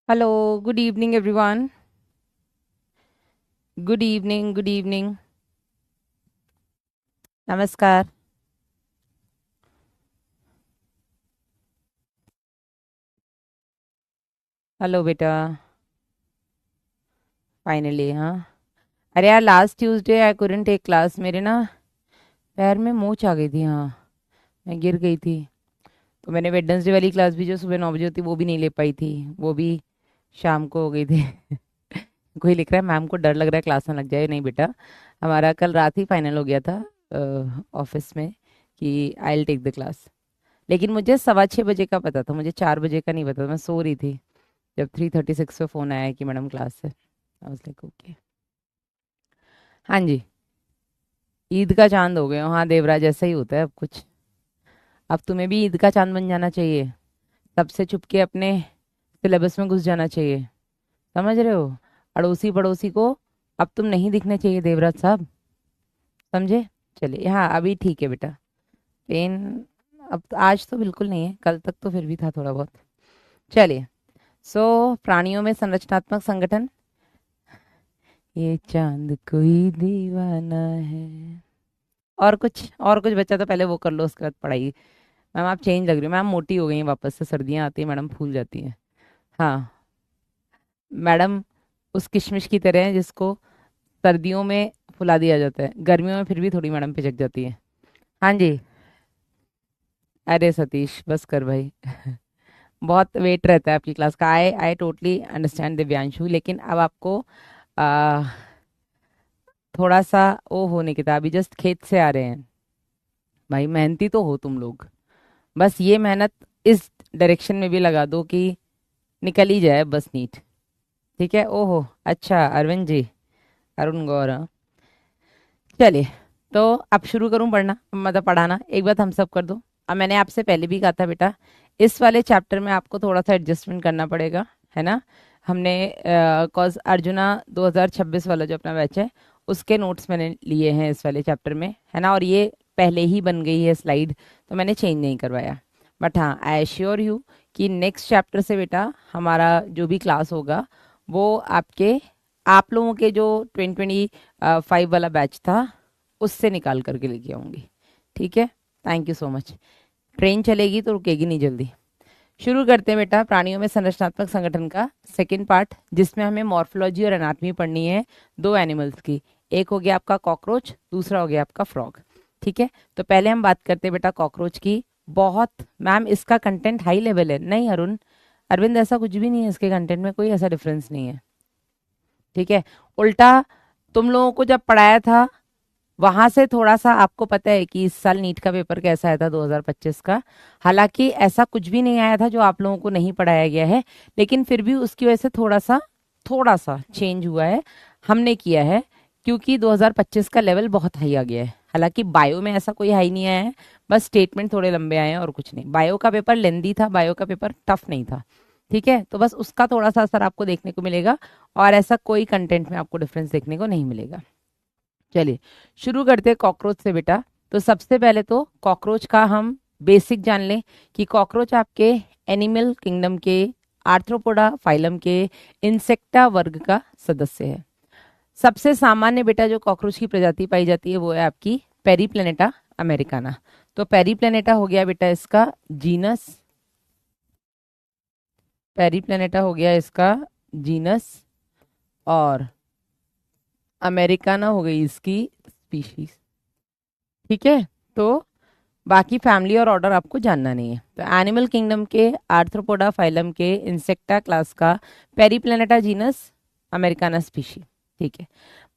Hello, good evening, everyone. Good evening. नमस्कार. Hello बेटा. Finally हाँ. अरे यार last Tuesday I couldn't take class. मेरे ना पैर में मोच आ गई थी. हाँ, मैं गिर गई थी. तो मैंने वेडनेसडे वाली क्लास भी जो सुबह 9 बजे होती वो भी नहीं ले पाई थी. वो भी शाम को हो गई थी. कोई लिख रहा है मैम को डर लग रहा है क्लास में लग जाए. नहीं बेटा, हमारा कल रात ही फाइनल हो गया था ऑफिस में कि I will take the class. लेकिन मुझे 6:15 बजे का पता था, मुझे 4 बजे का नहीं पता था. मैं सो रही थी जब 3:36 पे फ़ोन आया कि मैडम क्लास है. I was like okay. हाँ जी. ईद का चांद हो गए हो. हाँ देवराज, ऐसा ही होता है अब कुछ. अब तुम्हें भी ईद का चांद बन जाना चाहिए. सबसे छुप के अपने सिलेबस में घुस जाना चाहिए. समझ रहे हो? अड़ोसी पड़ोसी को अब तुम नहीं दिखने चाहिए देवराज साहब. समझे? चलिए. हाँ अभी ठीक है बेटा. पेन अब आज तो बिल्कुल नहीं है, कल तक तो फिर भी था थोड़ा बहुत. चलिए. प्राणियों में संरचनात्मक संगठन. ये चांद कोई दीवाना है. और कुछ बच्चा तो पहले वो कर लो, उसके बाद पढ़ाई. मैम आप चेंज लग रही हो. मैम मोटी हो गई हैं वापस से. सर्दियाँ आती हैं मैडम फूल जाती हैं. हाँ. मैडम उस किशमिश की तरह है जिसको सर्दियों में फुला दिया जाता है, गर्मियों में फिर भी थोड़ी मैडम पिचक जाती है. हाँ जी. अरे सतीश बस कर भाई. बहुत वेट रहता है आपकी क्लास का. आई आई टोटली अंडरस्टैंड दिव्यांशु, लेकिन अब आपको आ, थोड़ा सा वो होने की था. अभी जस्ट खेत से आ रहे हैं. भाई मेहनती तो हो तुम लोग. बस ये मेहनत इस डायरेक्शन में भी लगा दो कि निकल ही जाए बस नीट. ठीक है. ओहो अच्छा अरविंद जी. अरुण गौर. हाँ. चलिए. तो अब शुरू करूं पढ़ना, मतलब पढ़ाना. एक बात हम सब कर दो. अब मैंने आपसे पहले भी कहा था बेटा, इस वाले चैप्टर में आपको थोड़ा सा एडजस्टमेंट करना पड़ेगा, है ना. हमने कॉज अर्जुना 2026 वाला जो अपना बैच है उसके नोट्स मैंने लिए हैं इस वाले चैप्टर में, है ना. और ये पहले ही बन गई है स्लाइड, तो मैंने चेंज नहीं करवाया. बट हाँ आई एश्योर यू कि नेक्स्ट चैप्टर से बेटा हमारा जो भी क्लास होगा वो आपके आप लोगों के जो 2025 वाला बैच था उससे निकाल करके लेके आऊंगी. ठीक है. Thank you so much. Train चलेगी तो रुकेगी नहीं जल्दी. शुरू करते हैं बेटा प्राणियों में संरचनात्मक संगठन का सेकंड पार्ट, जिसमें हमें मॉर्फोलॉजी और एनाटॉमी पढ़नी है दो एनिमल्स की. एक हो गया आपका कॉकरोच, दूसरा हो गया आपका फ्रॉग. ठीक है. तो पहले हम बात करते हैं बेटा कॉकरोच की. बहुत मैम इसका कंटेंट हाई लेवल है. नहीं अरुण, अरविंद ऐसा कुछ भी नहीं है. इसके कंटेंट में कोई ऐसा डिफरेंस नहीं है. ठीक है. उल्टा तुम लोगों को जब पढ़ाया था वहां से थोड़ा सा आपको पता है कि इस साल नीट का पेपर कैसा आया था 2025 का. हालांकि ऐसा कुछ भी नहीं आया था जो आप लोगों को नहीं पढ़ाया गया है, लेकिन फिर भी उसकी वजह से थोड़ा सा चेंज हुआ है. हमने किया है क्योंकि 2025 का लेवल बहुत हाई आ गया है. हालांकि बायो में ऐसा कोई हाई नहीं आया है, बस स्टेटमेंट थोड़े लंबे आए हैं और कुछ नहीं. बायो का पेपर लेंदी था, बायो का पेपर टफ नहीं था. ठीक है. तो बस उसका थोड़ा सा असर आपको देखने को मिलेगा, और ऐसा कोई कंटेंट में आपको डिफरेंस देखने को नहीं मिलेगा. चलिए शुरू करते हैं कॉकरोच से बेटा. तो सबसे पहले तो कॉकरोच का हम बेसिक जान लें कि कॉकरोच आपके एनिमल किंगडम के आर्थ्रोपोडा फाइलम के इंसेक्टा वर्ग का सदस्य है. सबसे सामान्य बेटा जो कॉकरोच की प्रजाति पाई जाती है वो है आपकी पेरीप्लेनेटा अमेरिकाना. तो पेरीप्लेनेटा हो गया बेटा इसका जीनस. पेरीप्लेनेटा हो गया इसका जीनस, और अमेरिकाना हो गई इसकी स्पीशीज. ठीक है. तो बाकी फैमिली और ऑर्डर आपको जानना नहीं है. तो एनिमल किंगडम के आर्थ्रोपोडा फाइलम के इंसेक्टा क्लास का पेरीप्लेनेटा जीनस अमेरिकाना स्पीशी. ठीक है.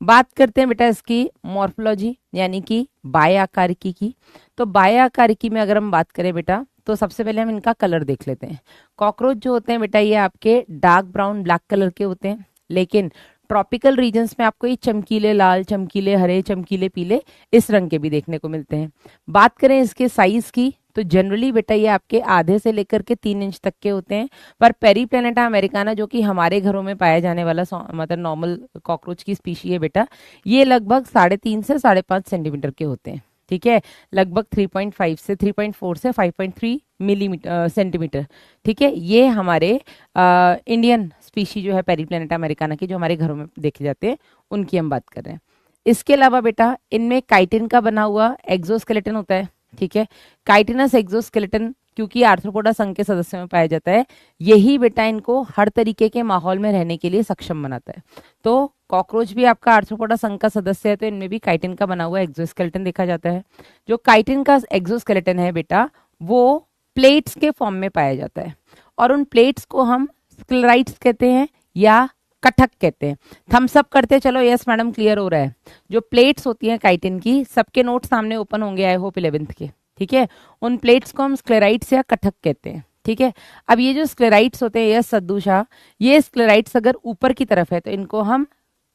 बात करते हैं बेटा इसकी मॉर्फोलॉजी यानी कि बाह्य आकारिकी की. तो बाह्य आकारिकी में अगर हम बात करें बेटा तो सबसे पहले हम इनका कलर देख लेते हैं. कॉकरोच जो होते हैं बेटा ये आपके डार्क ब्राउन ब्लैक कलर के होते हैं, लेकिन ट्रॉपिकल रीजन्स में आपको ये चमकीले लाल, चमकीले हरे, चमकीले पीले इस रंग के भी देखने को मिलते हैं. बात करें इसके साइज की तो जनरली बेटा ये आपके आधे से लेकर के 3 इंच तक के होते हैं. पर पेरीप्लेनेटा अमेरिकाना जो कि हमारे घरों में पाया जाने वाला मतलब नॉर्मल कॉकरोच की स्पीशी है बेटा, ये लगभग 3.5 से 5.5 सेंटीमीटर के होते हैं. ठीक है. लगभग 3.5 से 3.4 से 5.3 मिलीमीटर सेंटीमीटर. ठीक है. ये हमारे इंडियन स्पीशी जो है पेरीप्लेनेटा अमेरिकाना की, जो हमारे घरों में देखे जाते हैं, उनकी हम बात कर रहे हैं। इसके अलावा बेटा इनमें काइटिन का बना हुआ एक्सोस्केलेटन होता है, ठीक है। काइटिनस एक्सोस्केलेटन क्योंकि आर्थ्रोपोडा संघ के सदस्यों में पाया जाता है, यही बेटा इनको हर तरीके के माहौल में रहने के लिए सक्षम बनाता है। तो कॉकरोच भी आपका आर्थ्रोपोडा संघ का सदस्य है, तो इनमें भी काइटिन का बना हुआ एक्सोस्केलेटन देखा जाता है। जो काइटिन का एक्सोस्केलेटन है बेटा, वो प्लेट्स के फॉर्म में पाया जाता है, और उन प्लेट्स को हम स्क्लेराइड्स कहते हैं या कटक कहते हैं। थम्स अप करते चलो, यस मैडम क्लियर हो रहा है। जो प्लेट्स होती हैं काइटिन की, सबके नोट सामने ओपन होंगे आई होप 11th के, ठीक है। उन प्लेट्स को हम स्क्लेराइड्स या कटक कहते हैं, ठीक है। अब ये जो स्क्लेराइड्स होते हैं, यस सद्दू शाह, ये स्क्लेराइड्स अगर ऊपर की तरफ है तो इनको हम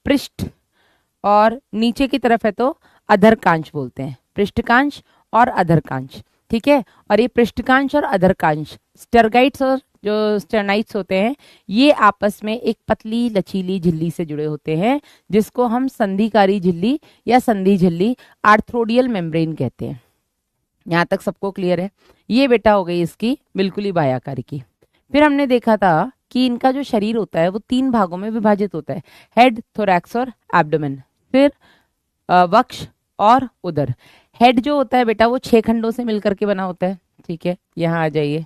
पृष्ठ, और नीचे की तरफ है तो अधरकांश बोलते हैं, पृष्ठकांश और अधरकांश, ठीक है। और ये पृष्ठकांश और अधरकांश, स्टर्गाइट्स और जो स्टर्नाइट्स होते हैं, ये आपस में एक पतली लचीली झिल्ली से जुड़े होते हैं, जिसको हम संधिकारी झिल्ली या संधि झिल्ली, आर्थ्रोडियल मेम्ब्रेन कहते हैं। यहां तक सबको क्लियर है? ये बेटा हो गई इसकी बिल्कुल ही बाह्यकारी की। फिर हमने देखा था कि इनका जो शरीर होता है वो 3 भागों में विभाजित होता है, हेड, थोरैक्स और एब्डोमेन। फिर वक्ष और उदर। हेड जो होता है बेटा वो 6 खंडों से मिलकर के बना होता है, ठीक है। यहाँ आ जाइए,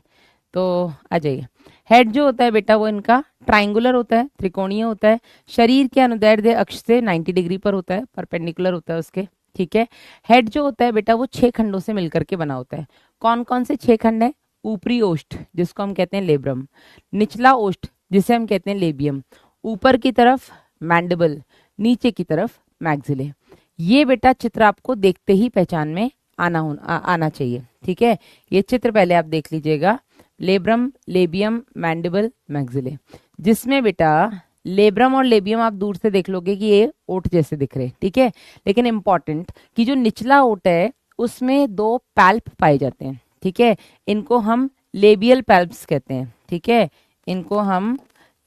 तो आ जाइए। हेड जो होता है बेटा वो इनका ट्राइंगुलर होता है, त्रिकोणीय होता है, शरीर के अनुदैर्ध्य अक्ष से 90 डिग्री पर होता है, परपेंडिकुलर होता है उसके, ठीक है। हेड जो होता है बेटा वो 6 खंडों से मिलकर के बना होता है। कौन कौन से 6 खंड है? ऊपरी ओष्ठ जिसको हम कहते हैं लेब्रम, निचला ओष्ठ जिसे हम कहते हैं लेबियम, ऊपर की तरफ मैंडिबल, नीचे की तरफ मैक्सिले। ये बेटा चित्र आपको देखते ही पहचान में आना चाहिए, ठीक है। ये चित्र पहले आप देख लीजिएगा, लेब्रम, लेबियम, मैंडिबल, मैक्सिले, जिसमें बेटा लेब्रम और लेबियम आप दूर से देख लोगे कि ये ओट जैसे दिख रहे, ठीक है। लेकिन इंपॉर्टेंट कि जो निचला ओट है उसमें 2 पैल्प पाए जाते हैं, ठीक है। इनको हम लेबियल पैल्प्स कहते हैं, ठीक है। इनको हम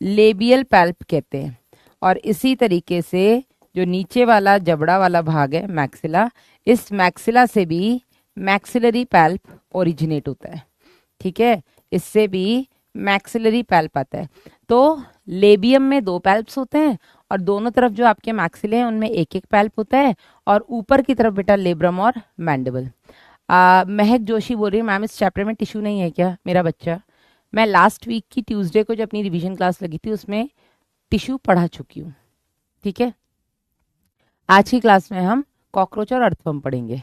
लेबियल पैल्प कहते हैं। और इसी तरीके से जो नीचे वाला जबड़ा वाला भाग है मैक्सिला, इस मैक्सिला से भी मैक्सिलरी पैल्प ओरिजिनेट होता है, ठीक है। इससे भी मैक्सिलरी पैल्प आता है। तो लेबियम में 2 पैल्प्स होते हैं, और दोनों तरफ जो आपके मैक्सिले हैं उनमें एक एक पैल्प होता है, और ऊपर की तरफ बेटा लेब्रम और मैंडिबल। महक जोशी बोल रही है, मैम इस चैप्टर में टिश्यू नहीं है क्या? मेरा बच्चा, मैं लास्ट वीक की ट्यूसडे को जो अपनी रिवीजन क्लास लगी थी उसमें टिश्यू पढ़ा चुकी हूँ, ठीक है। आज की क्लास में हम कॉकरोच और अर्थवर्म पढ़ेंगे।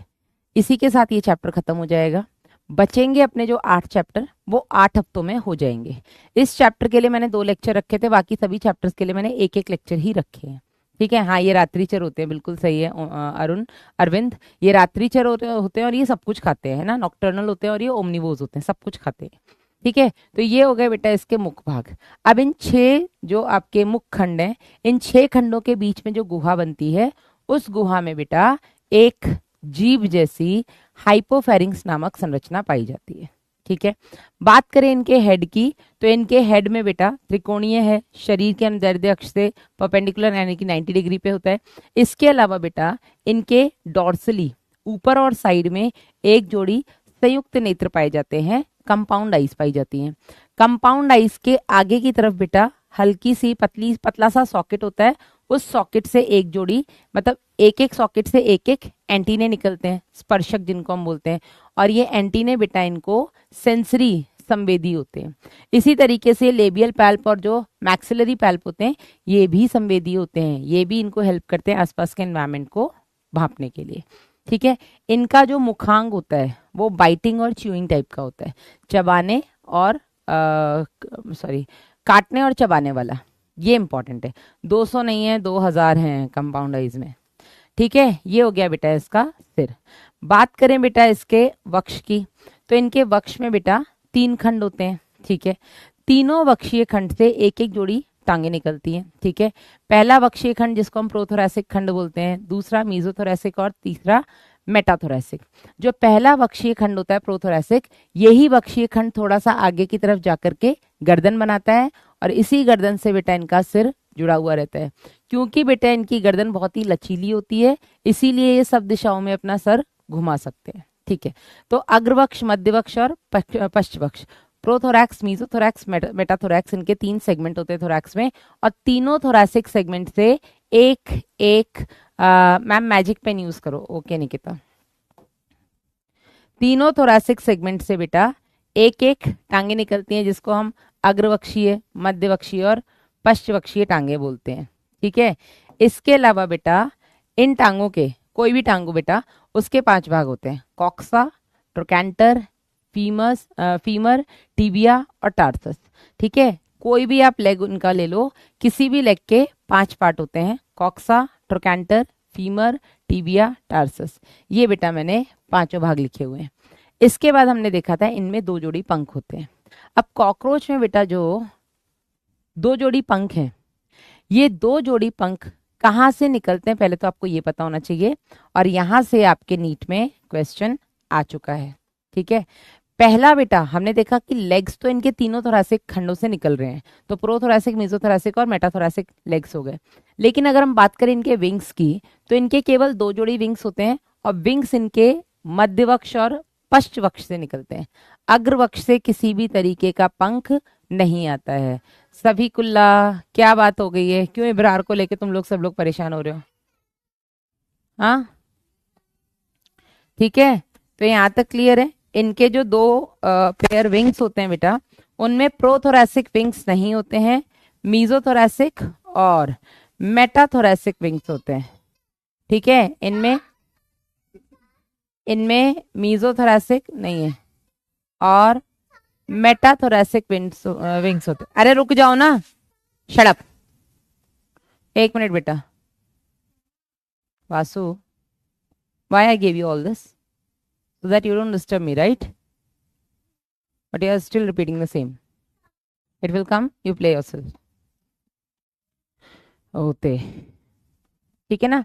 इसी के साथ ये चैप्टर खत्म हो जाएगा। बचेंगे अपने जो 8 चैप्टर, वो 8 हफ्तों में हो जाएंगे। इस चैप्टर के लिए मैंने 2 लेक्चर रखे थे, बाकी सभी चैप्टर्स के लिए मैंने एक एक लेक्चर ही रखे हैं, ठीक है। हाँ, ये रात्रिचर होते हैं, बिल्कुल सही है अरविंद, ये रात्रिचर होते हैं और ये सब कुछ खाते हैं ना, नॉक्टर्नल होते हैं और ये ओमनिवोर्स होते हैं, सब कुछ खाते हैं, ठीक है। तो ये हो गए बेटा इसके मुख्य भाग। अब इन 6 जो आपके मुख्य खंड हैं, इन 6 खंडों के बीच में जो गुहा बनती है, उस गुहा में बेटा एक जीभ जैसी हाइपोफेरिंक्स नामक संरचना पाई जाती है, ठीक है। बात करें इनके हेड की, तो इनके हेड में बेटा त्रिकोणीय है, शरीर के अनुदैर्ध्य अक्ष से परपेंडिकुलर यानी कि 90 डिग्री पे होता है। इसके अलावा बेटा इनके डॉर्सली, ऊपर और साइड में एक जोड़ी संयुक्त नेत्र पाए जाते हैं, कंपाउंड आइज पाई जाती हैं। कंपाउंड आइज के आगे की तरफ बेटा हल्की सी पतला सा सॉकेट होता है, उस सॉकेट से एक जोड़ी, मतलब एक एक सॉकेट से एक एक एंटीने निकलते हैं, स्पर्शक जिनको हम बोलते हैं, और ये एंटीने बेटा इनको सेंसरी संवेदी होते हैं। इसी तरीके से लेबियल पैल्प और जो मैक्सिलरी पैल्प होते हैं ये भी संवेदी होते हैं, ये भी इनको हेल्प करते हैं आसपास के एनवायरनमेंट को भांपने के लिए, ठीक है। इनका जो मुखांग होता है वो बाइटिंग और च्यूइंग टाइप का होता है, चबाने और काटने और चबाने वाला, ये इंपॉर्टेंट है। 200 नहीं है, 2000 हैं कंपाउंड आइज में, ठीक है। ये हो गया बेटा इसका सिर। बात करें बेटा इसके वक्ष की, तो इनके वक्ष में बेटा 3 खंड होते हैं, ठीक है। तीनों वक्षीय खंड से एक एक जोड़ी टांगे निकलती हैं, ठीक है। पहला वक्षीय खंड जिसको हम प्रोथोरैसिक खंड बोलते हैं, दूसरा मीजोथोरैसिक और तीसरा मेटाथोरैसिक। जो पहला वक्षीय खंड होता है प्रोथोरैसिक, यही वक्षीय खंड थोड़ा सा आगे की तरफ जाकर के गर्दन बनाता है, और इसी गर्दन से बेटा इनका सिर जुड़ा हुआ रहता है। क्योंकि बेटा इनकी गर्दन बहुत ही लचीली होती है, इसीलिए ये सब दिशाओं में अपना सर घुमा सकते हैं, ठीक है। तो अग्रवक्ष, मध्यवक्ष और पश्चवक्ष, प्रोथोरैक्स, मीजोथोरैक्स, मेटाथोरैक्स, इनके 3 सेगमेंट होते हैं थोरैक्स में, और तीनों थोरैसिक सेगमेंट से एक एक, मैम मैजिक पेन यूज करो, ओके निकिता, तीनों थोरैसिक सेगमेंट से बेटा एक एक टांगे निकलती हैं, जिसको हम अग्रवक्षीय, मध्यवक्षीय और पश्चवक्षीय टांगे बोलते हैं। ठीक है, इसके अलावा बेटा इन टांगों के, कोई भी टांगों बेटा, उसके 5 भाग होते हैं, कॉक्सा, ट्रोकैंटर, फीमर, टिबिया और टार्सस। ठीक है, कोई भी आप लेग उनका ले लो, किसी भी लेग के 5 पार्ट होते हैं, coxa, trochanter, femur, tibia, tarsus. ये बेटा मैंने 5 भाग लिखे हुए हैं। इसके बाद हमने देखा था इनमें 2 जोड़ी पंख होते हैं। अब कॉकरोच में बेटा जो 2 जोड़ी पंख हैं, ये 2 जोड़ी पंख कहाँ से निकलते हैं पहले तो आपको ये पता होना चाहिए, और यहां से आपके नीट में क्वेश्चन आ चुका है। ठीक है, पहला बेटा हमने देखा कि लेग्स तो इनके तीनों थोरैसिक खंडों से निकल रहे हैं, तो प्रोथोरैसिक, मेसोथोरैसिक और मेटाथोरैसिक लेग्स हो गए। लेकिन अगर हम बात करें इनके विंग्स की, तो इनके केवल 2 जोड़ी विंग्स होते हैं, और विंग्स इनके मध्यवक्ष और पश्चवक्ष से निकलते हैं। अग्रवक्ष से किसी भी तरीके का पंख नहीं आता है। सभी कुल्ला, क्या बात हो गई है, क्यों इब्रार को लेके तुम लोग सब लोग परेशान हो रहे हो? हाँ ठीक है, तो यहाँ तक क्लियर है। इनके जो 2 पेयर विंग्स होते हैं बेटा, उनमें प्रोथोरैसिक विंग्स नहीं होते हैं, मीजोथोरैसिक और मेटाथोरैसिक विंग्स होते हैं। ठीक है, इनमें इनमें मीजोथोरैसिक नहीं है और मेटाथोरैसिक विंग्स होते हैं। अरे रुक जाओ ना, शट अप, 1 मिनट बेटा। Vasu, why I gave you all this? So that you don't disturb me, right? But you are still repeating the same. It will come, you play yourself. होते, ठीक है ना।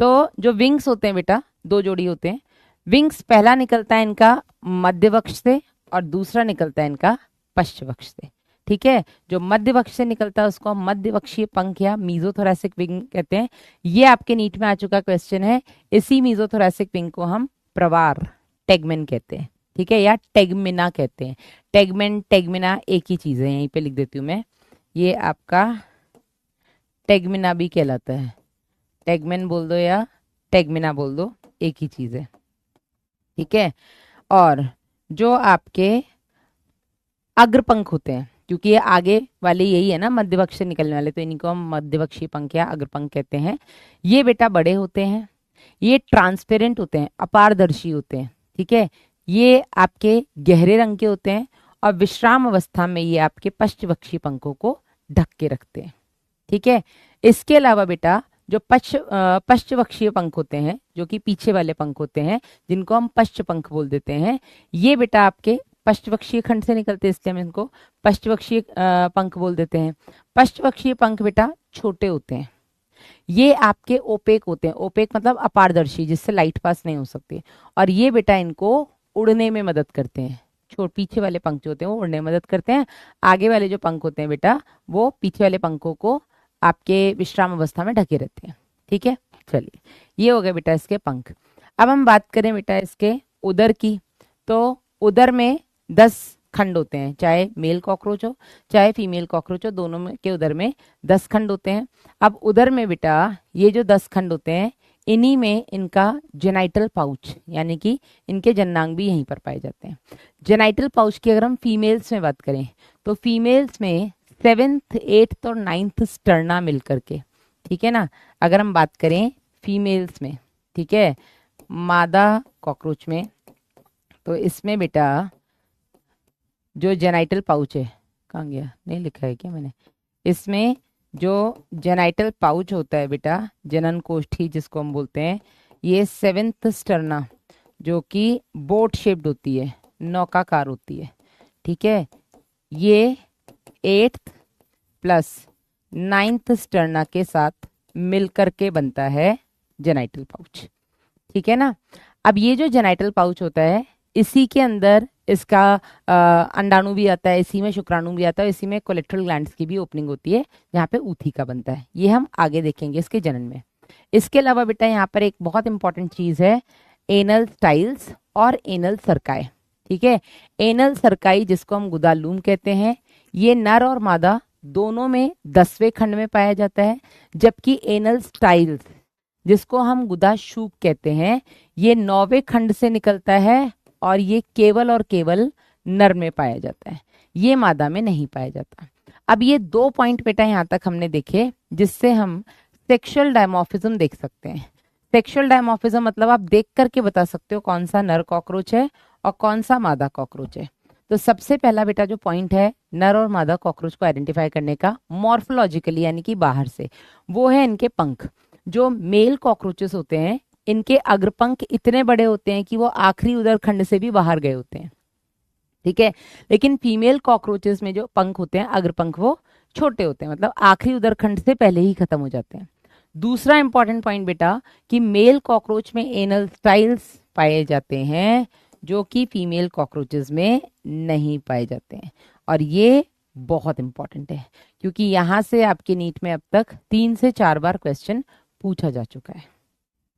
तो जो विंग्स होते हैं बेटा, 2 जोड़ी होते हैं। विंग्स पहला निकलता है इनका मध्यवक्ष से और दूसरा निकलता है इनका पश्चवक्ष से। ठीक है, जो मध्यवक्ष से निकलता है उसको हम मध्यवक्षीय पंख या मीजोथोरैसिक विंग कहते हैं। ये आपके नीट में आ चुका क्वेश्चन है। इसी मीजोथोरैसिक विंग को हम प्रवार, टेगमेन कहते हैं। ठीक है, या टेगमिना कहते हैं। टेगमेन, टेगमिना एक ही चीज है, यहीं पे लिख देती हूँ मैं। ये आपका टेगमिना भी कहलाता है, टेगमेन बोल दो या टेगमिना बोल दो, एक ही चीज है। ठीक है, और जो आपके अग्रपंख होते हैं, क्योंकि ये आगे वाले यही है ना मध्यवक्ष से निकलने वाले, तो इन्हीं को हम मध्यवक्षीय पंख या अग्रपंख कहते हैं। ये बेटा बड़े होते हैं, ये ट्रांसपेरेंट होते हैं, अपारदर्शी होते हैं। ठीक है, ये आपके गहरे रंग के होते हैं और विश्राम अवस्था में ये आपके पश्चवक्षीय पंखों को ढक के रखते हैं। ठीक है, इसके अलावा बेटा जो पश्चवक्षीय पंख होते हैं, जो कि पीछे वाले पंख होते हैं, जिनको हम पश्च पंख बोल देते हैं, ये बेटा आपके पश्चवक्षीय खंड से निकलते हैं, इसलिए हम इनको पश्चवक्षीय पंख बोल देते हैं। पश्चवक्षीय पंख बेटा छोटे होते हैं, ये आपके ओपेक होते हैं। ओपेक मतलब अपारदर्शी, जिससे लाइट पास नहीं हो सकती, और ये बेटा इनको उड़ने में मदद करते हैं। पीछे वाले पंख जो होते हैं वो उड़ने में मदद करते हैं, आगे वाले जो पंख होते हैं बेटा वो पीछे वाले पंखों को आपके विश्राम अवस्था में ढके रहते हैं। ठीक है, चलिए ये हो गए बेटा इसके पंख। अब हम बात करें बेटा इसके उदर की, तो उदर में 10 खंड होते हैं, चाहे मेल कॉकरोच हो चाहे फीमेल कॉकरोच हो, दोनों में के उदर में 10 खंड होते हैं। अब उदर में बेटा ये जो 10 खंड होते हैं, इन्हीं में इनका जेनाइटल पाउच, यानी कि इनके जननांग भी यहीं पर पाए जाते हैं। जेनाइटल पाउच की अगर हम फीमेल्स में बात करें, तो फीमेल्स में 7th 8th और 9th स्टर्ना मिलकर के, ठीक है ना। अगर हम बात करें फीमेल्स में, ठीक है, मादा कॉकरोच में, तो इसमें बेटा जो जेनाइटल पाउच है, कहाँ गया, नहीं लिखा है क्या मैंने, इसमें जो जेनाइटल पाउच होता है बेटा, जनन कोष्ठी जिसको हम बोलते हैं, ये 7th स्टर्ना जो कि बोट शेप्ड होती है, नौकाकार होती है। ठीक है, ये 8th प्लस 9th स्टर्ना के साथ मिलकर के बनता है जेनाइटल पाउच। ठीक है ना। अब ये जो जेनाइटल पाउच होता है, इसी के अंदर इसका अंडाणु भी आता है, इसी में शुक्राणु भी आता है, इसी में कोलेक्ट्रल ग्लैंड्स की भी ओपनिंग होती है, जहाँ पे ऊथिका बनता है। ये हम आगे देखेंगे इसके जनन में। इसके अलावा बेटा यहाँ पर एक बहुत इंपॉर्टेंट चीज है, एनल स्टाइल्स और एनल सर्काई। ठीक है। एनल सर्काई जिसको हम गुदालूम कहते हैं, ये नर और मादा दोनों में 10वें खंड में पाया जाता है, जबकि एनल स्टाइल्स जिसको हम गुदाशूक कहते हैं, ये 9वें खंड से निकलता है और ये केवल और केवल नर में पाया जाता है, ये मादा में नहीं पाया जाता। अब ये 2 पॉइंट बेटा यहाँ तक हमने देखे जिससे हम सेक्सुअल डायमॉर्फिज्म देख सकते हैं। सेक्सुअल डायमॉर्फिज्म मतलब आप देख करके बता सकते हो कौन सा नर कॉकरोच है और कौन सा मादा कॉकरोच है। तो सबसे पहला बेटा जो पॉइंट है नर और मादा कॉकरोच को आइडेंटिफाई करने का मॉर्फोलॉजिकली यानी कि बाहर से, वो है इनके पंख। जो मेल कॉकरोचेस होते हैं इनके अग्रपंख इतने बड़े होते हैं कि वो आखिरी उदर खंड से भी बाहर गए होते हैं, ठीक है। लेकिन फीमेल कॉकरोचेस में जो पंख होते हैं अग्रपंख वो छोटे होते हैं, मतलब आखिरी उदर खंड से पहले ही खत्म हो जाते हैं। दूसरा इंपॉर्टेंट पॉइंट बेटा कि मेल कॉकरोच में एनल स्टाइल्स पाए जाते हैं जो कि फीमेल कॉकरोचेस में नहीं पाए जाते हैं, और ये बहुत इंपॉर्टेंट है क्योंकि यहां से आपके नीट में अब तक 3 से 4 बार क्वेश्चन पूछा जा चुका है।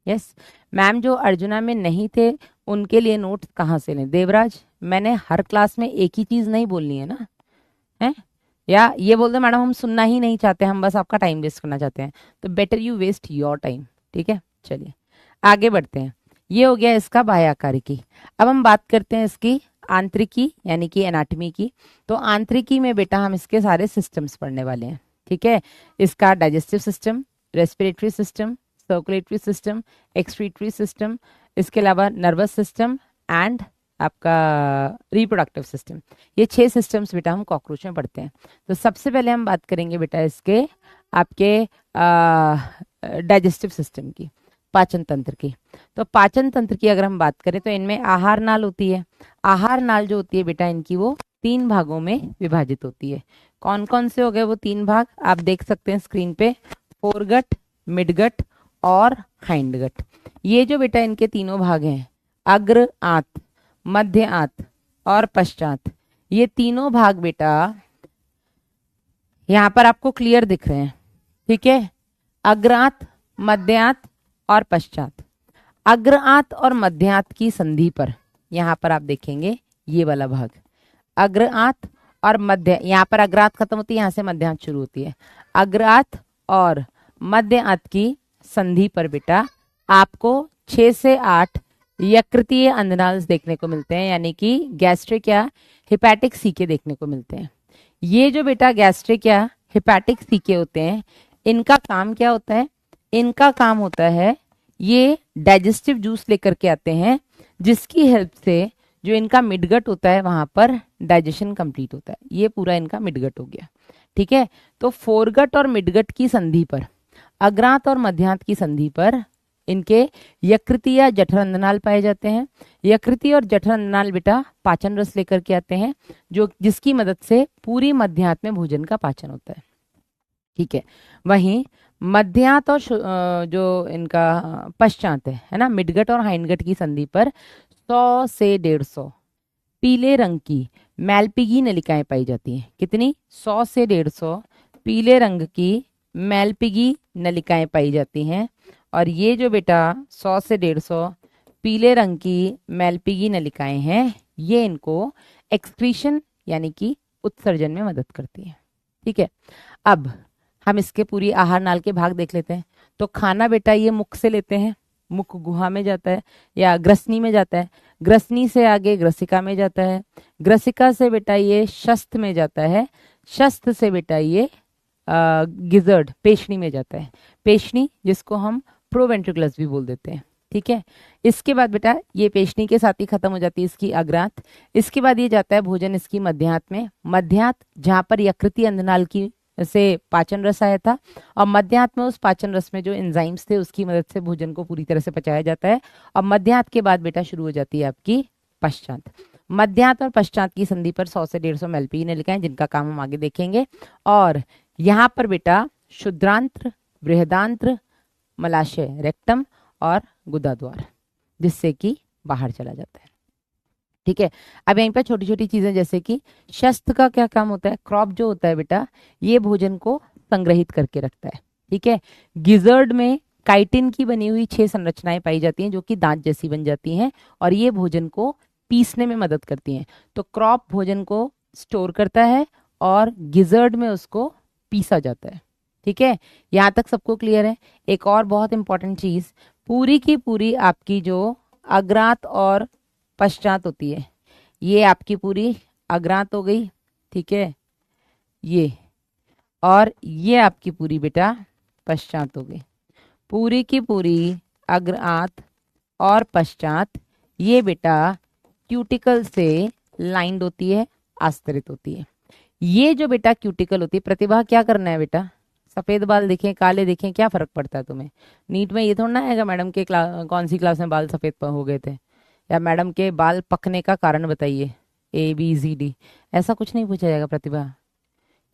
यस मैम, जो अर्जुना में नहीं थे उनके लिए नोट्स कहाँ से लें? देवराज, मैंने हर क्लास में एक ही चीज नहीं बोलनी है ना, है? या ये बोल दो मैडम हम सुनना ही नहीं चाहते, हम बस आपका टाइम वेस्ट करना चाहते हैं, तो better you waste your time, ठीक है। चलिए आगे बढ़ते हैं। ये हो गया इसका बाह्याकारिकी। अब हम बात करते हैं इसकी आंतरिकी यानी कि एनाटॉमी की। तो आंतरिकी में बेटा हम इसके सारे सिस्टम्स पढ़ने वाले हैं, ठीक है। इसका digestive system, respiratory system, circulatory system, excretory system, इसके अलावा नर्वस सिस्टम एंड आपका रिप्रोडक्टिव सिस्टम, ये 6 सिस्टम्स बेटा हम कॉकरोच में पढ़ते हैं। तो सबसे पहले हम बात करेंगे बेटा इसके आपके डाइजेस्टिव सिस्टम की, पाचन तंत्र की। तो पाचन तंत्र की अगर हम बात करें तो इनमें आहार नाल होती है। आहार नाल जो होती है बेटा इनकी वो 3 भागों में विभाजित होती है। कौन कौन से हो गए वो 3 भाग आप देख सकते हैं स्क्रीन पे, फोरगट, मिडगट और हाइंडगट। ये जो बेटा इनके तीनों भाग हैं, अग्र आंत, मध्य आंत और पश्चात, ये तीनों भाग बेटा यहां पर आपको क्लियर दिख रहे हैं, ठीक है। अग्रांत, मध्यांत और पश्चात। अग्रांत और मध्यांत की संधि पर यहां पर आप देखेंगे ये वाला भाग अग्रांत और मध्य, यहां पर अग्रांत खत्म होती है, यहां से मध्यांत शुरू होती है। अग्रांत और मध्य आंत की संधि पर बेटा आपको 6 से 8 यकृतीय अंधनाल्स देखने को मिलते हैं, यानी कि गैस्ट्रिक या हिपैटिक सीके देखने को मिलते हैं। ये जो बेटा गैस्ट्रिक या हिपैटिक सीके होते हैं इनका काम क्या होता है? इनका काम होता है ये डाइजेस्टिव जूस लेकर के आते हैं जिसकी हेल्प से जो इनका मिडगट होता है वहां पर डाइजेशन कंप्लीट होता है। ये पूरा इनका मिडगट हो गया, ठीक है। तो फोरगट और मिडगट की संधि पर, अग्रांत और मध्यांत की संधि पर इनके यकृति या जठरांधनाल पाए जाते हैं। यकृति और जठरांधनाल बेटा पाचन रस लेकर के आते हैं जो जिसकी मदद से पूरी मध्यांत में भोजन का पाचन होता है, ठीक है। वहीं मध्यांत और जो इनका पश्चात है ना, मिडगट और हाइंडगट की संधि पर 100 से 150 पीले रंग की मैलपिगी नलिकाएं पाई जाती हैं। कितनी? 100 से 150 पीले रंग की मैलपिगी नलिकाएं पाई जाती हैं। और ये जो बेटा 100 से 150 पीले रंग की मैलपिगी नलिकाएं हैं ये इनको एक्सक्रीशन यानी कि उत्सर्जन में मदद करती हैं, ठीक है। अब हम इसके पूरी आहार नाल के भाग देख लेते हैं। तो खाना बेटा ये मुख से लेते हैं, मुख गुहा में जाता है या ग्रसनी में जाता है, ग्रसनी से आगे ग्रसिका में जाता है, ग्रसिका से बेटा ये शस्थ में जाता है, शस्थ से बेटा ये गिजर्ड पेशनी में जाता है, पेशनी जिसको हम प्रोवेंट्रिकुलस भी बोल देते हैं, ठीक है। इसके बाद बेटा ये पेशनी के साथ ही खत्म हो जाती है इसकी अग्रांत। इसके बाद ये जाता है भोजन इसकी मध्यांत में, मध्यांत जहां पर यकृति अंधनाल की से पाचन रस आया था, और मध्यांत में उस पाचन रस में जो एंजाइम्स थे उसकी मदद से भोजन को पूरी तरह से पचाया जाता है। और मध्यांत के बाद बेटा शुरू हो जाती है आपकी पश्चात। मध्यांत और पश्चात की संधि पर 100 से 150 मैलपी नलिकाएं जिनका काम हम आगे देखेंगे। और यहाँ पर बेटा शुद्रांत्र, बृहदांत्र, मलाशय रेक्टम और गुदाद्वार जिससे कि बाहर चला जाता है, ठीक है। अब यहीं पर छोटी छोटी चीजें जैसे कि शस्त्र का क्या काम होता है? क्रॉप जो होता है बेटा ये भोजन को संग्रहित करके रखता है, ठीक है। गिजर्ड में काइटिन की बनी हुई 6 संरचनाएं पाई जाती हैं जो कि दांत जैसी बन जाती हैं और ये भोजन को पीसने में मदद करती हैं। तो क्रॉप भोजन को स्टोर करता है और गिजर्ड में उसको पीसा जाता है। ठीक है, यहाँ तक सबको क्लियर है। एक और बहुत इंपॉर्टेंट चीज, पूरी की पूरी आपकी जो अग्रांत और पश्चात होती है, ये आपकी पूरी अग्रांत हो गई। ठीक है, ये, और ये आपकी पूरी बेटा पश्चात हो गई। पूरी की पूरी अग्रांत और पश्चात ये बेटा क्यूटिकल से लाइंड होती है, आस्तरित होती है। ये जो बेटा क्यूटिकल होती है, प्रतिभा क्या करना है बेटा, सफेद बाल दिखें काले दिखें क्या फर्क पड़ता है तुम्हें? नीट में ये थोड़ा ना आएगा मैडम के कौन सी क्लास में बाल सफेद हो गए थे, या मैडम के बाल पकने का कारण बताइए, ABCD, ऐसा कुछ नहीं पूछा जाएगा प्रतिभा।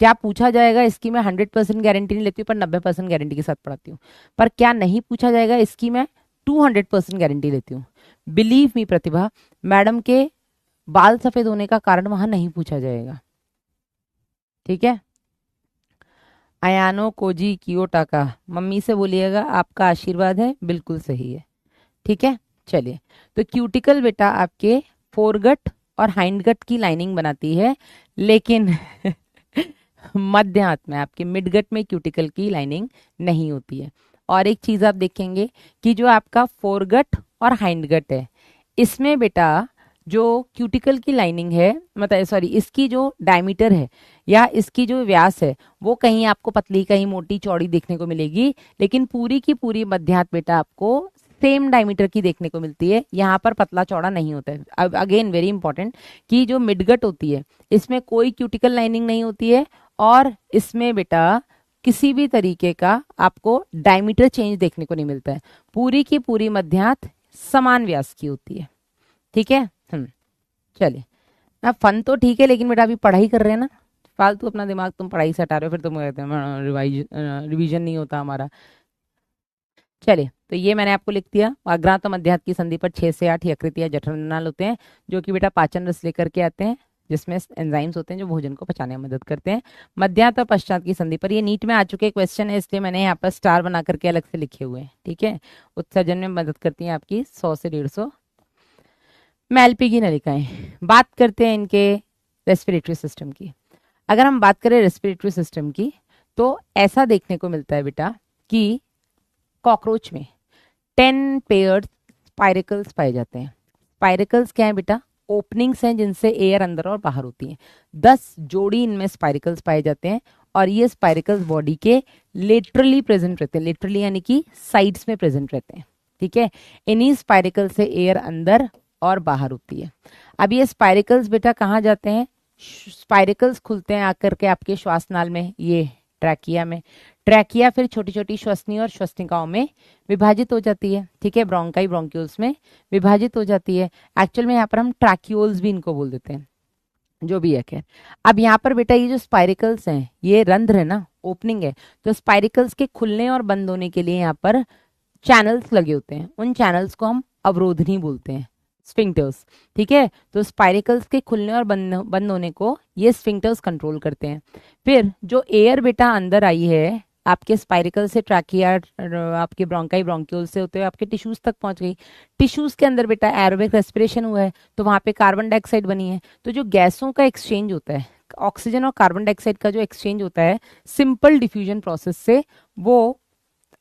क्या पूछा जाएगा इसकी मैं 100% गारंटी नहीं लेती हूँ, पर 90% गारंटी के साथ पढ़ाती हूँ। पर क्या नहीं पूछा जाएगा इसकी मैं 200% गारंटी लेती हूँ। बिलीव मी प्रतिभा, मैडम के बाल सफेद होने का कारण वहां नहीं पूछा जाएगा। ठीक है, अयानो कोजी कियोटाका, मम्मी से बोलिएगा आपका आशीर्वाद है, बिल्कुल सही है। ठीक है, चलिए। तो क्यूटिकल बेटा आपके फोरगट और हाइंडगट की लाइनिंग बनाती है, लेकिन मध्य हाथ में आपके मिडगट में क्यूटिकल की लाइनिंग नहीं होती है। और एक चीज आप देखेंगे कि जो आपका फोरगट और हाइंडगट है, इसमें बेटा जो क्यूटिकल की लाइनिंग है, मतलब सॉरी, इसकी जो डायमीटर है या इसकी जो व्यास है, वो कहीं आपको पतली कहीं मोटी चौड़ी देखने को मिलेगी, लेकिन पूरी की पूरी मध्यात बेटा आपको सेम डायमीटर की देखने को मिलती है। यहाँ पर पतला चौड़ा नहीं होता है। अब अगेन वेरी इंपॉर्टेंट कि जो मिडगट होती है इसमें कोई क्यूटिकल लाइनिंग नहीं होती है, और इसमें बेटा किसी भी तरीके का आपको डायमीटर चेंज देखने को नहीं मिलता है। पूरी की पूरी मध्यात समान व्यास की होती है। ठीक है, चलिए। अब फन तो ठीक है, लेकिन बेटा अभी पढ़ाई कर रहे हैं ना, फालतू अपना दिमाग तुम पढ़ाई से हटा रहे हो, फिर तुम कहते हैं रिवीजन नहीं होता हमारा। चलिए, तो ये मैंने आपको लिख दिया। अग्रांत और मध्याह्न की संधि पर 6 से 8 यकृत या जठरनाल होते हैं, जो कि बेटा पाचन रस लेकर के आते हैं, जिसमें एंजाइम्स होते हैं जो भोजन को पचाने में मदद करते हैं। मध्याह्न और पश्चात की संधि पर, ये नीट में आ चुके क्वेश्चन है, इसलिए मैंने यहाँ पर स्टार बना करके अलग से लिखे हुए हैं। ठीक है, उत्सर्जन में मदद करती हैं आपकी 100 से 150 मैलपी की नलिकाएं। बात करते हैं इनके रेस्पिरेटरी सिस्टम की। अगर हम बात करें रेस्पिरेटरी सिस्टम की, तो ऐसा देखने को मिलता है बेटा कि कॉकरोच में 10 पेयर्ड स्पाइरिकल्स पाए जाते हैं। स्पाइरिकल्स क्या है बेटा? ओपनिंग्स हैं जिनसे एयर अंदर और बाहर होती है। 10 जोड़ी इनमें स्पाइरिकल्स पाए जाते हैं, और ये स्पाइरिकल्स बॉडी के लेटरली प्रेजेंट रहते हैं, लेटरली यानी कि साइड्स में प्रेजेंट रहते हैं। ठीक है, इन्हीं स्पाइरिकल से एयर अंदर और बाहर होती है। अब ये स्पाइरिकल्स बेटा कहाँ जाते हैं? स्पाइरिकल्स खुलते हैं आकर के आपके श्वासनाल में, ये ट्रैकिया में। ट्रैकिया फिर छोटी छोटी श्वसनी और श्वसनिकाओं में विभाजित हो जाती है। ठीक है, ब्रोंकाई ब्रोंक्यूल्स में विभाजित हो जाती है। एक्चुअल में यहाँ पर हम ट्रैक्यूल्स भी इनको बोल देते हैं, जो भी है खैर। अब यहाँ पर बेटा ये जो स्पाइरिकल्स हैं, ये रंध्र है ना, ओपनिंग है, तो स्पाइरिकल्स के खुलने और बंद होने के लिए यहाँ पर चैनल्स लगे होते हैं। उन चैनल्स को हम अवरोधनी बोलते हैं, स्फिंक्टर्स। ठीक है, तो स्पाइरिकल्स के खुलने और बंद होने को ये स्फिंक्टर्स कंट्रोल करते हैं। फिर जो एयर बेटा अंदर आई है आपके स्पाइरिकल से, ट्रैकिया आपके ब्रोंकाई ब्रोंक्यूल से होते हुए आपके टिश्यूज तक पहुंच गई। टिश्यूज के अंदर बेटा एरोबिक रेस्पिरेशन हुआ है, तो वहां पे कार्बन डाइऑक्साइड बनी है। तो जो गैसों का एक्सचेंज होता है, ऑक्सीजन और कार्बन डाइऑक्साइड का जो एक्सचेंज होता है सिंपल डिफ्यूजन प्रोसेस से, वो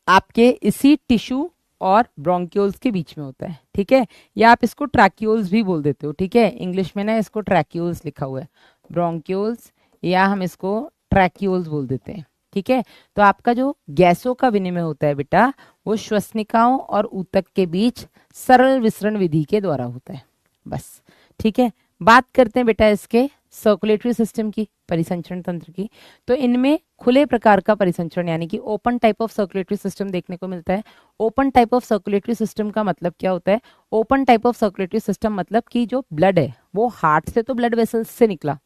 आपके इसी टिश्यू और ब्रोंक्यूल्स के बीच में होता है। ठीक है, या आप इसको ट्रैक्यूल्स भी बोल देते हो। ठीक है, इंग्लिश में ना इसको ट्रैक्यूल्स लिखा हुआ है, ब्रोंक्यूल्स, या हम इसको ट्रैक्यूल्स बोल देते हैं। ठीक है, तो आपका जो गैसों का विनिमय होता है बेटा, वो श्वसनिकाओं और ऊतक के बीच सरल विसरण विधि के द्वारा होता है, बस। ठीक है, बात करते हैं बेटा इसके सर्कुलेटरी सिस्टम की, परिसंचरण तंत्र की। तो इनमें खुले प्रकार का परिसंचरण यानी कि open type of circulatory system देखने को मिलता है। Open type of circulatory system का मतलब क्या होता है? Open type of circulatory system मतलब कि जो ब्लड है वो हार्ट से तो ब्लड वेसल्स से निकला,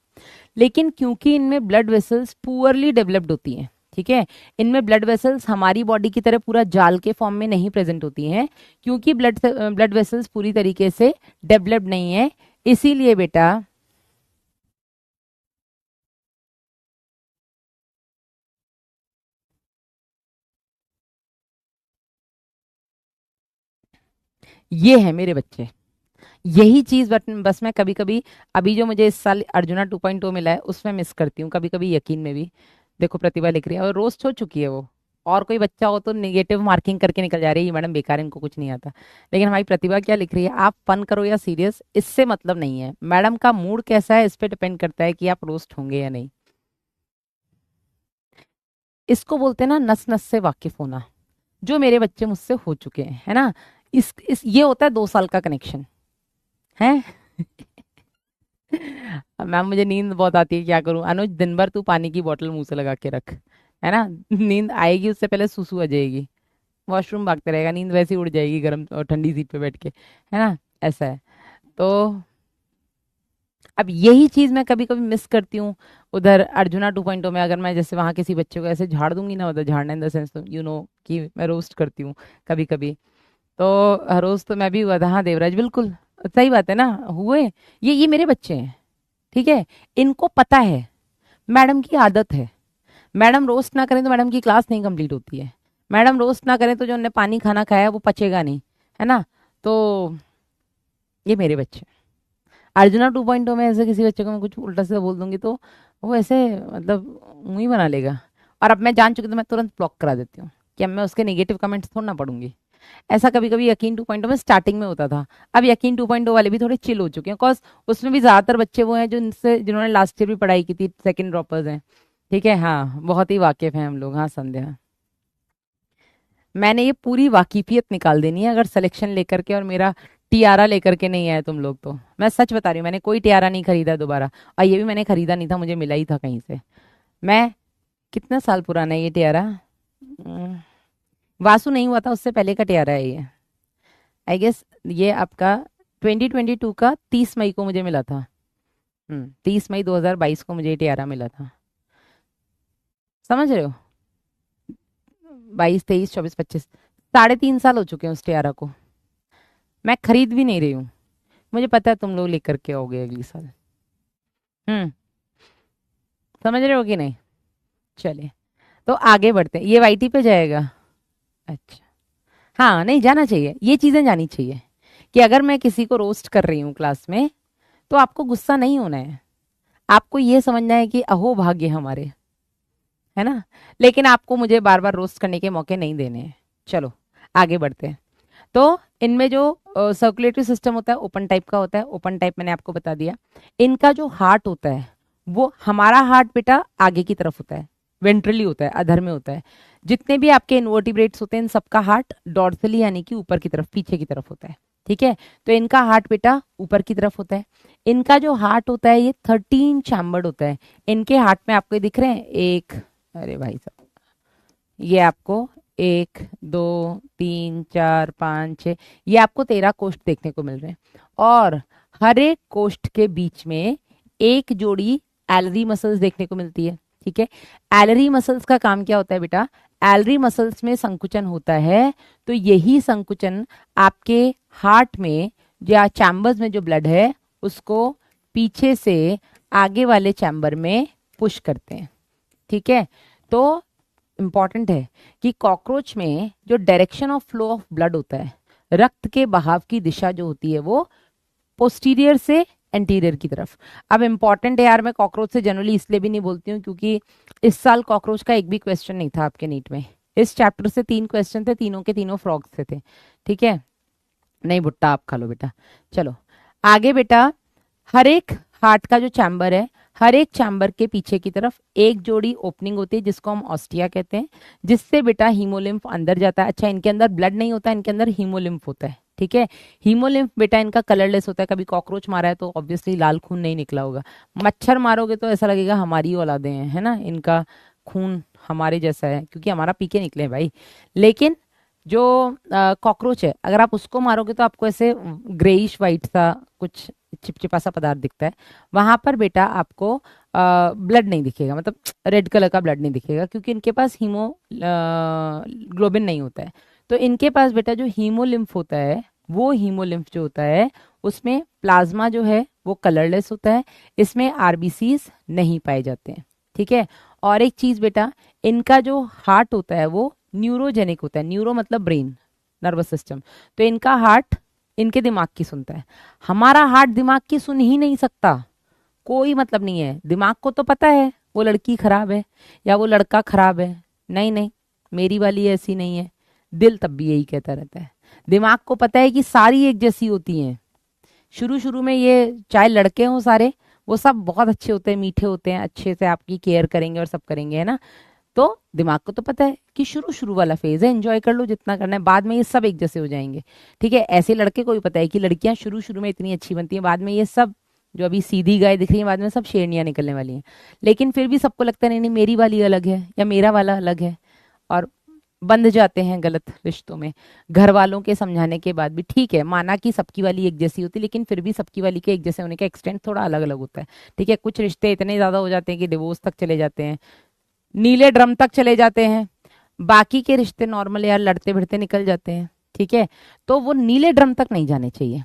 लेकिन क्योंकि इनमें ब्लड वेसल्स पुअरली डेवलप्ड होती हैं, ठीक है, इनमें ब्लड वेसल्स हमारी बॉडी की तरह पूरा जाल के फॉर्म में नहीं प्रेजेंट होती हैं, क्योंकि ब्लड वेसल्स पूरी तरीके से डेवलप्ड नहीं है, इसीलिए बेटा ये है मेरे बच्चे, यही चीज बस मैं कभी कभी, अभी जो मुझे इस साल अर्जुना 2.0 मिला है उसमें मिस करती हूँ, कभी कभी यकीन में भी। देखो प्रतिभा लिख रही है और रोस्ट हो चुकी है वो। और कोई बच्चा हो तो नेगेटिव मार्किंग करके निकल जा रही है, ये मैडम बेकार है, इनको कुछ नहीं आता। लेकिन हमारी प्रतिभा क्या लिख रही है, आप फन करो या सीरियस इससे मतलब नहीं है, मैडम का मूड कैसा है इस पे डिपेंड करता है कि आप रोस्ट होंगे या नहीं। इसको बोलते हैं ना नस नस से वाकिफ होना, जो मेरे बच्चे मुझसे हो चुके हैं, है ना। इस ये होता है 2 साल का कनेक्शन है। मैम मुझे नींद बहुत आती है, क्या करूं? अनुज दिन भर तू पानी की बोतल मुंह से लगा के रख, है ना। नींद आएगी उससे पहले सुसु आ जाएगी, वॉशरूम भागते रहेगा, नींद वैसे ही उड़ जाएगी गर्म और ठंडी सीट पे बैठ के, है ना। ऐसा है। तो अब यही चीज मैं कभी कभी मिस करती हूँ उधर अर्जुना 2.0 में। अगर मैं जैसे वहां किसी बच्चे को ऐसे झाड़ दूंगी ना, उधर झाड़ना इन द सेंस, तो कि मैं रोस्ट करती हूँ कभी कभी। तो रोज तो मैं भी हुआ था, हाँ देवराज बिल्कुल सही बात है ना, हुए। ये मेरे बच्चे हैं, ठीक है। इनको पता है, मैडम की आदत है, मैडम रोस्ट ना करें तो मैडम की क्लास नहीं कंप्लीट होती है, मैडम रोस्ट ना करें तो जो उन्होंने पानी खाना खाया है वो पचेगा नहीं, है ना। तो ये मेरे बच्चे हैं। अर्जुना 2.0 में ऐसे किसी बच्चे को मैं कुछ उल्टा सीधा बोल दूंगी तो वो ऐसे मतलब मुंह ही बना लेगा। और अब मैं जान चुकी तो मैं तुरंत ब्लॉक करा देती हूँ कि अब मैं उसके नेगेटिव कमेंट्स थोड़ा ना पढ़ूंगी। ऐसा कभी कभी यकीन 2.0 में स्टार्टिंग में होता था। अब यकीन 2.0 वाले भी थोड़े चिल हो चुके हैं, बिकॉज उसमें भी ज्यादातर बच्चे वो हैं जिन्होंने लास्ट ईयर भी पढ़ाई की थी, सेकंड ड्रॉपर्स हैं। ठीक है, हाँ बहुत ही वाकिफ हैं हम लोग। हाँ संध्या, मैंने ये पूरी वाकिफियत निकाल देनी है अगर सिलेक्शन लेकर के और मेरा टियारा लेकर के नहीं आए तुम लोग तो। मैं सच बता रही हूँ, मैंने कोई टियारा नहीं खरीदा दोबारा, और ये भी मैंने खरीदा नहीं था, मुझे मिला ही था कहीं से। मैं, कितना साल पुराना है ये टियारा? वासु नहीं हुआ था उससे पहले का टियारा है ये, आई गेस। ये आपका 2022 का 30 मई को मुझे मिला था। 30 मई 2022 को मुझे ये टियारा मिला था। समझ रहे हो? 22, 23, 24, 25, 3.5 साल हो चुके हैं उस टियारा को। मैं खरीद भी नहीं रही हूँ, मुझे पता है तुम लोग लेकर के आओगे अगली साल। हम्म। समझ रहे हो कि नहीं? चलिए, तो आगे बढ़ते हैं। ये वाईटी पे जाएगा? अच्छा। हाँ नहीं, जाना चाहिए, ये चीजें जानी चाहिए कि अगर मैं किसी को रोस्ट कर रही हूँ क्लास में तो आपको गुस्सा नहीं होना है, आपको ये समझना है कि अहो भाग्य हमारे, है ना। लेकिन आपको मुझे बार बार रोस्ट करने के मौके नहीं देने हैं। चलो आगे बढ़ते हैं। तो इनमें जो सर्कुलेटरी सिस्टम होता है ओपन टाइप का होता है। ओपन टाइप मैंने आपको बता दिया। इनका जो हार्ट होता है, वो हमारा हार्ट बेटा आगे की तरफ होता है, वेंट्रली होता है, अधर में होता है। जितने भी आपके इनवर्टिब्रेट्स होते हैं इन सबका हार्ट डॉर्सली यानी कि ऊपर की तरफ, पीछे की तरफ होता है। ठीक है, तो इनका हार्ट बेटा ऊपर की तरफ होता है। इनका जो हार्ट होता है ये 13 चैम्बर्ड होता है। इनके हार्ट में आपको ये दिख रहे हैं एक, अरे भाई साहब, ये आपको 1, 2, 3, 4, 5, 6, ये आपको 13 कोष्ठ देखने को मिल रहे हैं। और हर एक कोष्ठ के बीच में एक जोड़ी एलरी मसल्स देखने को मिलती है। ठीक है, एलरी मसल्स का काम क्या होता है बेटा? एलरी मसल्स में संकुचन होता है, तो यही संकुचन आपके हार्ट में या चैम्बर्स में जो ब्लड है उसको पीछे से आगे वाले चैम्बर में पुश करते हैं। ठीक है, तो इंपॉर्टेंट है कि कॉकरोच में जो direction of flow of blood होता है, रक्त के बहाव की दिशा जो होती है वो पोस्टीरियर से एंटीरियर की तरफ। अब इंपॉर्टेंट है यार, मैं कॉकरोच से जनरली इसलिए भी नहीं बोलती हूँ क्योंकि इस साल कॉकरोच का एक भी क्वेश्चन नहीं था आपके नीट में। इस चैप्टर से 3 क्वेश्चन थे, तीनों के तीनों फ्रॉग्स से थे। ठीक है, नहीं भुट्टा आप खा लो बेटा। चलो आगे बेटा, हर एक हार्ट का जो चैम्बर है, हर एक चैम्बर के पीछे की तरफ एक जोड़ी ओपनिंग होती है जिसको हम ऑस्टिया कहते हैं, जिससे बेटा हीमोलिम्फ अंदर जाता है। अच्छा, इनके अंदर ब्लड नहीं होता, इनके अंदर हीमोलिम्फ होता है। ठीक है, हीमोलिम्फ बेटा इनका कलरलेस होता है। कभी कॉकरोच मारा है तो ऑब्वियसली लाल खून नहीं निकला होगा, मच्छर मारोगे तो ऐसा लगेगा हमारी औलादे हैं, है ना, इनका खून हमारे जैसा है क्योंकि हमारा पी के निकले हैं भाई। लेकिन जो कॉकरोच है, अगर आप उसको मारोगे तो आपको ऐसे ग्रेइश वाइट सा कुछ चिपचिपा सा पदार्थ दिखता है। वहां पर बेटा आपको ब्लड नहीं दिखेगा, मतलब रेड कलर का ब्लड नहीं दिखेगा क्योंकि इनके पास ग्लोबिन नहीं होता है। तो इनके पास बेटा जो हीमोलिम्फ होता है, वो हीमोलिम्फ जो होता है उसमें प्लाज्मा जो है वो कलरलेस होता है, इसमें आरबीसीज नहीं पाए जाते हैं। ठीक है, और एक चीज बेटा, इनका जो हार्ट होता है वो न्यूरोजेनिक होता है। न्यूरो मतलब ब्रेन, नर्वस सिस्टम। तो इनका हार्ट इनके दिमाग की सुनता है। हमारा हार्ट दिमाग की सुन ही नहीं सकता, कोई मतलब नहीं है। दिमाग को तो पता है वो लड़की खराब है या वो लड़का खराब है, नहीं नहीं मेरी वाली ऐसी नहीं है। दिल तब भी यही कहता रहता है। दिमाग को पता है कि सारी एक जैसी होती हैं। शुरू शुरू में ये चाहे लड़के हों सारे, वो सब बहुत अच्छे होते हैं, मीठे होते हैं, अच्छे से आपकी केयर करेंगे और सब करेंगे, है ना। तो दिमाग को तो पता है कि शुरू शुरू वाला फेज है, एंजॉय कर लो जितना करना है, बाद में ये सब एक जैसे हो जाएंगे। ठीक है, ऐसे लड़के को भी पता है कि लड़कियां शुरू शुरू में इतनी अच्छी बनती हैं, बाद में ये सब जो अभी सीधी गाय दिख रही है बाद में सब शेरनियां निकलने वाली हैं। लेकिन फिर भी सबको लगता है नहीं नहीं मेरी वाली अलग है या मेरा वाला अलग है, और बंध जाते हैं गलत रिश्तों में। घर वालों के समझाने के बाद भी, ठीक है माना कि सबकी वाली एक जैसी होती, लेकिन फिर भी सबकी वाली के एक जैसे होने का एक्सटेंट थोड़ा अलग अलग होता है। ठीक है, कुछ रिश्ते इतने ज्यादा हो जाते हैं कि डिवोर्स तक चले जाते हैं, नीले ड्रम तक चले जाते हैं। बाकी के रिश्ते नॉर्मल यार लड़ते भिड़ते निकल जाते हैं। ठीक है, तो वो नीले ड्रम तक नहीं जाने चाहिए,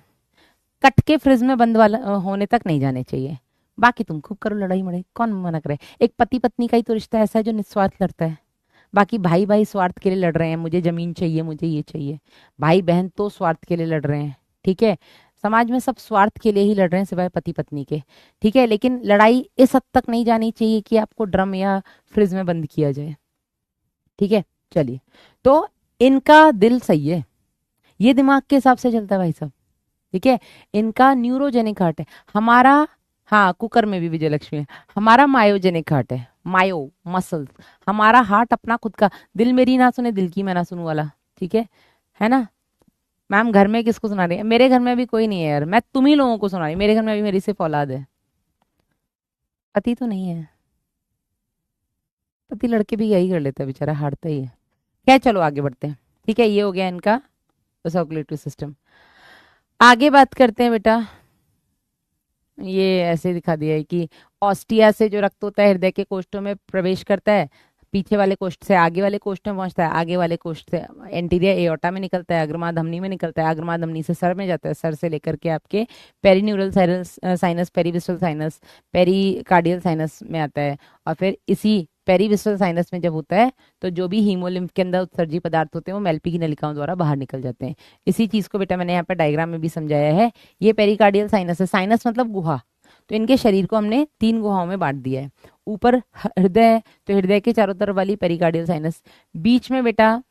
कट के फ्रिज में बंद वाला होने तक नहीं जाने चाहिए। बाकी तुम खूब करो लड़ाई मड़ाई, कौन मना करे। एक पति पत्नी का ही तो रिश्ता ऐसा है जो निस्वार्थ लड़ता है। बाकी भाई भाई स्वार्थ के लिए लड़ रहे हैं, मुझे जमीन चाहिए, मुझे ये चाहिए। भाई बहन तो स्वार्थ के लिए लड़ रहे हैं। ठीक है, समाज में सब स्वार्थ के लिए ही लड़ रहे हैं सिवाय पति पत्नी के। ठीक है, लेकिन लड़ाई इस हद तक नहीं जानी चाहिए कि आपको ड्रम या फ्रिज में बंद किया जाए। ठीक है, चलिए। तो इनका दिल सही है, ये दिमाग के हिसाब से चलता है भाई साहब। ठीक है, इनका न्यूरोजेनिक हार्ट है। हमारा, हाँ कुकर में भी विजय लक्ष्मी है। हमारा मायोजेनिक हार्ट है, मायो मसल्स। हमारा हार्ट अपना खुद का, दिल मेरी ना सुने दिल की मैं ना सुनूं वाला। ठीक है ना। मैम घर में किसको सुना रही है? मेरे घर में अभी कोई नहीं है यार, मैं तुम ही लोगों को सुना रही हूँ। मेरे घर में अभी मेरी सिर्फ औलाद है, पति तो नहीं है। पति लड़के भी यही कर लेता है बेचारा, हारता ही है। क्या, चलो आगे बढ़ते हैं। ठीक है, ये हो गया इनका सर्कुलेटरी सिस्टम। आगे बात करते हैं बेटा। ये ऐसे दिखा दिया है कि ऑस्टिया से जो रक्त होता है हृदय के कोष्ठों में प्रवेश करता है, पीछे वाले कोष्ठ से आगे वाले कोष्ठ में पहुंचता है, आगे वाले कोष्ठ से एंटीरियर एओर्टा में निकलता है, अग्रमा धमनी में निकलता है, अग्रमा धमनी से सर में जाता है, सर से लेकर के आपके पेरिन्यूरल साइनस, पेरीविस्टल साइनस, पेरिकार्डियल साइनस में आता है। और फिर इसी पेरीविस्टल साइनस में जब होता है तो जो भी हीमोलिम्फ के अंदर उत्सर्जी पदार्थ होते हैं वो मेल्पी की नलिकाओं द्वारा बाहर निकल जाते हैं। इसी चीज को बेटा मैंने यहाँ पर डायग्राम में भी समझाया है। ये पेरिकार्डियल साइनस है, साइनस मतलब गुहा। तो इनके शरीर को हमने 3 गुहाओं में बांट दिया है। ऊपर हृदय है तो हृदय के चारों तरफ वाली पेरिकार्डियल साइनस, बीच में बेटा,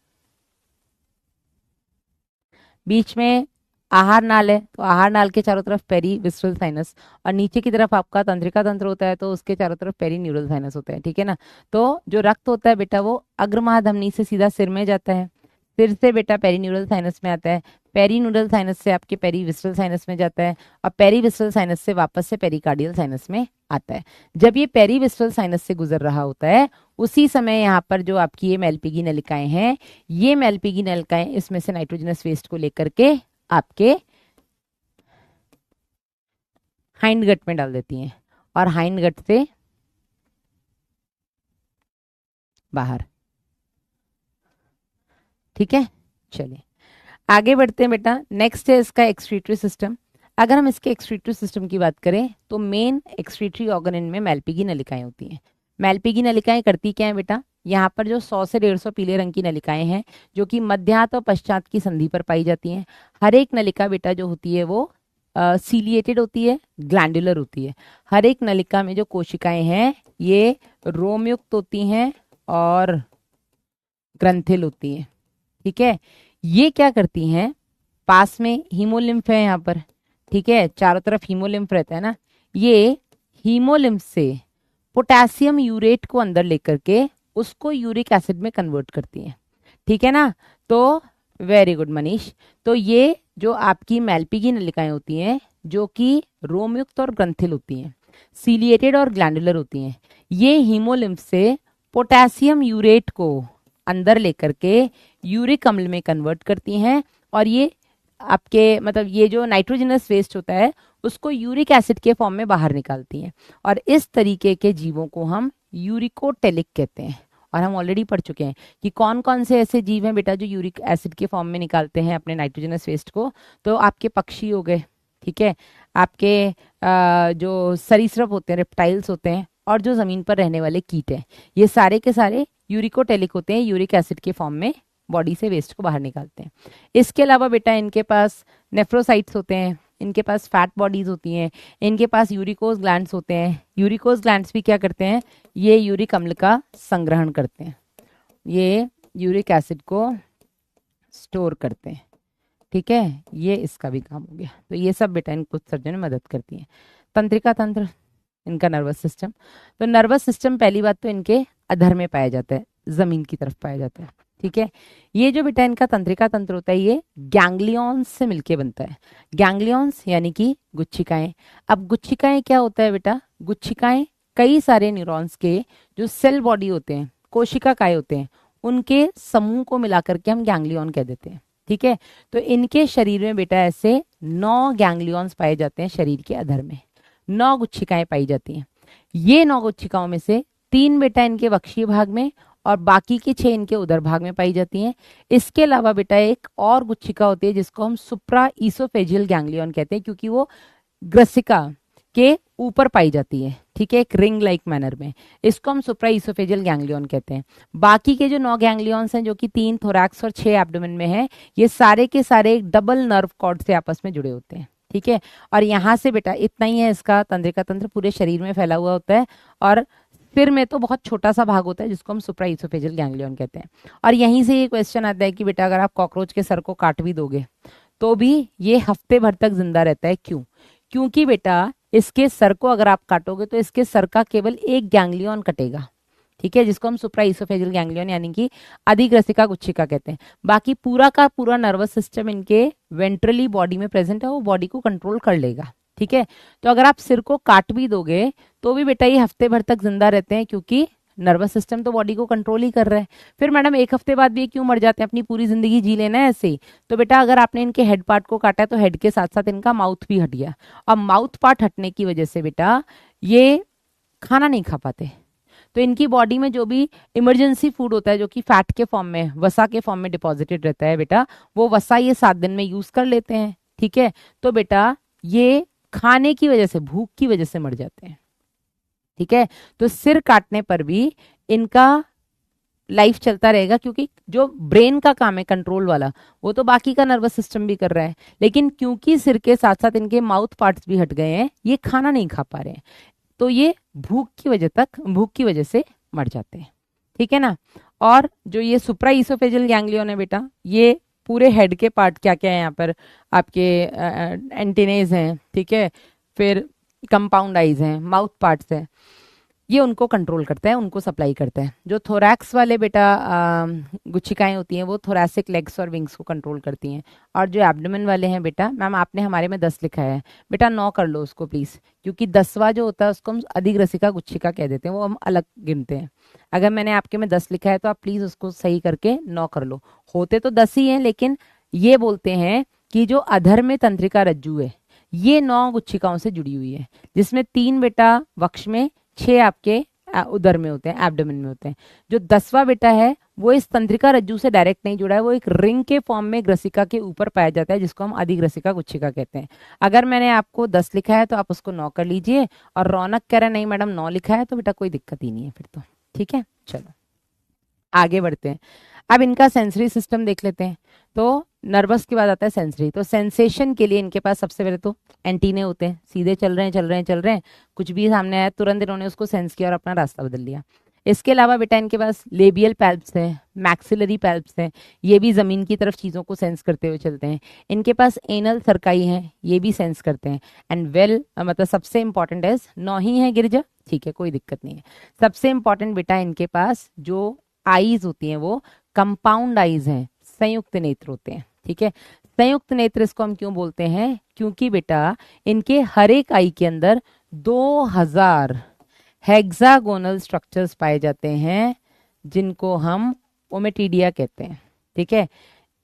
बीच में आहार नाल है तो आहार नाल के चारों तरफ पेरीविस्ट्रल साइनस, और नीचे की तरफ आपका तंत्रिका तंत्र होता है तो उसके चारों तरफ पेरीन्यूरल साइनस होता है। ठीक है ना। तो जो रक्त होता है बेटा वो अग्रमहाधमनी से सीधा सिर में जाता है, सिर से बेटा पेरीन्यूरल साइनस में आता है, पेरीन्यूरल साइनस से आपके पेरीविस्ट्रल साइनस में जाता है, और पेरीविस्ट्रल साइनस से वापस से पेरिकार्डियल साइनस में आता है। जब ये पेरीविस्ट्रल साइनस से गुजर रहा होता है उसी समय यहाँ पर जो आपकी ये मेल्पिगी नलिकाएं हैं, ये मेल्पिगी नलिकाएं इसमें से नाइट्रोजनस वेस्ट को लेकर के आपके हाइंड गट में डाल देती हैं, और हाइंड गट से बाहर। ठीक है, चलिए आगे बढ़ते हैं बेटा। नेक्स्ट है इसका एक्सक्रीटरी सिस्टम। अगर हम इसके एक्सक्रीटरी सिस्टम की बात करें तो मेन एक्सक्रीटरी ऑर्गन इनमें मेल्पिगी नलिकाएं होती हैं। मेल्पिगी नलिकाएं करती क्या है बेटा, यहाँ पर जो 100 से 150 पीले रंग की नलिकाएं हैं जो कि मध्यात और पश्चात की संधि पर पाई जाती हैं। हर एक नलिका बेटा जो होती है वो सीलिएटेड होती है, ग्लैंडुलर होती है। हर एक नलिका में जो कोशिकाएं हैं ये रोमयुक्त होती हैं और ग्रंथिल होती हैं। ठीक है, ये क्या करती हैं, पास में हीमोलिम्फ है यहाँ पर। ठीक है, चारों तरफ हीमोलिम्फ रहता है ना, ये हीमोलिम्फ से पोटेशियम यूरेट को अंदर लेकर के उसको यूरिक एसिड में कन्वर्ट करती हैं। ठीक है ना। तो वेरी गुड मनीष। तो ये जो आपकी मेल्पिगी नलिकाएं होती हैं जो कि रोमयुक्त और ग्रंथिल होती हैं, सीलिएटेड और ग्लैंडुलर होती हैं, ये हीमोलिम्फ से पोटेशियम यूरेट को अंदर लेकर के यूरिक अम्ल में कन्वर्ट करती हैं, और ये आपके मतलब ये जो नाइट्रोजनस वेस्ट होता है उसको यूरिक एसिड के फॉर्म में बाहर निकालती हैं। और इस तरीके के जीवों को हम यूरिकोटेलिक कहते हैं। और हम ऑलरेडी पढ़ चुके हैं कि कौन कौन से ऐसे जीव हैं बेटा जो यूरिक एसिड के फॉर्म में निकालते हैं अपने नाइट्रोजनस वेस्ट को। तो आपके पक्षी हो गए, ठीक है, आपके जो सरीसृप होते हैं, रेप्टाइल्स होते हैं, और जो जमीन पर रहने वाले कीट हैं, ये सारे के सारे यूरिकोटेलिक होते हैं, यूरिक एसिड के फॉर्म में बॉडी से वेस्ट को बाहर निकालते हैं। इसके अलावा बेटा इनके पास नेफ्रोसाइट्स होते हैं, इनके पास फैट बॉडीज होती हैं, इनके पास यूरिकोज ग्लैंड्स होते हैं। यूरिकोज ग्लैंड्स भी क्या करते हैं, ये यूरिक अम्ल का संग्रहण करते हैं, ये यूरिक एसिड को स्टोर करते हैं। ठीक है, ये इसका भी काम हो गया। तो ये सब बेटा इनको उत्सर्जन में मदद करती हैं। तंत्रिका तंत्र, इनका नर्वस सिस्टम। तो नर्वस सिस्टम पहली बात तो इनके अधर में पाया जाता है, जमीन की तरफ पाया जाता है। ठीक है, ये जो बेटा इनका तंत्रिका तंत्र होता है ये गैंग्लियॉन्स से मिलके बनता है। गैंग्लियॉन्स यानी कि गुच्छिकाएं। अब गुच्छिकाएं क्या होता है बेटा, गुच्छिकाएं कई सारे न्यूरॉन्स के जो सेल बॉडी होते हैं, कोशिका काय होते हैं, उनके समूह को मिलाकर के हम गैंग्लियॉन कह देते हैं। ठीक है, तो इनके शरीर में बेटा ऐसे 9 गैंग्लियॉन्स पाए जाते हैं, शरीर के अधर में 9 गुच्छिकाएं पाई जाती हैं। ये 9 गुच्छिकाओं में से 3 बेटा इनके वक्षीय भाग में और बाकी की 6 इनके उदर भाग में पाई जाती हैं। इसके अलावा बेटा एक और गुच्छिका होती है जिसको हम सुप्रा ईसोफेजियल गैंग्लियन कहते हैं, क्योंकि वो ग्रसिका के ऊपर पाई जाती है। ठीक है, एक रिंग लाइक मैनर में, इसको हम सुप्रा ईसोफेजियल गैंग्लियन कहते हैं। बाकी के जो 9 गैंग्लियंस हैं जो कि 3 थोरैक्स और 6 एब्डोमेन में है, ये सारे के सारे एक डबल नर्व कॉर्ड से आपस में जुड़े होते हैं। ठीक है, और यहाँ से बेटा इतना ही है, इसका तंत्रिका तंत्र पूरे शरीर में फैला हुआ होता है और सिर में तो बहुत छोटा सा भाग होता है जिसको हम सुप्रा ईसोफेजियल गैंग्लियन कहते हैं। और यहीं से ये क्वेश्चन आता है कि बेटा अगर आप कॉकरोच के सर को काट भी दोगे तो भी ये हफ्ते भर तक जिंदा रहता है। क्यों? क्योंकि बेटा इसके सर को अगर आप काटोगे तो इसके सर का केवल एक गैंग्लियन कटेगा। ठीक है, जिसको हम सुप्रा ईसोफेजियल गैंग्लियन यानी कि अधिग्रसिका गुच्छिका कहते हैं। बाकी पूरा का पूरा नर्वस सिस्टम इनके वेंट्रली बॉडी में प्रेजेंट है, वो बॉडी को कंट्रोल कर लेगा। ठीक है, तो अगर आप सिर को काट भी दोगे तो भी बेटा ये हफ्ते भर तक जिंदा रहते हैं, क्योंकि नर्वस सिस्टम तो बॉडी को कंट्रोल ही कर रहा है। फिर मैडम एक हफ्ते बाद भी ये क्यों मर जाते हैं, अपनी पूरी जिंदगी जी लेना है ऐसे ही? तो बेटा अगर आपने इनके हेड पार्ट को काटा है तो हेड के साथ साथ इनका माउथ भी हट गया, और माउथ पार्ट हटने की वजह से बेटा ये खाना नहीं खा पाते। तो इनकी बॉडी में जो भी इमरजेंसी फूड होता है जो कि फैट के फॉर्म में, वसा के फॉर्म में डिपॉजिटेड रहता है बेटा, वो वसा ये 7 दिन में यूज कर लेते हैं। ठीक है, तो बेटा ये खाने की वजह से, भूख की वजह से मर जाते हैं। ठीक है, तो सिर काटने पर भी इनका लाइफ चलता रहेगा, क्योंकि जो ब्रेन का काम है कंट्रोल वाला, वो तो बाकी का नर्वस सिस्टम भी कर रहा है, लेकिन क्योंकि सिर के साथ साथ इनके माउथ पार्ट्स भी हट गए हैं, ये खाना नहीं खा पा रहे हैं, तो ये भूख की वजह से मर जाते हैं। ठीक है ना। और जो ये सुप्रा ईसोफेजियल गैंग्लियन है बेटा, ये पूरे हेड के पार्ट क्या क्या है यहाँ पर, आपके एंटीनेज हैं। ठीक है, फिर कंपाउंड आइज हैं, माउथ पार्ट्स हैं, ये उनको कंट्रोल करता है, उनको सप्लाई करता है। जो थोरैक्स वाले बेटा गुच्छिकाएं होती हैं वो थोरैसिक लेग्स और विंग्स को कंट्रोल करती हैं। और जो एब्डोमेन वाले हैं बेटा, मैम आपने हमारे में 10 लिखा है, बेटा 9 कर लो उसको प्लीज, क्योंकि 10वां जो होता है उसको हम अधिग्रसिका गुच्छिका कह देते हैं, वो हम अलग गिनते हैं। अगर मैंने आपके में 10 लिखा है तो आप प्लीज उसको सही करके 9 कर लो। होते तो 10 ही हैं, लेकिन ये बोलते हैं कि जो अधर में तंत्रिका रज्जु है ये 9 गुच्छिकाओं से जुड़ी हुई है, जिसमें 3 बेटा वक्ष में, 6 आपके उदर में होते हैं, एब्डोमेन में होते हैं। जो 10वां बेटा है वो इस तंत्रिका रज्जु से डायरेक्ट नहीं जुड़ा है, वो एक रिंग के फॉर्म में ग्रसिका के ऊपर पाया जाता है, जिसको हम अधिग्रसिका गुच्छिका कहते हैं। अगर मैंने आपको 10 लिखा है तो आप उसको 9 कर लीजिए, और रौनक कह रहा है नहीं मैडम 9 लिखा है, तो बेटा कोई दिक्कत ही नहीं है फिर तो। ठीक है, चलो आगे बढ़ते हैं। अब इनका सेंसरी सिस्टम देख लेते हैं। तो नर्वस के बाद आता है सेंसरी। तो सेंसेशन के लिए इनके पास सबसे पहले तो एंटीने होते हैं, सीधे चल रहे हैं, कुछ भी सामने आया तुरंत इन्होंने उसको सेंस किया और अपना रास्ता बदल लिया। इसके अलावा बेटा इनके पास लेबियल पैल्प्स हैं, मैक्सिलरी पैल्प्स हैं, ये भी जमीन की तरफ चीजों को सेंस करते हुए चलते हैं। इनके पास एनल सर्काई हैं, ये भी सेंस करते हैं। एंड मतलब सबसे इंपॉर्टेंट है, 9 ही है गिरजा, ठीक है कोई दिक्कत नहीं है। सबसे इंपॉर्टेंट बेटा इनके पास जो आईज होती हैं वो कंपाउंड आईज हैं, संयुक्त नेत्र होते हैं। ठीक है, संयुक्त नेत्र इसको हम क्यों बोलते हैं, क्योंकि बेटा इनके हर एक आई के अंदर 2000 हेक्सागोनल स्ट्रक्चर्स पाए जाते हैं, जिनको हम ओमेटिडिया कहते हैं। ठीक है,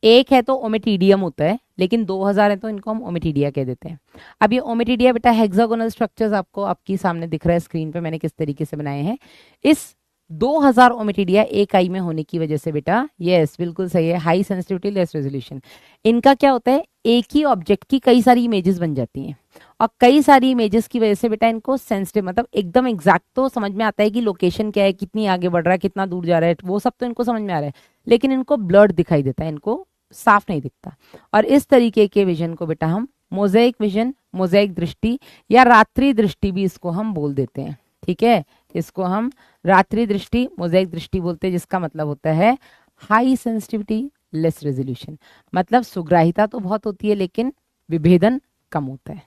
एक है तो ओमेटिडियम होता है, लेकिन 2000 है तो इनको हम ओमेटिडिया कह देते हैं। अब ये ओमेटिडिया बेटा हेक्सागोनल स्ट्रक्चर्स आपको आपकी सामने दिख रहा है स्क्रीन पे, मैंने किस तरीके से बनाए हैं। इस 2000 ओमेटिडिया एक आई में होने की वजह से बेटा, यस बिल्कुल सही है, हाई सेंसिटिविटी लेस रेजोल्यूशन। इनका क्या होता है, एक ही ऑब्जेक्ट की कई सारी इमेजेस बन जाती हैं, और कई सारी इमेजेस की वजह से बेटा इनको सेंसिटिव, मतलब एकदम एग्जैक्ट तो समझ में आता है कि लोकेशन क्या है, कितनी आगे बढ़ रहा है, कितना दूर जा रहा है, वो सब तो इनको समझ में आ रहा है, लेकिन इनको ब्लर्ड दिखाई देता है, इनको साफ नहीं दिखता। और इस तरीके के विजन को बेटा हम मोज़ेक विजन, मोज़ेक दृष्टि या रात्रि दृष्टि भी इसको हम बोल देते हैं। ठीक है, इसको हम रात्रि दृष्टि, मोज़ेक दृष्टि बोलते हैं, जिसका मतलब होता है हाई सेंसिटिविटी लेस रेजोल्यूशन। मतलब सुग्राहिता तो बहुत होती है लेकिन विभेदन कम होता है।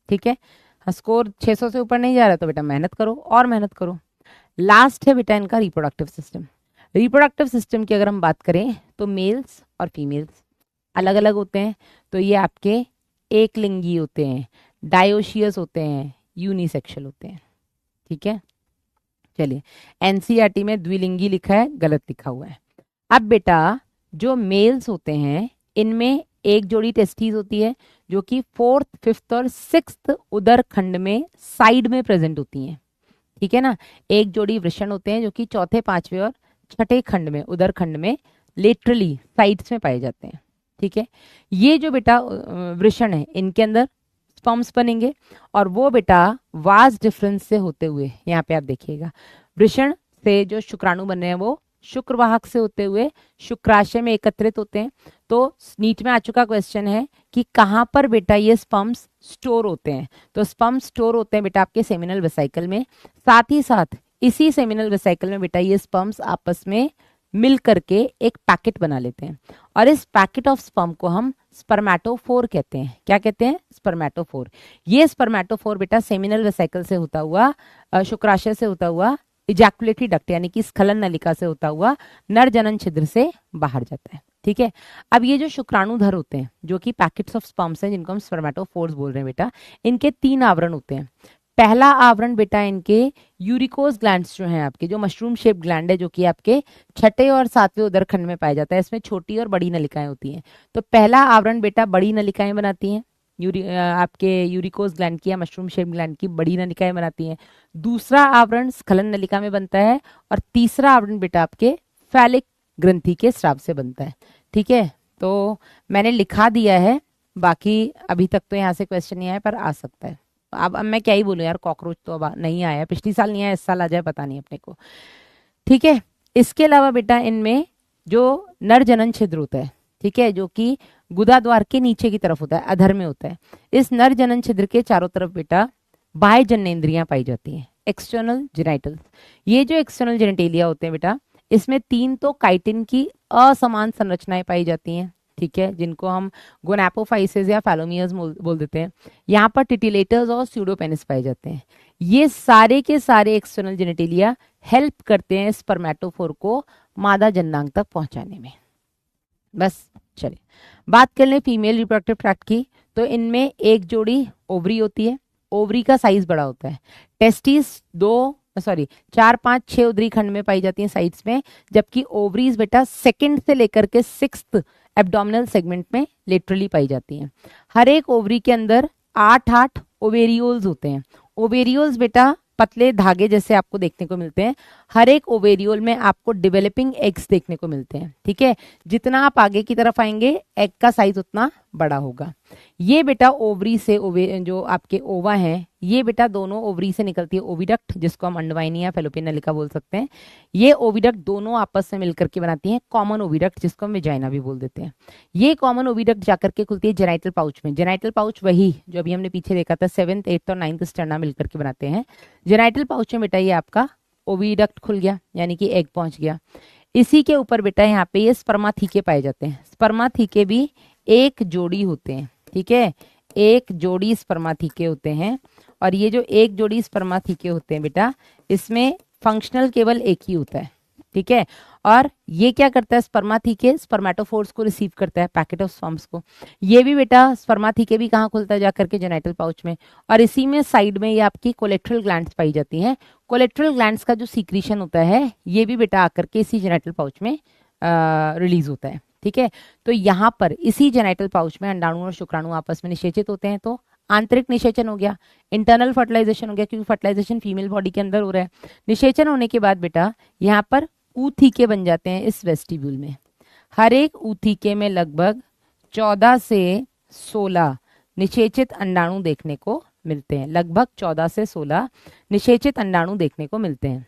ठीक है, स्कोर 600 से ऊपर नहीं जा रहा तो बेटा मेहनत करो और मेहनत करो। लास्ट है बेटा इनका रिप्रोडक्टिव सिस्टम। रिप्रोडक्टिव सिस्टम की अगर हम बात करें तो मेल्स और फीमेल्स अलग अलग होते हैं। तो ये आपके एक लिंगी होते हैं, डायोशियस होते हैं, यूनिसेक्सुअल होते हैं। ठीक है, चलिए, एनसीईआरटी में द्विलिंगी लिखा है, गलत लिखा हुआ है। अब बेटा जो मेल्स होते हैं इनमें एक जोड़ी टेस्टीज होती है जो कि फोर्थ, फिफ्थ और सिक्स्थ उदर खंड में साइड में प्रेजेंट होती हैं। ठीक है ना, एक जोड़ी वृषण होते हैं जो कि चौथे, पांचवे और छठे खंड में, उदर खंड में लेटरली साइड्स में पाए जाते हैं। ठीक है, ये जो बेटा वृषण है इनके अंदर स्पर्म्स बनेंगे, और वो बेटा वास डिफरेंस से होते हुए, यहाँ पे आप देखिएगा, वृषण से जो शुक्राणु बन रहे हैं वो शुक्रवाहक से होते हुए शुक्राशय में एकत्रित होते हैं। तो नीट में आ चुका क्वेश्चन है कि कहाँ पर बेटा ये स्पर्म्स स्टोर होते हैं, तो स्पर्म्स स्टोर होते हैं बेटा आपके सेमिनल वेसिकल में। साथ ही साथ इसी सेमिनल वेसिकल में बेटा ये स्पर्म्स आपस में मिल करके एक पैकेट बना लेते हैं, और इस पैकेट ऑफ स्पर्म को हम स्पर्मेटोफोर कहते हैं। क्या कहते हैं, स्पर्मेटोफोर। ये स्पर्मेटोफोर बेटा सेमिनल वेसिकल से होता हुआ, शुक्राशय से होता हुआ, इजैकुलेटरी डक्ट यानी कि स्खलन नलिका से होता हुआ नर जनन छिद्र से बाहर जाता है। ठीक है, अब ये जो शुक्राणुधर होते हैं जो कि पैकेट्स ऑफ स्पर्म्स हैं, जिनको हम स्पर्मेटोफोर्स बोल रहे हैं बेटा, इनके 3 आवरण होते हैं। पहला आवरण बेटा इनके यूरिकोस ग्लैंड्स जो हैं आपके, जो मशरूम शेप ग्लैंड है, जो कि आपके छठे और सातवें उदरखंड में पाया जाता है। इसमें छोटी और बड़ी नलिकाएं होती हैं। तो पहला आवरण बेटा बड़ी नलिकाएं बनाती हैं, आपके यूरिकोस ग्लैंड की या मशरूम शेप ग्लैंड की बड़ी नलिकाएं बनाती हैं। दूसरा आवरण स्खलन नलिका में बनता है, और तीसरा आवरण बेटा आपके फैलिक ग्रंथि के स्राव से बनता है। ठीक है, तो मैंने लिखा दिया है, बाकी अभी तक तो यहाँ से क्वेश्चन नहीं आया, पर आ सकता है। अब मैं क्या ही बोलूं यार, कॉकरोच तो अब नहीं आया, पिछली साल नहीं आया, इस साल आ जाए पता नहीं अपने को। ठीक है, इसके अलावा बेटा इनमें जो नर जनन छिद्र होता है, ठीक है, जो कि गुदा द्वार के नीचे की तरफ होता है, अधर में होता है, इस नर जनन छिद्र के चारों तरफ बेटा बाह्य जननेंद्रियां पाई जाती हैं, एक्सटर्नल जेनाइटल्स। ये जो एक्सटर्नल जेनेटेलिया होते हैं बेटा, इसमें 3 तो काइटिन की असमान संरचनाएं पाई जाती हैं। ठीक है, जिनको हम गोनापोफाइसिस या फैलोमियर्स बोल देते हैं। यहाँ पर टिटिलेटर्स और स्यूडोपेनिस पाए जाते हैं। ये सारे के सारे एक्सटर्नल जेनेटेलिया हेल्प करते हैं स्पर्मेटोफोर को मादा जननांग तक पहुंचाने में। बस चलिए बात कर लें फीमेल रिप्रोडक्टिव ट्रैक्ट की। तो इनमें एक जोड़ी ओवरी होती है, ओवरी का साइज बड़ा होता है। टेस्टिस 4, 5, 6 उदरी खंड में पाई जाती हैं साइड्स में, जबकि ओवरीज बेटा सेकंड से लेकर के 6th एब्डोमिनल सेगमेंट में लेटरली पाई जाती हैं। हर एक ओवरी के अंदर 8 ओवेरियोल्स होते हैं। ओवेरियोल्स बेटा पतले धागे जैसे आपको देखने को मिलते हैं। हर एक ओवेरियोल में आपको डेवलपिंग एग्स देखने को मिलते हैं। ठीक है, जितना आप आगे की तरफ आएंगे एग का साइज उतना बड़ा होगा। ये बेटा ओवरी से जो आपके ओवा हैं, ये बेटा दोनों ओवरी से निकलती है ओविडक्ट, जिसको हम अंडवाहिनी या फेलोपियन नलिका बोल सकते हैं। ये ओविडक्ट दोनों आपस में मिलकर के बनाती हैं कॉमन ओविडक्ट, जिसको हम वेजाइना भी बोल देते हैं। ये कॉमन ओविडक्ट जाकर के खुलती है जेनाइटल पाउच में। जेनाइटल पाउच वही जो अभी हमने पीछे देखा था, 7th, 8th और 9th स्टर्ना मिलकर के बनाते हैं। जेनाइटल पाउच में बेटा ये आपका ओविडक्ट खुल गया, यानी कि एग पहुंच गया। इसी के ऊपर बेटा यहाँ पे ये स्पर्माथीके पाए जाते हैं। स्पर्माथीके भी एक जोड़ी होते हैं। ठीक है, एक जोड़ी स्पर्माथीके होते हैं, और ये जो एक जोड़ी स्पर्माथीके होते हैं बेटा, इसमें फंक्शनल केवल एक ही होता है। ठीक है, और ये क्या करता है, स्पर्माथीके स्पर्मेटोफोर्स को रिसीव करता है, पैकेट ऑफ स्पर्म्स को। ये भी बेटा स्पर्माथीके भी कहाँ खुलता है, जाकर के जेनाइटल पाउच में। और इसी में साइड में ये आपकी कोलेट्रल ग्लैंड्स पाई जाती हैं। कोलेट्रल ग्लैंड्स का जो सीक्रेशन होता है, ये भी बेटा आकर के इसी जेनाइटल पाउच में रिलीज होता है। ठीक है, तो यहाँ पर इसी जेनाइटल पाउच में अंडाणु और शुक्राणु आपस में निषेचित होते हैं, तो आंतरिक निषेचन हो गया, इंटरनल फर्टिलाइजेशन हो गया, क्योंकि फर्टिलाइजेशन फीमेल बॉडी के अंदर हो रहा है। निषेचन होने के बाद बेटा यहाँ पर ऊथिके बन जाते हैं इस वेस्टिब्यूल में। हर एक ऊथिके में लगभग 14 से 16 निषेचित अंडाणु देखने को मिलते हैं। लगभग 14 से 16 निषेचित अंडाणु देखने को मिलते हैं।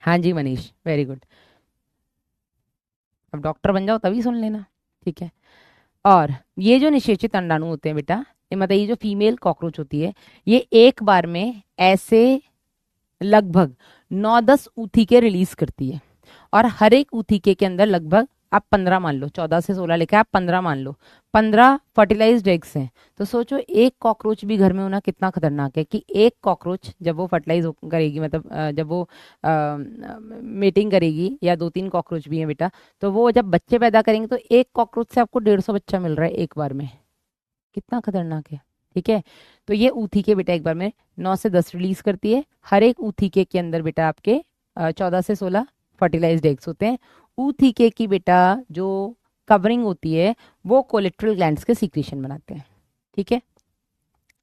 हाँ जी मनीष, वेरी गुड। अब डॉक्टर बन जाओ तभी सुन लेना, ठीक है। और ये जो निषेचित अंडाणु होते हैं बेटा, ये मतलब ये जो फीमेल कॉकरोच होती है, ये एक बार में ऐसे लगभग 9-10 ऊथिके रिलीज करती है। और हर एक ऊथिके के अंदर लगभग आप 15 मान लो, 14 से 16 लेके आप 15 मान लो, 15 फर्टिलाइज्ड एग्स हैं। तो सोचो एक कॉकरोच भी घर में होना कितना खतरनाक है, कि एक कॉकरोच जब वो फर्टिलाइज करेगी, मतलब जब वो मेटिंग करेगी, या 2-3 कॉकरोच भी हैं बेटा, तो वो जब बच्चे पैदा करेंगे तो एक कॉकरोच से आपको 150 बच्चा मिल रहा है एक बार में। कितना खतरनाक है, ठीक है। तो ये ऊथिके बेटा एक बार में 9 से 10 रिलीज करती है। हर एक ऊथिके के अंदर बेटा आपके 14 से 16 फर्टिलाइज्ड एग्स होते हैं। ऊथिके की बेटा जो कवरिंग होती है वो कोलेट्रल ग्लैंड्स के सीक्रेशन बनाते हैं, ठीक है।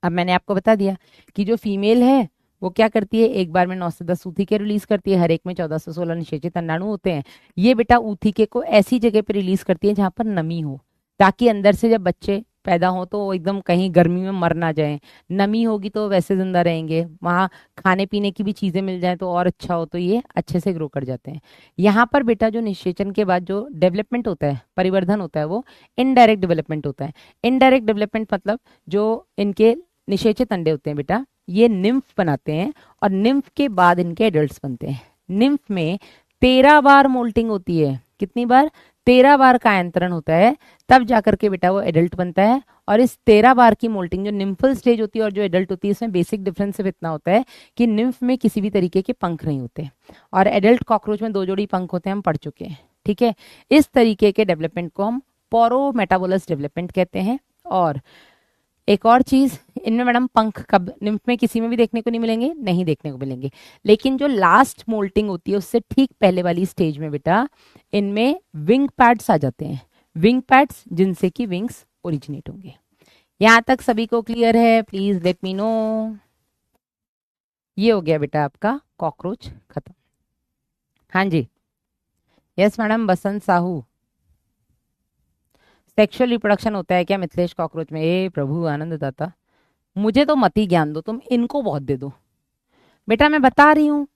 अब मैंने आपको बता दिया कि जो फीमेल है वो क्या करती है, एक बार में 9 से 10 ऊथिके रिलीज करती है, हर एक में 14 से 16 निषेचित अंडाणु होते हैं। ये बेटा ऊथिके को ऐसी जगह पे रिलीज करती है जहां पर नमी हो, ताकि अंदर से जब बच्चे पैदा हो तो वो एकदम कहीं गर्मी में मर ना जाए। नमी होगी तो वैसे जिंदा रहेंगे, वहाँ खाने पीने की भी चीजें मिल जाए तो और अच्छा हो, तो ये अच्छे से ग्रो कर जाते हैं। यहाँ पर बेटा जो निषेचन के बाद जो डेवलपमेंट होता है, परिवर्धन होता है, वो इनडायरेक्ट डेवलपमेंट होता है। इनडायरेक्ट डेवलपमेंट मतलब जो इनके निषेचित अंडे होते हैं बेटा, ये निम्फ बनाते हैं, और निम्फ के बाद इनके एडल्ट्स बनते हैं। निम्फ में 13 बार मोल्टिंग होती है। कितनी बार? 13 बार कायांतरण होता है, तब जाकर के बेटा वो एडल्ट बनता है। और इस 13 बार की मोल्टिंग, जो निम्फल स्टेज होती है और जो एडल्ट होती है, इसमें बेसिक डिफरेंस सिर्फ इतना होता है कि निम्फ में किसी भी तरीके के पंख नहीं होते, और एडल्ट कॉकरोच में 2 जोड़ी पंख होते हैं, हम पढ़ चुके हैं, ठीक है। इस तरीके के डेवलपमेंट को हम पोरोमेटाबोलस डेवलपमेंट कहते हैं। और एक और चीज, इनमें मैडम पंख कब निम्फ में किसी में भी देखने को नहीं मिलेंगे, नहीं देखने को मिलेंगे, लेकिन जो लास्ट मोल्टिंग होती है उससे ठीक पहले वाली स्टेज में बेटा इनमें विंग पैड्स आ जाते हैं। विंग पैड्स जिनसे कि विंग्स ओरिजिनेट होंगे। यहां तक सभी को क्लियर है? Please let me know. ये हो गया बेटा आपका कॉकरोच खत्म। हाँ जी, यस मैडम, बसंत साहू। सेक्सुअल रिप्रोडक्शन होता है क्या मिथिलेश कॉकरोच में? ए प्रभु आनंद दाता, मुझे तो मत ही ज्ञान दो, तुम इनको बहुत दे दो। बेटा मैं बता रही हूँ,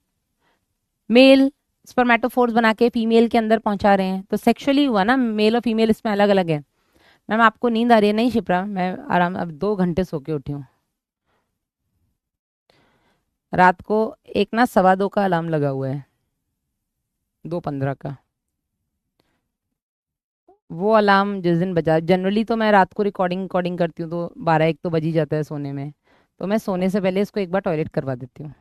मेल स्पर्मेटोफोर्स बना के फीमेल के अंदर पहुंचा रहे हैं, तो सेक्सुअली हुआ ना, मेल और फीमेल इसमें अलग अलग है। मैम आपको नींद आ रही है? नहीं शिप्रा, मैं आराम, अब 2 घंटे सो के उठी हूँ। रात को एक ना 2:15 का अलार्म लगा हुआ है, 2:15 का। वो अलार्म जिस दिन बजा, जनरली तो मैं रात को रिकॉर्डिंग रिकॉर्डिंग करती हूँ तो 12-1 तो बज ही जाता है सोने में, तो मैं सोने से पहले इसको एक बार टॉयलेट करवा देती हूँ।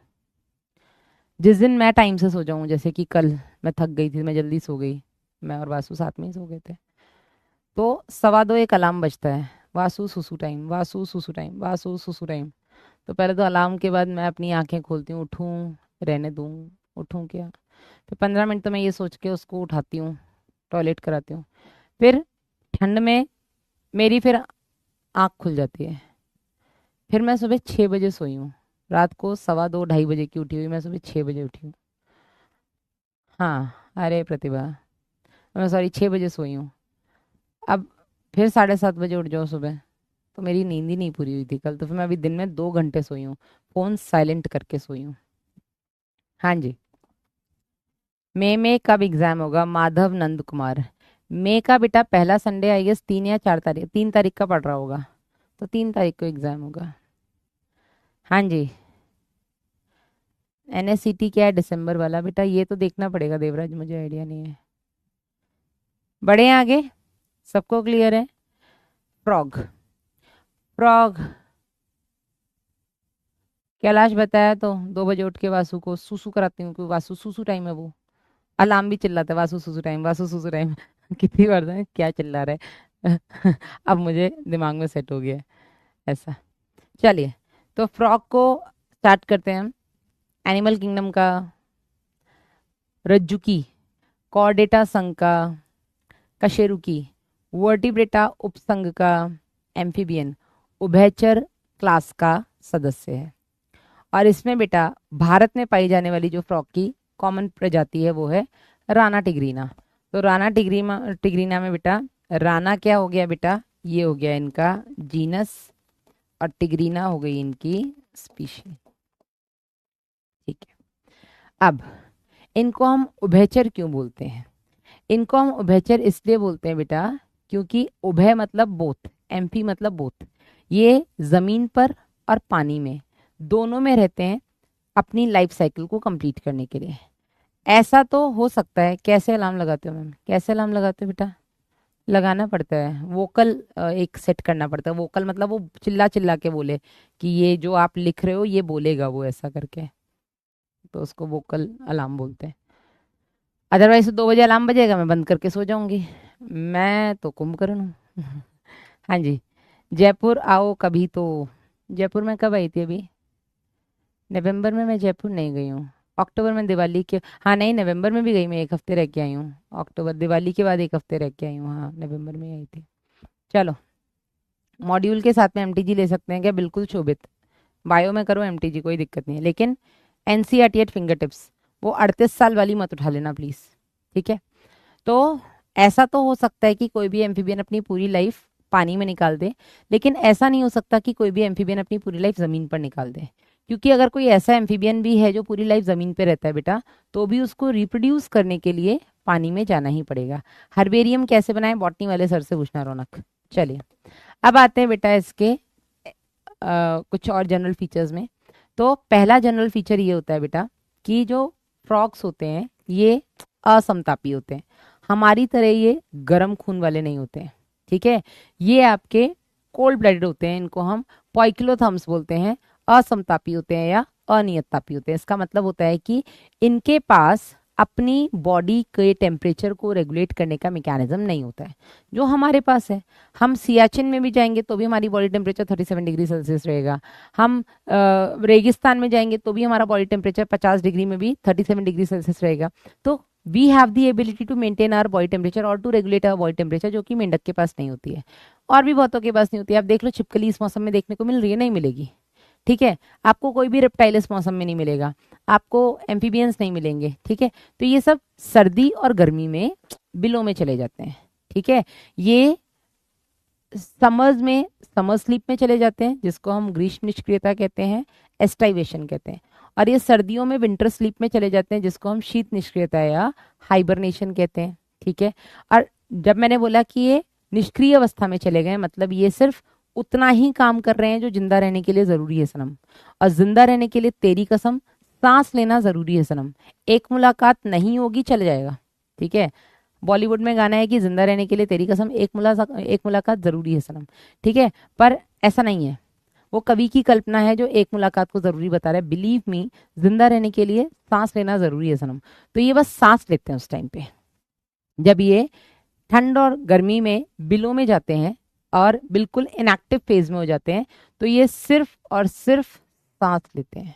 जिस दिन मैं टाइम से सो जाऊं, जैसे कि कल मैं थक गई थी, मैं जल्दी सो गई, मैं और वासु साथ में ही सो गए थे, तो 2:15 एक अलार्म बजता है, वासु सुसु टाइम, वासु सुसु टाइम, वासु सुसु टाइम। तो पहले तो अलार्म के बाद मैं अपनी आंखें खोलती हूँ, उठूँ, रहने दूँ, उठूँ क्या, फिर 15 मिनट तो मैं ये सोच के उसको उठाती हूँ, टॉयलेट कराती हूँ। फिर ठंड में मेरी फिर आँख खुल जाती है, फिर मैं सुबह 6 बजे सोई हूँ। रात को 2:15-2:30 बजे की उठी हुई, मैं सुबह 6 बजे उठी हूँ। हाँ, अरे प्रतिभा, मैं सॉरी 6 बजे सोई हूँ। अब फिर 7:30 बजे उठ जाओ सुबह, तो मेरी नींद ही नहीं पूरी हुई थी कल, तो फिर मैं अभी दिन में 2 घंटे सोई हूँ, फोन साइलेंट करके सोई हूँ। हाँ जी। मई में कब एग्जाम होगा? माधव नंद कुमार। मई का बेटा पहला संडे आई गेस 3 या 4 तारीख, 3 तारीख का पड़ रहा होगा, तो 3 तारीख को एग्जाम होगा। हाँ जी। एनएससीटी क्या है दिसंबर वाला? बेटा ये तो देखना पड़ेगा देवराज, मुझे आइडिया नहीं है। बढ़े हैं आगे, सबको क्लियर है? फ्रॉग, फ्रॉग, कैलाश बताया तो 2 बजे उठ के वासु को सुसु कराती हूँ, क्योंकि वासु सुसु टाइम है वो। अलार्म भी चिल्लाता है, वासु सुसु टाइम, वासु सुसु टाइम। कितनी बार था, क्या चिल्ला रहा है। अब मुझे दिमाग में सेट हो गया है ऐसा। चलिए, तो फ्रॉग को स्टार्ट करते हैं हम। एनिमल किंगडम का रज्जुकी, कॉर्डेटा संघ का, कशेरुकी, वर्टिब्रेटा उपसंघ का, एम्फीबियन, उभयचर क्लास का सदस्य है। और इसमें बेटा भारत में पाई जाने वाली जो फ्रॉग की कॉमन प्रजाति है वो है राना टिग्रीना। तो राना टिग्रीना टिग्रीना में बेटा राना क्या हो गया बेटा, ये हो गया इनका जीनस, और टिग्रीना हो गई इनकी स्पीशीज। ठीक है, अब इनको हम उभयचर क्यों बोलते हैं? इनको हम उभयचर इसलिए बोलते हैं बेटा क्योंकि उभय मतलब बोथ, एम्फी मतलब बोथ, ये जमीन पर और पानी में दोनों में रहते हैं अपनी लाइफ साइकिल को कंप्लीट करने के लिए। ऐसा तो हो सकता है, कैसे अलार्म लगाते हो मैम, कैसे अलार्म लगाते हो बेटा? लगाना पड़ता है, वोकल एक सेट करना पड़ता है। वोकल मतलब वो चिल्ला चिल्ला के बोले कि ये जो आप लिख रहे हो ये बोलेगा वो, ऐसा करके, तो उसको वोकल अलार्म बोलते हैं। अदरवाइज तो 2 बजे अलार्म बजेगा, मैं बंद करके सो जाऊंगी, मैं तो कुंभकर्ण हूँ। हाँ जी, जयपुर आओ कभी तो। जयपुर में कब आई थी अभी? नवंबर में मैं जयपुर नहीं गई हूँ। अक्टूबर में दिवाली के, हाँ नहीं नवंबर में भी गई, मैं 1 हफ्ते रह के आई हूँ। अक्टूबर दिवाली के बाद 1 हफ्ते रह के आई हूँ, हाँ नवंबर में आई थी। चलो, मॉड्यूल के साथ में एमटीजी ले सकते हैं क्या? बिल्कुल शोभित, बायो में करो एमटीजी, कोई दिक्कत नहीं है, लेकिन एनसीईआरटी एट फिंगर टिप्स, वो 38 साल वाली मत उठा लेना प्लीज। ठीक है, तो ऐसा तो हो सकता है कि कोई भी एम्फीबियन अपनी पूरी लाइफ पानी में निकाल दे, लेकिन ऐसा नहीं हो सकता कि कोई भी एम्फीबियन अपनी पूरी लाइफ जमीन पर निकाल दे। क्योंकि अगर कोई ऐसा एम्फीबियन भी है जो पूरी लाइफ जमीन पे रहता है बेटा, तो भी उसको रिप्रोड्यूस करने के लिए पानी में जाना ही पड़ेगा। हर्बेरियम कैसे बनाए, बॉटनी वाले सर से पूछना रौनक। चलिए, अब आते हैं बेटा इसके कुछ और जनरल फीचर्स में। तो पहला जनरल फीचर ये होता है बेटा कि जो फ्रॉग्स होते हैं ये असमतापी होते हैं, हमारी तरह ये गर्म खून वाले नहीं होते हैं। ठीक है, ये आपके कोल्ड ब्लडेड होते हैं, इनको हम पॉइक्लोथर्म्स बोलते हैं। असमतापी होते हैं या अनियत तापी होते हैं, इसका मतलब होता है कि इनके पास अपनी बॉडी के टेम्परेचर को रेगुलेट करने का मैकेनिज्म नहीं होता है जो हमारे पास है। हम सियाचिन में भी जाएंगे तो भी हमारी बॉडी टेम्परेचर 37 डिग्री सेल्सियस रहेगा। हम रेगिस्तान में जाएंगे तो भी हमारा बॉडी टेम्परेचर 50 डिग्री में भी 37 डिग्री सेल्सियस रहेगा। तो we have the ability to maintain our body temperature और to regulate our body temperature, जो कि मेंढक के पास नहीं होती है, और भी बहुतों के पास नहीं होती है। आप देख लो, छिपकली इस मौसम में देखने को मिल रही है, नहीं मिलेगी। ठीक है, आपको कोई भी रेप्टाइल इस मौसम में नहीं मिलेगा, आपको एम्फीबियंस नहीं मिलेंगे। ठीक है, तो ये सब सर्दी और गर्मी में बिलों में चले जाते हैं। ठीक है, ये समर्स में समर स्लीप में चले जाते हैं, जिसको हम ग्रीष्म निष्क्रियता कहते हैं, एस्टाइवेशन कहते हैं। और ये सर्दियों में विंटर स्लीप में चले जाते हैं, जिसको हम शीत निष्क्रियता या हाइबरनेशन कहते हैं। ठीक है, और जब मैंने बोला कि ये निष्क्रिय अवस्था में चले गए, मतलब ये सिर्फ उतना ही काम कर रहे हैं जो जिंदा रहने के लिए जरूरी है सनम। और जिंदा रहने के लिए तेरी कसम सांस लेना जरूरी है सनम। एक मुलाकात नहीं होगी, चल जाएगा। ठीक है, बॉलीवुड में गाना है कि जिंदा रहने के लिए तेरी कसम एक मुलाकात जरूरी है सनम। ठीक है, पर ऐसा नहीं है, वो कवि की कल्पना है जो एक मुलाकात को जरूरी बता रहा है। बिलीव मी, जिंदा रहने के लिए सांस लेना जरूरी है सनम। तो ये बस सांस लेते हैं उस टाइम पे, जब ये ठंड और गर्मी में बिलों में जाते हैं और बिल्कुल इनएक्टिव फेज में हो जाते हैं, तो ये सिर्फ और सिर्फ सांस लेते हैं,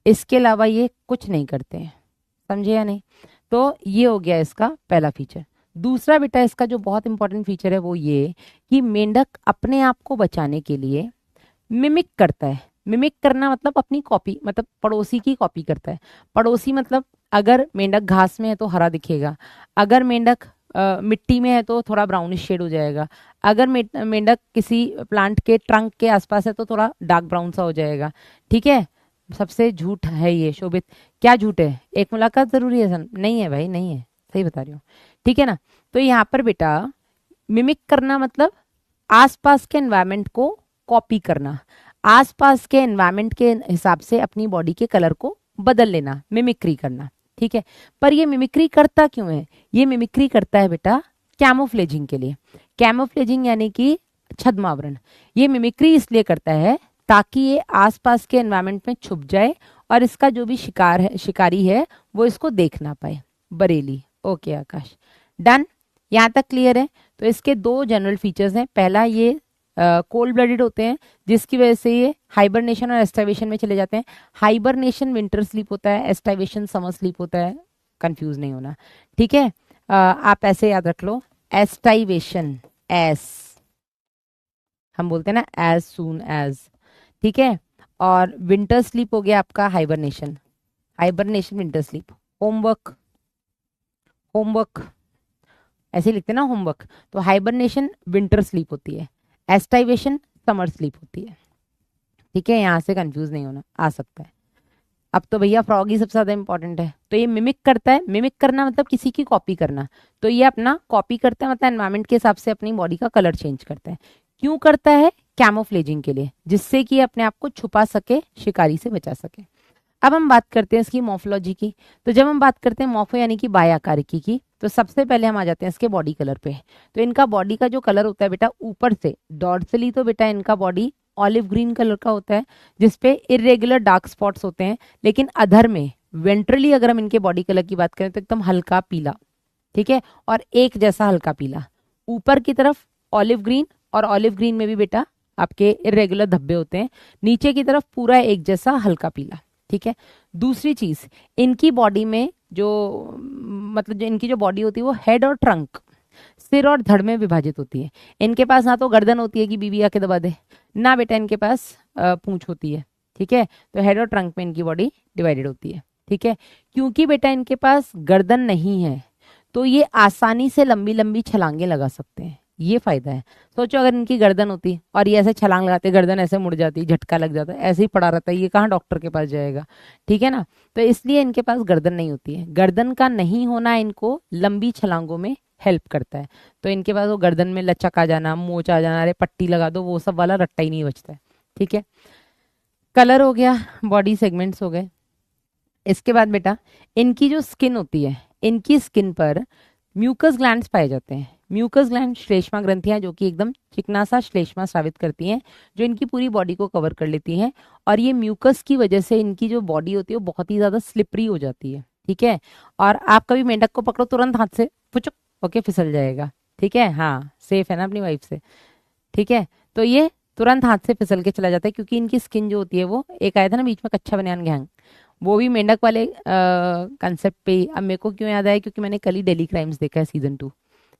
इसके अलावा ये कुछ नहीं करते हैं। समझे या नहीं? तो ये हो गया इसका पहला फीचर। दूसरा बेटा इसका जो बहुत इंपॉर्टेंट फीचर है वो ये कि मेंढक अपने आप को बचाने के लिए मिमिक करता है। मिमिक करना मतलब अपनी कॉपी, मतलब पड़ोसी की कॉपी करता है। पड़ोसी मतलब अगर मेंढक घास में है तो हरा दिखेगा, अगर मेंढक मिट्टी में है तो थोड़ा ब्राउनिश शेड हो जाएगा, अगर मेंढक किसी प्लांट के ट्रंक के आसपास है तो थोड़ा डार्क ब्राउन सा हो जाएगा। ठीक है, सबसे झूठ है ये शोभित। क्या झूठ है? एक मुलाकात जरूरी है सन? नहीं है भाई, नहीं है, सही बता रही हूँ। ठीक है ना? तो यहाँ पर बेटा मिमिक करना मतलब आसपास के एनवायरनमेंट को कॉपी करना, आसपास के एनवायरनमेंट के हिसाब से अपनी बॉडी के कलर को बदल लेना, मिमिक्री करना। ठीक है, पर ये मिमिक्री करता क्यों है? ये मिमिक्री करता है बेटा कैमोफ्लेजिंग के लिए। कैमोफ्लेजिंग यानी कि छद्मावरण। ये मिमिक्री इसलिए करता है ताकि ये आसपास के एनवायरनमेंट में छुप जाए और इसका जो भी शिकारी है वो इसको देख ना पाए। बरेली, ओके आकाश, डन, यहाँ तक क्लियर है? तो इसके 2 जनरल फीचर्स हैं। पहला, ये कोल्ड ब्लडेड होते हैं, जिसकी वजह से ये हाइबरनेशन और एस्टाइवेशन में चले जाते हैं। हाइबरनेशन विंटर स्लीप होता है, एस्टाइवेशन समर स्लीप होता है, कंफ्यूज नहीं होना। ठीक है, आप ऐसे याद रख लो, एस्टाइवेशन एस हम बोलते हैं ना, एज सून एज। ठीक है। और विंटर स्लीप हो गया आपका hibernation, hibernation winter sleep. Homework, homework ऐसे ही लिखते हैं ना होमवर्क, तो हाइबरनेशन विंटर स्लीप होती है, एस्टाइवेशन समर स्लीप होती है। ठीक है, यहाँ से कंफ्यूज नहीं होना आ सकता है। अब तो भैया फ्रॉग ही सबसे ज्यादा इंपॉर्टेंट है। तो ये मिमिक करता है, मिमिक करना मतलब किसी की कॉपी करना। तो ये अपना कॉपी करता है, मतलब एनवायरमेंट के हिसाब से अपनी बॉडी का कलर चेंज करता है। क्यों करता है? कैमोफ्लेजिंग के लिए, जिससे कि अपने आप को छुपा सके, शिकारी से बचा सके। अब हम बात करते हैं इसकी मॉर्फोलॉजी की। तो जब हम बात करते हैं मॉर्फो यानी कि बाह्य आकारिकी की, तो सबसे पहले हम आ जाते हैं इसके बॉडी कलर पे। तो इनका बॉडी का जो कलर होता है बेटा, ऊपर से डॉर्सली तो बेटा इनका बॉडी ऑलिव ग्रीन कलर का होता है, जिसपे इरेगुलर डार्क स्पॉट्स होते हैं। लेकिन अधर में वेंट्रली अगर हम इनके बॉडी कलर की बात करें तो एकदम हल्का पीला, ठीक है, और एक जैसा हल्का पीला। ऊपर की तरफ ऑलिव ग्रीन, और ऑलिव ग्रीन में भी बेटा आपके इरेगुलर धब्बे होते हैं। नीचे की तरफ पूरा एक जैसा हल्का पीला। ठीक है। दूसरी चीज, इनकी बॉडी में जो मतलब जो इनकी जो बॉडी होती है वो हेड और ट्रंक, सिर और धड़ में विभाजित होती है। इनके पास ना तो गर्दन होती है कि बीवी आके दबा दे, ना बेटा इनके पास पूंछ होती है। ठीक है, तो हेड और ट्रंक में इनकी बॉडी डिवाइडेड होती है। ठीक है, क्योंकि बेटा इनके पास गर्दन नहीं है तो ये आसानी से लंबी लंबी छलांगे लगा सकते हैं, ये फायदा है। सोचो अगर इनकी गर्दन होती और ये ऐसे छलांग लगाते, गर्दन ऐसे मुड़ जाती, झटका लग जाता, ऐसे ही पड़ा रहता है, ये कहाँ डॉक्टर के पास जाएगा। ठीक है ना, तो इसलिए इनके पास गर्दन नहीं होती है। गर्दन का नहीं होना इनको लंबी छलांगों में हेल्प करता है। तो इनके पास वो गर्दन में लचक आ जाना, मोच आ जाना, अरे पट्टी लगा दो, वो सब वाला रट्टा ही नहीं बचता है। ठीक है, कलर हो गया, बॉडी सेगमेंट्स हो गए। इसके बाद बेटा इनकी जो स्किन होती है, इनकी स्किन पर म्यूकस ग्लैंड्स पाए जाते हैं। म्यूकस ग्लैंड श्लेष्मा ग्रंथियां जो कि एकदम चिकना सा श्लेष्मा स्रावित करती हैं, जो इनकी पूरी बॉडी को कवर कर लेती हैं। और ये म्यूकस की वजह से इनकी जो बॉडी होती है वो बहुत ही ज्यादा स्लिपरी हो जाती है। ठीक है, और आप कभी मेंढक को पकड़ो तुरंत हाथ से पुचुक ओके फिसल जाएगा। ठीक है, हाँ सेफ है ना अपनी वाइफ से। ठीक है, तो ये तुरंत हाथ से फिसल के चला जाता है, क्योंकि इनकी स्किन जो होती है वो, एक आया था ना बीच में कच्चा बनियान गैंग, वो भी मेंढक वाले कंसेप्ट पे ही। अब मेरे को क्यों याद आया, क्योंकि मैंने कल ही डेली क्राइम्स देखा है सीजन 2,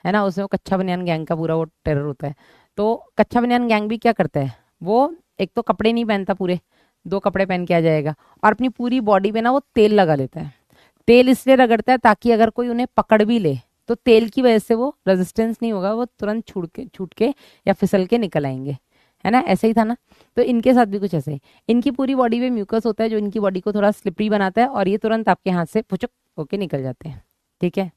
है ना, उसमें वो कच्चा बनियान गैंग का पूरा वो टेरर होता है। तो कच्चा बनियान गैंग भी क्या करता है, वो एक तो कपड़े नहीं पहनता, पूरे 2 कपड़े पहन के आ जाएगा, और अपनी पूरी बॉडी पे ना वो तेल लगा लेता है। तेल इसलिए रगड़ता है ताकि अगर कोई उन्हें पकड़ भी ले तो तेल की वजह से वो रेजिस्टेंस नहीं होगा, वो तुरंत छूट के या फिसल के निकल आएंगे, है ना, ऐसे ही था ना। तो इनके साथ भी कुछ ऐसे ही, इनकी पूरी बॉडी में म्यूकस होता है जो इनकी बॉडी को थोड़ा स्लिपरी बनाता है, और ये तुरंत आपके हाथ से पुचक होके निकल जाते हैं। ठीक है,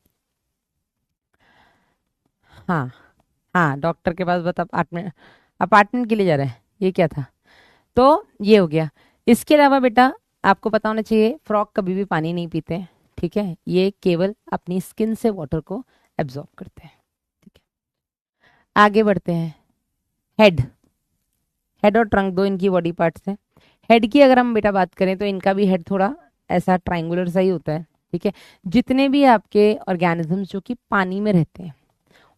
हाँ हाँ, डॉक्टर के पास बता, अपार्टमेंट, अपार्टमेंट के लिए जा रहा है, ये क्या था। तो ये हो गया। इसके अलावा बेटा आपको पता होना चाहिए, फ्रॉग कभी भी पानी नहीं पीते हैं। ठीक है, ये केवल अपनी स्किन से वाटर को एब्जॉर्ब करते हैं। ठीक है, आगे बढ़ते हैं। हेड, हेड और ट्रंक दो इनकी बॉडी पार्ट्स हैं। हेड की अगर हम बेटा बात करें तो इनका भी हेड थोड़ा ऐसा ट्राइंगुलर सा ही होता है। ठीक है, जितने भी आपके ऑर्गेनिजम्स जो कि पानी में रहते हैं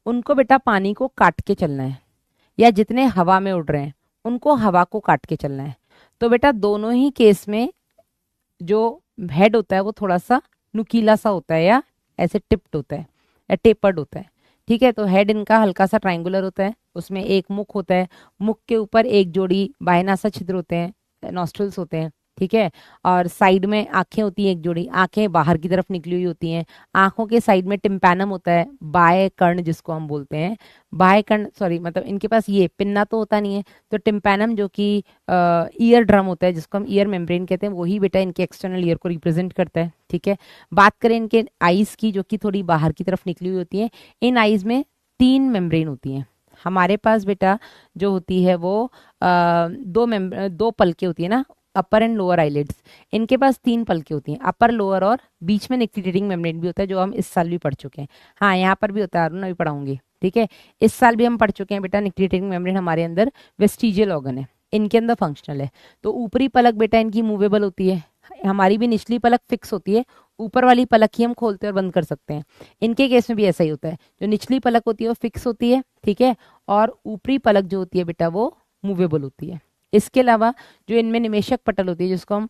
उनको बेटा पानी को काट के चलना है, या जितने हवा में उड़ रहे हैं उनको हवा को काट के चलना है। तो बेटा दोनों ही केस में जो हेड होता है वो थोड़ा सा नुकीला सा होता है, या ऐसे टिप्ड होता है, या टेपर्ड होता है। ठीक है, तो हेड इनका हल्का सा ट्राइंगुलर होता है, उसमें एक मुख होता है, मुख के ऊपर एक जोड़ी बाएनासा छिद्र होते हैं, नॉस्ट्रल्स होते हैं। ठीक है, और साइड में आंखें होती हैं, एक जोड़ी आंखें बाहर की तरफ निकली हुई होती हैं। आंखों के साइड में टिम्पैनम होता है, बाएं कर्ण जिसको हम बोलते हैं, बाएं कर्ण सॉरी, मतलब इनके पास ये पिन्ना तो होता नहीं है, तो टिम्पैनम जो कि ईयर ड्रम होता है, जिसको हम ईयर मेम्ब्रेन कहते हैं, वही बेटा इनके एक्सटर्नल ईयर को रिप्रेजेंट करता है। ठीक है, बात करें इनके आईज की जो कि थोड़ी बाहर की तरफ निकली हुई होती है, इन आईज में 3 मेम्ब्रेन होती हैं। हमारे पास बेटा जो होती है वो 2 पलकें होती है ना, अपर एंड लोअर आईलिड्स। इनके पास 3 पलकें होती हैं, अपर लोअर, और बीच में निक्टिटेटिंग मेम्ब्रेन भी होता है, जो हम इस साल भी पढ़ चुके हैं। हाँ, यहाँ पर भी होता है, अरुण अभी पढ़ाऊंगी। ठीक है, इस साल भी हम पढ़ चुके हैं बेटा, निक्टिटेटिंग मेम्ब्रेन हमारे अंदर वेस्टिजियल ऑर्गन है, इनके अंदर फंक्शनल है। तो ऊपरी पलक बेटा इनकी मूवेबल होती है, हमारी भी निचली पलक फिक्स होती है, ऊपर वाली पलक ही हम खोलते और बंद कर सकते हैं। इनके केस में भी ऐसा ही होता है, जो निचली पलक होती है वो फिक्स होती है। ठीक है, और ऊपरी पलक जो होती है बेटा वो मूवेबल होती है। इसके अलावा जो इनमें निमेशक पटल होती है, जिसको हम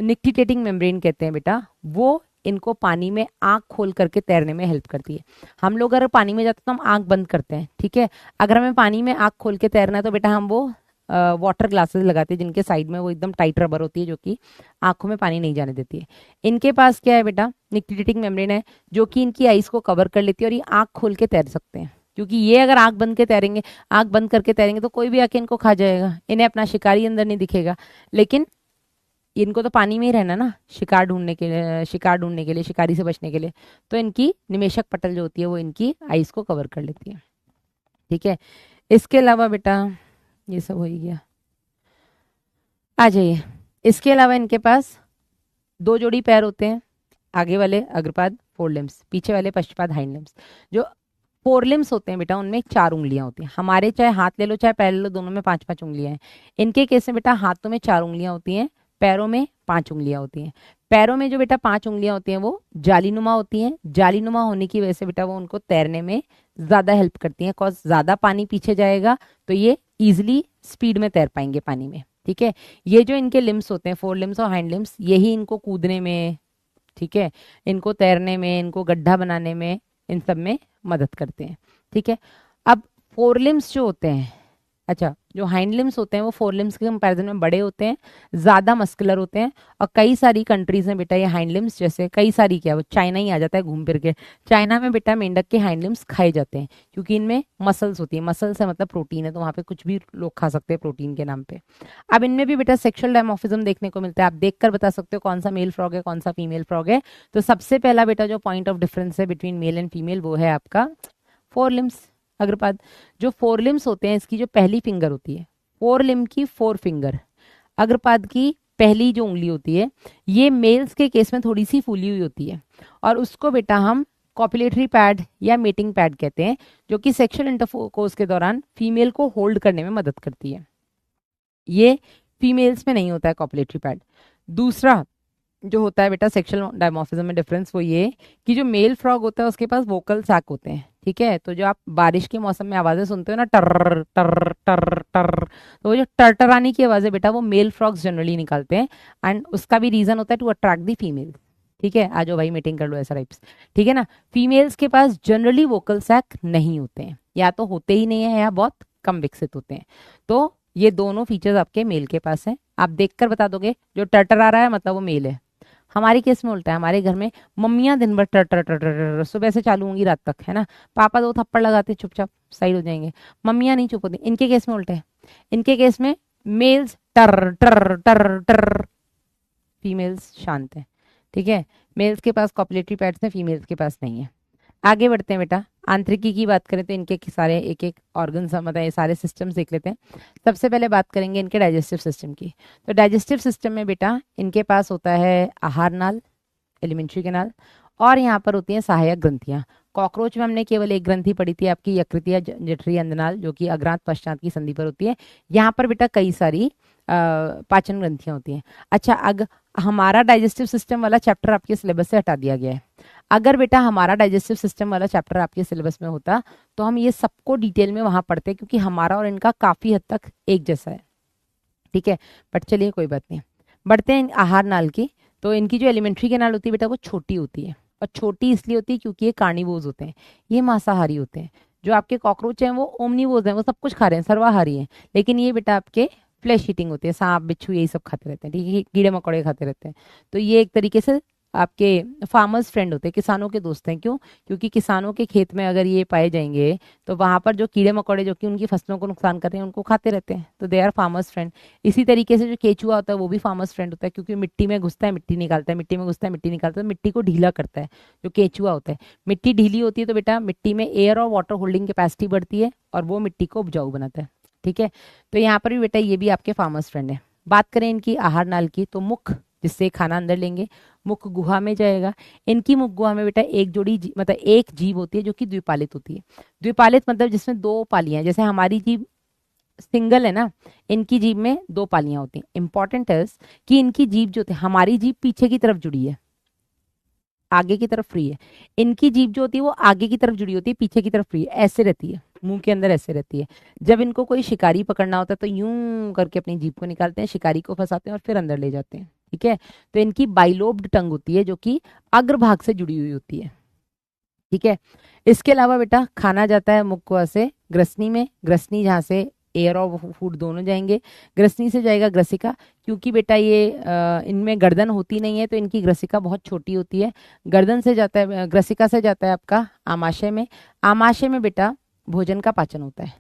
निक्टिटेटिंग मेम्ब्रेन कहते हैं बेटा, वो इनको पानी में आंख खोल करके तैरने में हेल्प करती है। हम लोग अगर पानी में जाते हैं तो हम आंख बंद करते हैं। ठीक है, अगर हमें पानी में आंख खोल के तैरना है तो बेटा हम वो वाटर ग्लासेस लगाते हैं जिनके साइड में वो एकदम टाइट रबर होती है जो कि आंखों में पानी नहीं जाने देती है। इनके पास क्या है बेटा, निक्टिटिक मेम्ब्रेन है जो कि इनकी आईज को कवर कर लेती है और ये आंख खोल के तैर सकते हैं, क्योंकि ये अगर आंख बंद के तैरेंगे, आंख बंद करके तैरेंगे तो कोई भी आके इनको खा जाएगा, इन्हें अपना शिकारी अंदर नहीं दिखेगा। लेकिन इनको तो पानी में ही रहना ना, शिकार ढूंढने के लिए, शिकार ढूंढने के लिए, शिकारी से बचने के लिए। तो इनकी निमेशक पटल जो होती है वो इनकी आईज को कवर कर लेती है। ठीक है, इसके अलावा बेटा ये सब हो ही गया, आ जाइए। इसके अलावा इनके पास दो जोड़ी पैर होते हैं, आगे वाले अग्रपाद फोर लिम्स, पीछे वाले पश्चपाद हाइंड लिम्स। जो फोर लिम्स होते हैं बेटा उनमें चार उंगलियां होती हैं, हमारे चाहे हाथ ले लो चाहे पैर ले लो दोनों में पांच पांच उंगलियां हैं। इनके केस में बेटा हाथों में चार उंगलियां होती हैं, पैरों में पांच उंगलियां होती हैं। पैरों में जो बेटा पांच उंगलियां होती हैं वो जालीनुमा होती हैं, जालीनुमा होने की वजह से बेटा वो उनको तैरने में ज्यादा हेल्प करती हैं, कॉज ज्यादा पानी पीछे जाएगा तो ये इजिली स्पीड में तैर पाएंगे पानी में। ठीक है, ये जो इनके लिम्स होते हैं फोर लिम्स और हाइंड लिम्स, यही इनको कूदने में, ठीक है, इनको तैरने में, इनको गड्ढा बनाने में, इन सब में मदद करते हैं। ठीक है, अब फोर लिम्स जो होते हैं, अच्छा जो हाइंड लिम्स होते हैं वो फोर लिम्स के कंपैरिजन में बड़े होते हैं, ज्यादा मस्कुलर होते हैं। और कई सारी कंट्रीज में बेटा ये हाइंड लिम्स, जैसे कई सारी क्या, वो चाइना ही आ जाता है घूम फिर के, चाइना में बेटा मेंढक के हाइंड लिम्स खाए जाते हैं क्योंकि इनमें मसल्स होती है, मसल्स है मतलब प्रोटीन है, तो वहां पे कुछ भी लोग खा सकते हैं प्रोटीन के नाम पे। अब इनमें भी बेटा सेक्सुअल डायमॉर्फिज्म देखने को मिलता है, आप देखकर बता सकते हो कौन सा मेल फ्रॉग है कौन सा फीमेल फ्रॉग है। तो सबसे पहला बेटा जो पॉइंट ऑफ डिफरेंस है बिटवीन मेल एंड फीमेल वो है आपका फोर लिम्स, अग्रपाद। जो फोर लिम्स होते हैं इसकी जो पहली फिंगर होती है, फोर लिम्ब की फोर फिंगर, अग्रपाद की पहली जो उंगली होती है, ये मेल्स के केस में थोड़ी सी फूली हुई होती है और उसको बेटा हम कॉपुलेटरी पैड या मेटिंग पैड कहते हैं, जो कि सेक्सुअल इंटरकोर्स के दौरान फीमेल को होल्ड करने में मदद करती है। ये फीमेल्स में नहीं होता है कॉपुलेटरी पैड। दूसरा जो होता है बेटा सेक्सुअल डायमॉर्फिज्म में डिफरेंस वो ये कि जो मेल फ्रॉग होता है उसके पास वोकल सैक होते हैं। ठीक है, तो जो आप बारिश के मौसम में आवाजें सुनते हो ना, टर टर टर टर, तो वो जो टरटराने की आवाजें बेटा वो मेल फ्रॉग्स जनरली निकालते हैं, एंड उसका भी रीजन होता है टू अट्रैक्ट दी फीमेल। ठीक है, आ जाओ भाई मीटिंग कर लो ऐसा टाइप्स। ठीक है ना, फीमेल्स के पास जनरली वोकल सैक नहीं होते हैं, या तो होते ही नहीं है या बहुत कम विकसित होते हैं। तो ये दोनों फीचर्स आपके मेल के पास हैं, आप देखकर बता दोगे जो टर्टर आ रहा है मतलब वो मेल है। हमारे केस में उल्टा है, हमारे घर में मम्मियां दिन भर टर टर टर टर टर सुबह से चालू होंगी रात तक, है ना, पापा दो थप्पड़ लगाते चुपचाप साइड हो जाएंगे, मम्मियां नहीं चुप होती। इनके केस में उल्टा है, इनके केस में मेल्स टर टर टर टर, फीमेल्स शांत है। ठीक है, मेल्स के पास कॉपुलेटरी पैड्स हैं, फीमेल्स के पास नहीं है। आगे बढ़ते हैं बेटा, आंतरिकी की बात करें तो इनके सारे एक एक ऑर्गन मतलब ये सारे सिस्टम्स देख लेते हैं। सबसे पहले बात करेंगे इनके डाइजेस्टिव सिस्टम की। तो डाइजेस्टिव सिस्टम में बेटा इनके पास होता है आहार नाल, एलिमेंट्री कैनाल, और यहाँ पर होती हैं सहायक ग्रंथियां। कॉकरोच में हमने केवल एक ग्रंथि पढ़ी थी आपकी यकृत जठरी अंधनाल, जो कि अग्रांत पश्चात की संधि पर होती है। यहाँ पर बेटा कई सारी पाचन ग्रंथियां होती हैं। अच्छा, अगर हमारा डाइजेस्टिव सिस्टम वाला चैप्टर आपके सिलेबस से हटा दिया गया है, अगर बेटा हमारा डाइजेस्टिव सिस्टम वाला चैप्टर आपके सिलेबस में होता तो हम ये सबको डिटेल में वहां पढ़ते, क्योंकि हमारा और इनका काफी हद तक एक जैसा है। ठीक है, बट चलिए कोई बात नहीं, बढ़ते हैं आहार नाल की। तो इनकी जो एलिमेंट्री कैनाल होती है बेटा वो छोटी होती है, और छोटी इसलिए होती है क्योंकि ये कार्निवोर्स होते हैं, ये मांसाहारी होते हैं। जो आपके कॉकरोच हैं वो ओमनीवोर्स हैं, वो सब कुछ खा रहे हैं, सर्वाहारी हैं, लेकिन ये बेटा आपके फ्लैश ईटिंग होते हैं, सांप बिच्छू यही सब खाते रहते हैं। ठीक है, कीड़े मकोड़े खाते रहते हैं। तो ये एक तरीके से आपके फार्मर्स फ्रेंड होते हैं, किसानों के दोस्त हैं। क्यों? क्योंकि किसानों के खेत में अगर ये पाए जाएंगे तो वहां पर जो कीड़े मकोड़े जो कि उनकी फसलों को नुकसान कर रहे हैं उनको खाते रहते हैं, तो दे आर फार्मर्स फ्रेंड। इसी तरीके से जो केचुआ होता है वो भी फार्मर्स फ्रेंड होता है, क्योंकि मिट्टी में घुसता है मिट्टी निकालता है, मिट्टी में घुसता है मिट्टी निकालता है, मिट्टी को ढीला करता है जो केचुआ होता है। मिट्टी ढीली होती है तो बेटा मिट्टी में एयर और वाटर होल्डिंग कैपेसिटी बढ़ती है और वो मिट्टी को उपजाऊ बनाता है। ठीक है, तो यहाँ पर भी बेटा ये भी आपके फार्मर्स फ्रेंड है। बात करें इनकी आहार नाल की, तो मुख जिससे खाना अंदर लेंगे, मुख गुहा में जाएगा। इनकी मुख गुहा में बेटा एक जोड़ी मतलब एक जीभ होती है जो कि द्विपालित होती है। द्विपालित मतलब जिसमें दो पालियां, जैसे हमारी जीभ सिंगल है ना, इनकी जीभ में दो पालियां होती हैं। इंपॉर्टेंट है कि इनकी जीभ जो होती है, हमारी जीभ पीछे की तरफ जुड़ी है, आगे की तरफ फ्री है। इनकी जीभ जो होती है वो आगे की तरफ जुड़ी होती है, पीछे की तरफ फ्री है, ऐसे रहती है, मुंह के अंदर ऐसे रहती है। जब इनको कोई शिकारी पकड़ना होता है तो यूं करके अपनी जीभ को निकालते हैं, शिकारी को फंसाते हैं और फिर अंदर ले जाते हैं। ठीक है, तो इनकी बाइलोब्ड टंग होती है जो कि अग्रभाग से जुड़ी हुई होती है। ठीक है, इसके अलावा बेटा खाना जाता है मुख कुआ से ग्रसनी में, ग्रसनी जहाँ से एयर और फूड दोनों जाएंगे। ग्रसनी से जाएगा ग्रसिका, क्योंकि बेटा ये इनमें गर्दन होती नहीं है तो इनकी ग्रसिका बहुत छोटी होती है। गर्दन से जाता है, ग्रसिका से जाता है आपका आमाशय में। आमाशय में बेटा भोजन का पाचन होता है,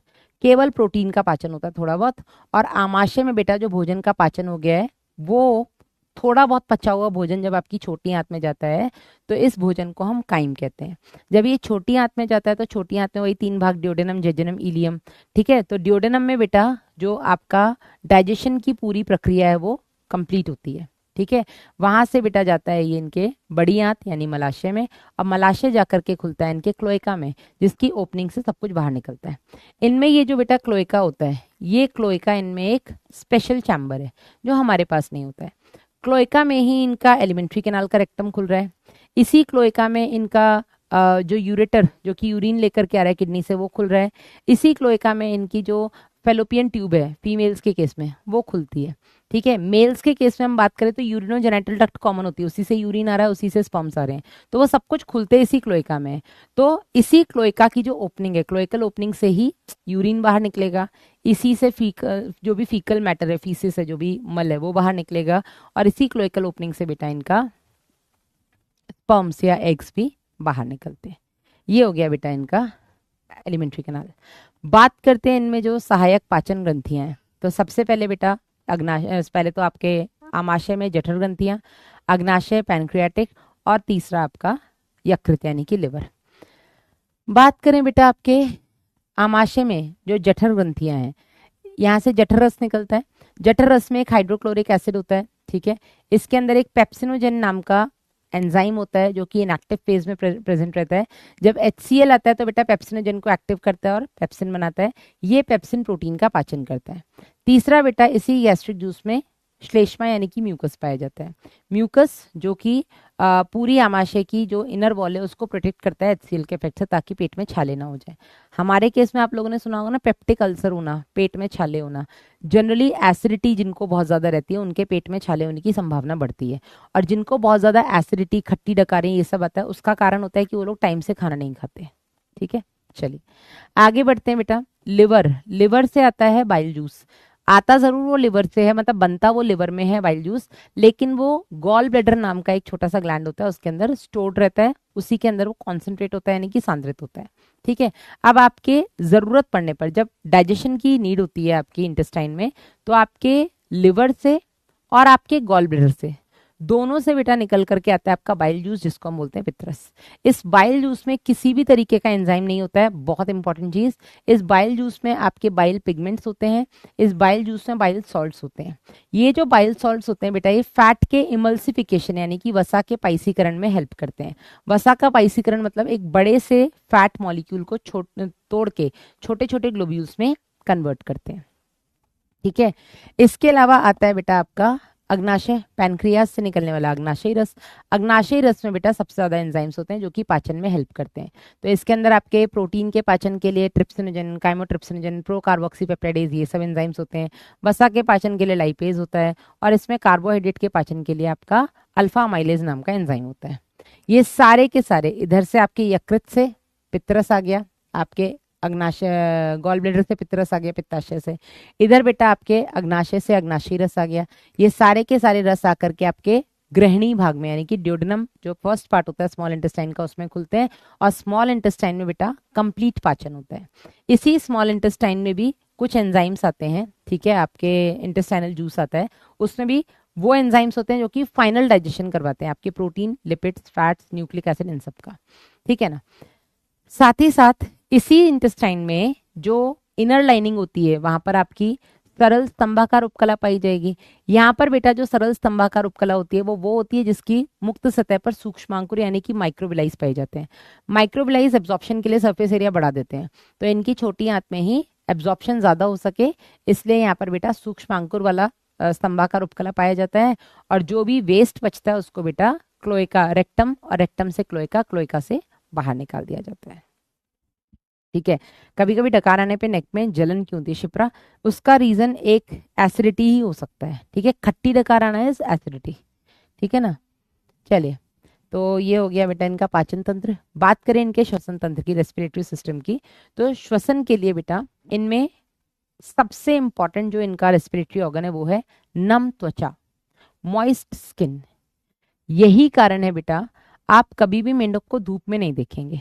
केवल प्रोटीन का पाचन होता है थोड़ा बहुत। और आमाशय में बेटा जो भोजन का पाचन हो गया है, वो थोड़ा बहुत पचा हुआ भोजन जब आपकी छोटी आंत में जाता है तो इस भोजन को हम काइम कहते हैं। जब ये छोटी आंत में जाता है तो छोटी आंत में वही तीन भाग, ड्यूडेनम, जेजुनम, इलियम। ठीक है, तो ड्यूडेनम में बेटा जो आपका डाइजेशन की पूरी प्रक्रिया है वो कंप्लीट होती है। ठीक है, वहां से बेटा जाता है ये इनके बड़ी आंत यानी मलाशय में, और मलाशय जाकर के खुलता है इनके क्लोएका में, जिसकी ओपनिंग से सब कुछ बाहर निकलता है। इनमें ये जो बेटा क्लोएका होता है, ये क्लोएका इनमें एक स्पेशल चैम्बर है जो हमारे पास नहीं होता है। क्लोएका में ही इनका एलिमेंट्री कैनाल का रेक्टम खुल रहा है। इसी क्लोएका में इनका जो यूरेटर, जो कि यूरिन लेकर के आ रहा है किडनी से, वो खुल रहा है। इसी क्लोएका में इनकी जो फेलोपियन ट्यूब है फीमेल्स के केस में वो खुलती है। ठीक है, मेल्स के केस में हम बात करें तो यूरिनोजेनिटल डक्ट कॉमन होती है, उसी से यूरिन आ रहा है, उसी से स्पर्म्स आ रहे हैं, तो वो सब कुछ खुलते इसी क्लोएका में है। तो इसी क्लोएका की जो ओपनिंग है, क्लोएकल ओपनिंग से ही यूरिन बाहर निकलेगा, इसी से जो भी फीकल मैटर है, फीसिस है, जो भी मल है वो बाहर निकलेगा, और इसी क्लोएकल ओपनिंग से बेटा इनका स्पर्म्स या एग्स भी बाहर निकलते हैं। ये हो गया बेटा इनका एलिमेंट्री कैनाल। बात करते हैं इनमें जो सहायक पाचन ग्रंथियां हैं। तो सबसे पहले बेटा पहले तो आपके आमाशय में जठर ग्रंथियां, अग्नाशय पैनक्रियाटिक, और तीसरा आपका यकृत यानी कि लिवर। बात करें बेटा आपके आमाशय में जो जठर ग्रंथियां हैं, यहाँ से जठर रस निकलता है। जठर रस में एक हाइड्रोक्लोरिक एसिड होता है। ठीक है, इसके अंदर एक पेप्सिनोजेन नाम का एंजाइम होता है जो कि इनएक्टिव फेज में प्रेजेंट रहता है। जब HCl आता है तो बेटा पेप्सिनोजेन को एक्टिव करता है और पेप्सिन बनाता है। ये पेप्सिन प्रोटीन का पाचन करता है। तीसरा बेटा इसी गैस्ट्रिक जूस में श्लेष्मा यानी कि म्यूकस पाया जाता है। म्यूकस जो कि पूरी आमाशय की जो इनर वॉल है उसको प्रोटेक्ट करता है HCl के इफेक्ट से, ताकि पेट में छाले ना हो जाए। हमारे केस में आप लोगों ने सुना होगा ना, पेप्टिक अल्सर होना, पेट में छाले होना। जनरली एसिडिटी जिनको बहुत ज्यादा रहती है उनके पेट में छाले होने की संभावना बढ़ती है, और जिनको बहुत ज्यादा एसिडिटी, खट्टी डकारें ये सब आता है, उसका कारण होता है कि वो लोग टाइम से खाना नहीं खाते। ठीक है, चलिए आगे बढ़ते हैं बेटा। लिवर, लिवर से आता है बाइल जूस। आता जरूर वो लिवर से है, मतलब बनता वो लिवर में है बाइल जूस, लेकिन वो गॉल ब्लैडर नाम का एक छोटा सा ग्लैंड होता है, उसके अंदर स्टोर्ड रहता है, उसी के अंदर वो कॉन्सेंट्रेट होता है यानी कि सांद्रित होता है। ठीक है, अब आपके जरूरत पड़ने पर, जब डाइजेशन की नीड होती है आपकी इंटेस्टाइन में, तो आपके लिवर से और आपके गॉल ब्लैडर से, दोनों से बेटा निकल करके आता है आपका बाइल जूस, जिसको हम बोलते हैं पित्रस। इस बाइल जूस में किसी भी तरीके का एंजाइम नहीं होता है, बहुत इंपॉर्टेंट चीज। इस बाइल जूस में आपके बाइल पिगमेंट्स होते हैं, इस बाइल जूस में बाइल सॉल्ट्स होते हैं। ये जो बाइल सॉल्ट्स होते हैं बेटा, ये फैट के इमल्सिफिकेशन यानी कि वसा के पाइसीकरण में हेल्प करते हैं। वसा का पाइसीकरण मतलब एक बड़े से फैट मॉलिक्यूल को तोड़ के छोटे छोटे ग्लोब्यूल्स में कन्वर्ट करते हैं। ठीक है, इसके अलावा आता है बेटा आपका अग्नाशय, पैनक्रियास से निकलने वाला अग्नाशयी रस। अग्नाशयी रस में बेटा सबसे ज्यादा एंजाइम्स होते हैं जो कि पाचन में हेल्प करते हैं। तो इसके अंदर आपके प्रोटीन के पाचन के लिए ट्रिप्सिनोजन, काइमोट्रिप्सिनोजन, प्रो कार्बोक्सीपेप्टाइडेज, ये सब एंजाइम्स होते हैं। वसा के पाचन के लिए लाइपेज होता है, और इसमें कार्बोहाइड्रेट के पाचन के लिए आपका अल्फा अमाइलेज नाम का एंजाइम होता है। ये सारे के सारे इधर से आपके यकृत से पित्तरस आ गया, आपके अग्नाशय गॉल ब्लैडर से पित्तरस आ गया पित्ताशय से, इधर बेटा आपके अग्नाशय से अग्नाशयी रस आ गया। ये सारे के सारे रस आकर के आपके ग्रहणी भाग में यानी कि ड्यूडेनम, जो फर्स्ट पार्ट होता है स्मॉल इंटेस्टाइन का, उसमें खुलते हैं, और स्मॉल इंटेस्टाइन में बेटा कंप्लीट पाचन होता है। इसी स्मॉल इंटेस्टाइन में भी कुछ एंजाइम्स आते हैं। ठीक है, आपके इंटेस्टाइनल जूस आता है, उसमें भी वो एंजाइम्स होते हैं जो कि फाइनल डाइजेशन करवाते हैं आपके protein, lipids, fats, nucleic acid, इन सब का। ठीक है ना, साथ ही साथ इसी इंटेस्टाइन में जो इनर लाइनिंग होती है, वहां पर आपकी सरल स्तंभाकार उपकला पाई जाएगी। यहाँ पर बेटा जो सरल स्तंभाकार उपकला होती है वो होती है जिसकी मुक्त सतह पर सूक्ष्मांकुर यानी कि माइक्रोविलाइज पाए जाते हैं। माइक्रोविलाइज एब्जॉर्प्शन के लिए सरफेस एरिया बढ़ा देते हैं, तो इनकी छोटी आंत में ही एब्जॉर्प्शन ज्यादा हो सके, इसलिए यहाँ पर बेटा सूक्ष्मांकुर वाला स्तंभाकार उपकला पाया जाता है। और जो भी वेस्ट बचता है उसको बेटा क्लोएका, रेक्टम, और रेक्टम से क्लोएका, क्लोएका से बाहर निकाल दिया जाता है। ठीक है, कभी कभी डकार आने पे नेक में जलन क्यों होती है शिप्रा, उसका रीजन एक एसिडिटी ही हो सकता है। ठीक है, खट्टी डकार आना है एसिडिटी। ठीक है ना, चलिए, तो ये हो गया बेटा इनका पाचन तंत्र। बात करें इनके श्वसन तंत्र की, रेस्पिरेटरी सिस्टम की, तो श्वसन के लिए बेटा इनमें सबसे इंपॉर्टेंट जो इनका रेस्पिरेटरी ऑर्गन है वो है नम त्वचा, मॉइस्ट स्किन। यही कारण है बेटा आप कभी भी मेंढक को धूप में नहीं देखेंगे।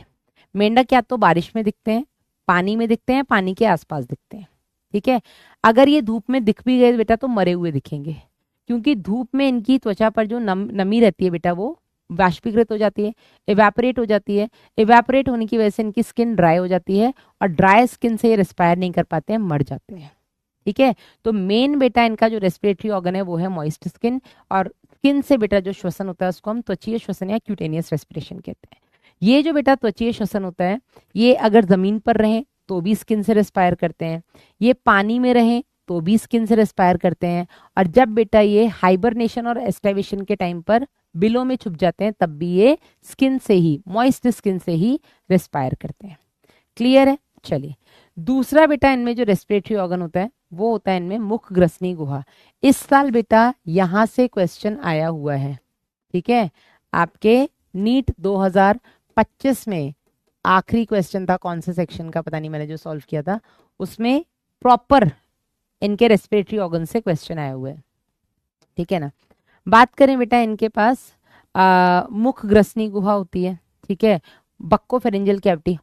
मेंढक या तो बारिश में दिखते हैं, पानी में दिखते हैं, पानी के आसपास दिखते हैं। ठीक है, अगर ये धूप में दिख भी गए बेटा तो मरे हुए दिखेंगे, क्योंकि धूप में इनकी त्वचा पर जो नमी रहती है बेटा वो वाष्पीकृत हो जाती है, इवेपोरेट हो जाती है। इवेपोरेट होने की वजह से इनकी स्किन ड्राई हो जाती है, और ड्राई स्किन से ये रिस्पायर नहीं कर पाते हैं, मर जाते हैं। ठीक है, तो मेन बेटा इनका जो रेस्पिरेटरी ऑर्गन है वो है मॉइस्ट स्किन, और स्किन से बेटा जो श्वसन होता है उसको हम त्वचीय श्वसन या क्यूटेनियस रेस्पिरेशन कहते हैं। ये जो बेटा त्वचीय श्वसन होता है, ये अगर जमीन पर रहें तो भी स्किन से रेस्पायर करते हैं, ये पानी में रहें तो भी स्किन से रेस्पायर करते हैं, और जब बेटा ये हाइबरनेशन और एस्टाइवेशन के टाइम पर बिलों में छुप जाते हैं तब भी ये स्किन से ही, मॉइस्ट स्किन से ही रेस्पायर करते हैं। क्लियर है? चलिए, दूसरा बेटा इनमें जो रेस्पिरेटरी ऑर्गन होता है वो होता है इनमें मुख ग्रसनी गुहा। इस साल बेटा यहां से क्वेश्चन आया हुआ है। ठीक है, आपके नीट 2025 में आखिरी क्वेश्चन था, कौन से सेक्शन का पता नहीं, मैंने जो सॉल्व किया था उसमें प्रॉपर इनके रेस्पिरेटरी ऑर्गन से क्वेश्चन आया हुआ है। ठीक है ना। बात करें बेटा इनके पास मुख ग्रसनी गुहा होती है। ठीक है, बक्कोफेरेंजियल कैविटी,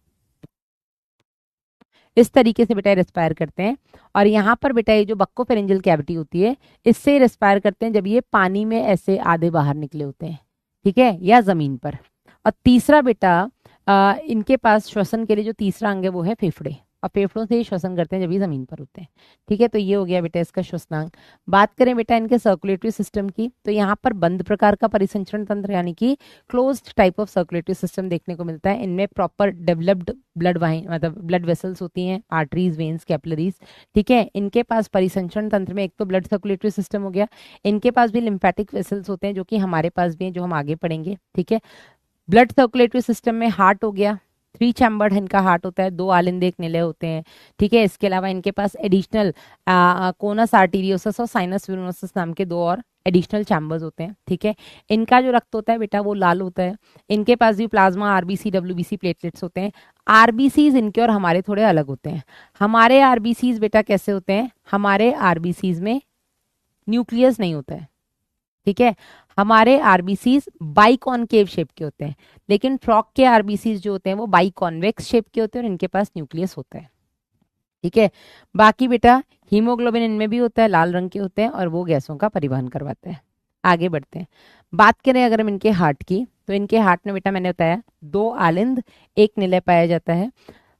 इस तरीके से बेटा रेस्पायर करते हैं। और यहाँ पर बेटा ये जो बक्कोफेरेंजियल कैविटी होती है इससे रेस्पायर करते हैं जब ये पानी में ऐसे आधे बाहर निकले होते हैं। ठीक है, या जमीन पर। और तीसरा बेटा इनके पास श्वसन के लिए जो तीसरा अंग है वो है फेफड़े, और फेफड़ों से ही श्वसन करते हैं जब ये जमीन पर होते हैं। ठीक है, तो ये हो गया बेटा इसका श्वसनांग। बात करें बेटा इनके सर्कुलेटरी सिस्टम की, तो यहाँ पर बंद प्रकार का परिसंचरण तंत्र यानी कि closed type of circulatory system देखने को मिलता है। इनमें प्रॉपर डेवलप्ड ब्लड वाइन मतलब ब्लड वेसल्स होती हैं, आर्टरीज, वेन्स, कैपिलरीज। ठीक है, इनके पास परिसंचरण तंत्र में एक तो ब्लड सर्कुलेटरी सिस्टम हो गया, इनके पास भी लिम्फेटिक वेसल्स होते हैं जो कि हमारे पास भी हैं, जो हम आगे पढ़ेंगे। ठीक है, ब्लड सर्कुलेटरी सिस्टम में हार्ट हो गया, 3 चैम्बर्ड इनका हार्ट होता है, 2 आलिंद एक निलय होते हैं। ठीक है, इसके अलावा इनके पास एडिशनल कोनस आर्टीरियोसस और साइनस वेरिनोसस नाम के 2 और एडिशनल चैम्बर्स होते हैं। ठीक है, इनका जो रक्त होता है बेटा वो लाल होता है। इनके पास भी प्लाज्मा, आरबीसी, डब्ल्यूबीसी, प्लेटलेट्स होते हैं। आरबीसीज इनके और हमारे थोड़े अलग होते हैं। हमारे आरबीसीज बेटा कैसे होते हैं, हमारे आरबीसीज में न्यूक्लियस नहीं होता है। ठीक है, हमारे आरबीसीज बाई कॉनकेव शेप के होते हैं, लेकिन फ्रॉक के आरबीसीज जो होते हैं वो बाई कॉन्वेक्स शेप के होते हैं और इनके पास न्यूक्लियस होता है। ठीक है, बाकी बेटा हीमोग्लोबिन इनमें भी होता है, लाल रंग के होते हैं और वो गैसों का परिवहन करवाते हैं। आगे बढ़ते हैं, बात करें अगर हम इनके हार्ट की, तो इनके हार्ट में बेटा मैंने बताया 2 आलिंद एक निलय पाया जाता है।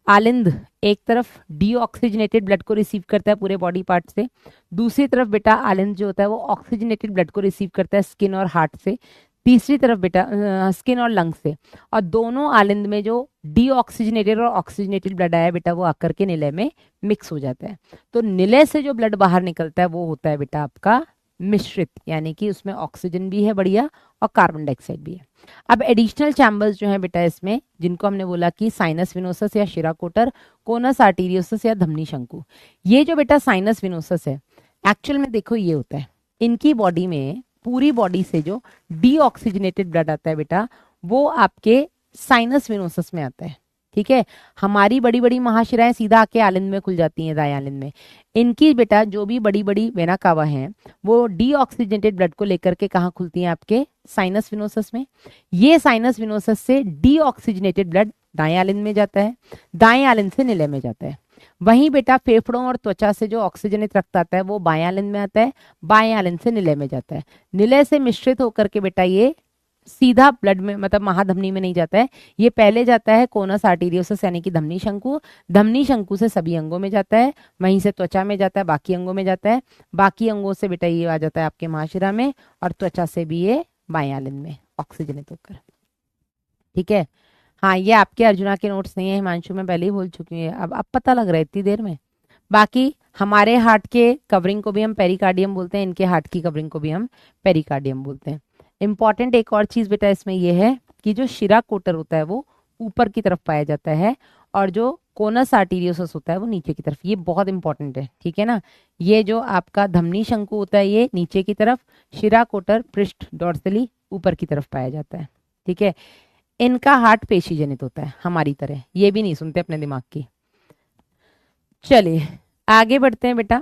आलिंद एक तरफ डीऑक्सीजनेटेड ब्लड को रिसीव करता है पूरे बॉडी पार्ट से, दूसरी तरफ बेटा आलिंद जो होता है वो ऑक्सीजनेटेड ब्लड को रिसीव करता है स्किन और हार्ट से, तीसरी तरफ बेटा स्किन और लंग से। और दोनों आलिंद में जो डीऑक्सीजनेटेड और ऑक्सीजनेटेड ब्लड आया बेटा वो आकर के निलय में मिक्स हो जाता है। तो निलय से जो ब्लड बाहर निकलता है वो होता है बेटा आपका मिश्रित, यानी कि उसमें ऑक्सीजन भी है बढ़िया और कार्बन डाइऑक्साइड भी है। अब एडिशनल चैम्बर्स जो है बेटा इसमें, जिनको हमने बोला कि साइनस विनोसस या शिराकोटर, कोनस आर्टीरियोसस या धमनी शंकु। ये जो बेटा साइनस विनोसस है एक्चुअल में देखो ये होता है, इनकी बॉडी में पूरी बॉडी से जो डीऑक्सीजनेटेड ब्लड आता है बेटा वो आपके साइनस विनोसस में आता है। ठीक है, हमारी बड़ी बड़ी महाशिराएं सीधा आके आलिंद में खुल जाती हैं, दाएं आलिंद में। इनकी बेटा जो भी बड़ी बड़ी वेना कावा हैं वो डीऑक्सीजनेटेड ब्लड को लेकर के कहाँ खुलती हैं, आपके साइनस विनोसस में। ये साइनस विनोसस से डीऑक्सीजनेटेड ब्लड दाएं आलिंद में जाता है, दाएं आलिंद से निलय में जाता है। वहीं बेटा फेफड़ों और त्वचा से जो ऑक्सीजनित रक्त आता है वो बाएं आलिंद में आता है, बाएं आलिंद से निलय में जाता है। निलय से मिश्रित होकर के बेटा ये सीधा ब्लड में मतलब महाधमनी में नहीं जाता है, ये पहले जाता है कोनस आर्टीरियोसस यानी कि धमनी शंकु, धमनी शंकु से सभी अंगों में जाता है, वहीं से त्वचा में जाता है, बाकी अंगों में जाता है, बाकी अंगों से बेटा ये आ जाता है आपके महाशिरा में, और त्वचा से भी ये बाएं आलिंद में ऑक्सीजनित होकर। ठीक है, हाँ ये आपके अर्जुना के नोट्स नहीं है हिमांशु, मैं पहले ही बोल चुकी हूँ, अब पता लग रहा है इतनी देर में। बाकी हमारे हार्ट के कवरिंग को भी हम पेरिकार्डियम बोलते हैं, इनके हार्ट की कवरिंग को भी हम पेरिकार्डियम बोलते हैं। इंपॉर्टेंट एक और चीज बेटा इसमें यह है कि जो शिरा कोटर होता है वो ऊपर की तरफ पाया जाता है, और जो कोनस आर्टीरियोसस होता है वो नीचे की तरफ। ये बहुत इंपॉर्टेंट है, ठीक है ना। ये जो आपका धमनी शंकु होता है ये नीचे की तरफ, शिरा कोटर पृष्ठ डॉर्सली ऊपर की तरफ पाया जाता है। ठीक है, इनका हार्ट पेशी जनित होता है हमारी तरह, ये भी नहीं सुनते अपने दिमाग की। चलिए आगे बढ़ते हैं बेटा,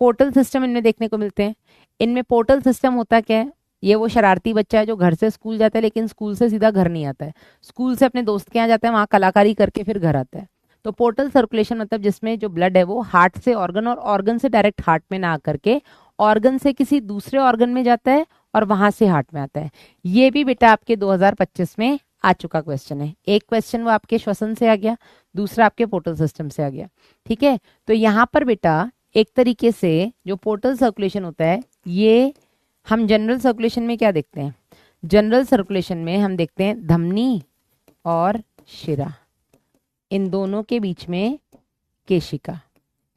पोर्टल सिस्टम इनमें देखने को मिलते हैं। इनमें पोर्टल सिस्टम होता क्या है, ये वो शरारती बच्चा है जो घर से स्कूल जाता है लेकिन स्कूल से सीधा घर नहीं आता है, स्कूल से अपने दोस्त के यहाँ जाता है, वहां कलाकारी करके फिर घर आता है। तो पोर्टल सर्कुलेशन मतलब जिसमें जो ब्लड है वो हार्ट से ऑर्गन और ऑर्गन से डायरेक्ट हार्ट में ना आकर के ऑर्गन से किसी दूसरे ऑर्गन में जाता है और वहां से हार्ट में आता है। ये भी बेटा आपके 2025 में आ चुका क्वेश्चन है। एक क्वेश्चन वो आपके श्वसन से आ गया, दूसरा आपके पोर्टल सिस्टम से आ गया। ठीक है, तो यहाँ पर बेटा एक तरीके से जो पोर्टल सर्कुलेशन होता है, ये हम जनरल सर्कुलेशन में क्या देखते हैं, जनरल सर्कुलेशन में हम देखते हैं धमनी और शिरा, इन दोनों के बीच में केशिका,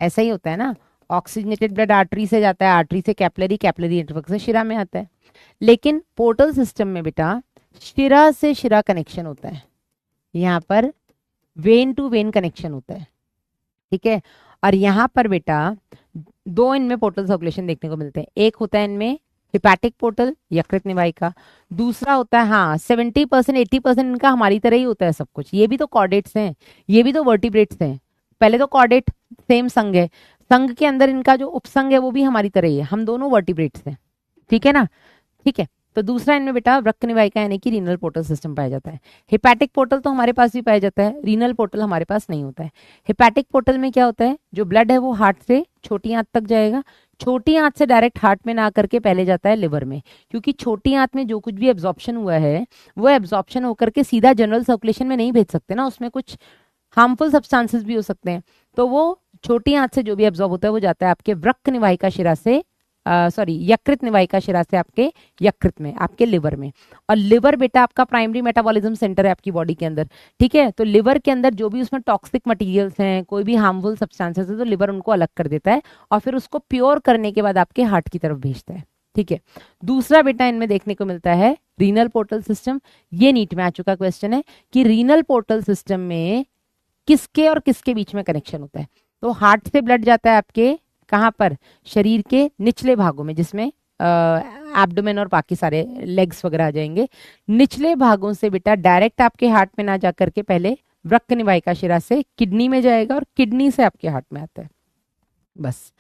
ऐसा ही होता है ना। ऑक्सीजनेटेड ब्लड आर्टरी से जाता है, आर्टरी से कैपिलरी, कैपिलरी नेटवर्क से शिरा में आता है। लेकिन पोर्टल सिस्टम में बेटा शिरा से शिरा कनेक्शन होता है, यहाँ पर वेन टू वेन कनेक्शन होता है। ठीक है, और यहाँ पर बेटा दो इनमें पोर्टल सर्कुलेशन देखने को मिलते हैं। एक होता है इनमें हिपैटिक पोर्टल, यकृत निवाहिका, दूसरा होता है, हाँ 70% 80% इनका हमारी तरह ही होता है सब कुछ। ये भी तो कॉर्डेट्स हैं, ये भी तो वर्टिब्रेट्स हैं। पहले तो कॉर्डेट सेम संघ है, संघ के अंदर इनका जो उपसंघ है वो भी हमारी तरह ही है, हम दोनों वर्टिब्रेट्स हैं। ठीक है ना, ठीक है। तो दूसरा इनमें बेटा वृक्क निवाहिका यानी कि रीनल पोर्टल सिस्टम पाया जाता है। हिपैटिक पोर्टल तो हमारे पास भी पाया जाता है, रीनल पोर्टल हमारे पास नहीं होता है। हिपैटिक पोर्टल में क्या होता है, जो ब्लड है वो हार्ट से छोटी आंत तक जाएगा, छोटी आंत से डायरेक्ट हार्ट में ना करके पहले जाता है लिवर में, क्योंकि छोटी आंत में जो कुछ भी एब्जॉर्प्शन हुआ है वो एब्जॉर्प्शन होकर के सीधा जनरल सर्कुलेशन में नहीं भेज सकते ना, उसमें कुछ हार्मफुल सब्सटेंसेस भी हो सकते हैं। तो वो छोटी आंत से जो भी एब्जॉर्ब होता है वो जाता है आपके वृक्क निवाहिका शिरा से, सॉरी यकृत निवाहिका शिरा से आपके यकृत में, आपके लिवर में। और लिवर बेटा आपका प्राइमरी मेटाबॉलिज्म सेंटर है आपकी बॉडी के अंदर। ठीक है, तो लिवर के अंदर जो भी उसमें टॉक्सिक मटेरियल्स हैं, कोई भी हार्मफुल सब्सटेंसेस है, तो लिवर उनको अलग कर देता है और फिर उसको प्योर करने के बाद आपके हार्ट की तरफ भेजता है। ठीक है, दूसरा बेटा इनमें देखने को मिलता है रीनल पोर्टल सिस्टम। ये नीट में आ चुका क्वेश्चन है कि रीनल पोर्टल सिस्टम में किसके और किसके बीच में कनेक्शन होता है। तो हार्ट से ब्लड जाता है आपके कहाँ पर, शरीर के निचले भागों में, जिसमें एब्डोमेन और बाकी सारे लेग्स वगैरह आ जाएंगे। निचले भागों से बेटा डायरेक्ट आपके हार्ट में ना जाकर के पहले वृक्क निवाहिका शिरा से किडनी में जाएगा और किडनी से आपके हार्ट में आता है। बस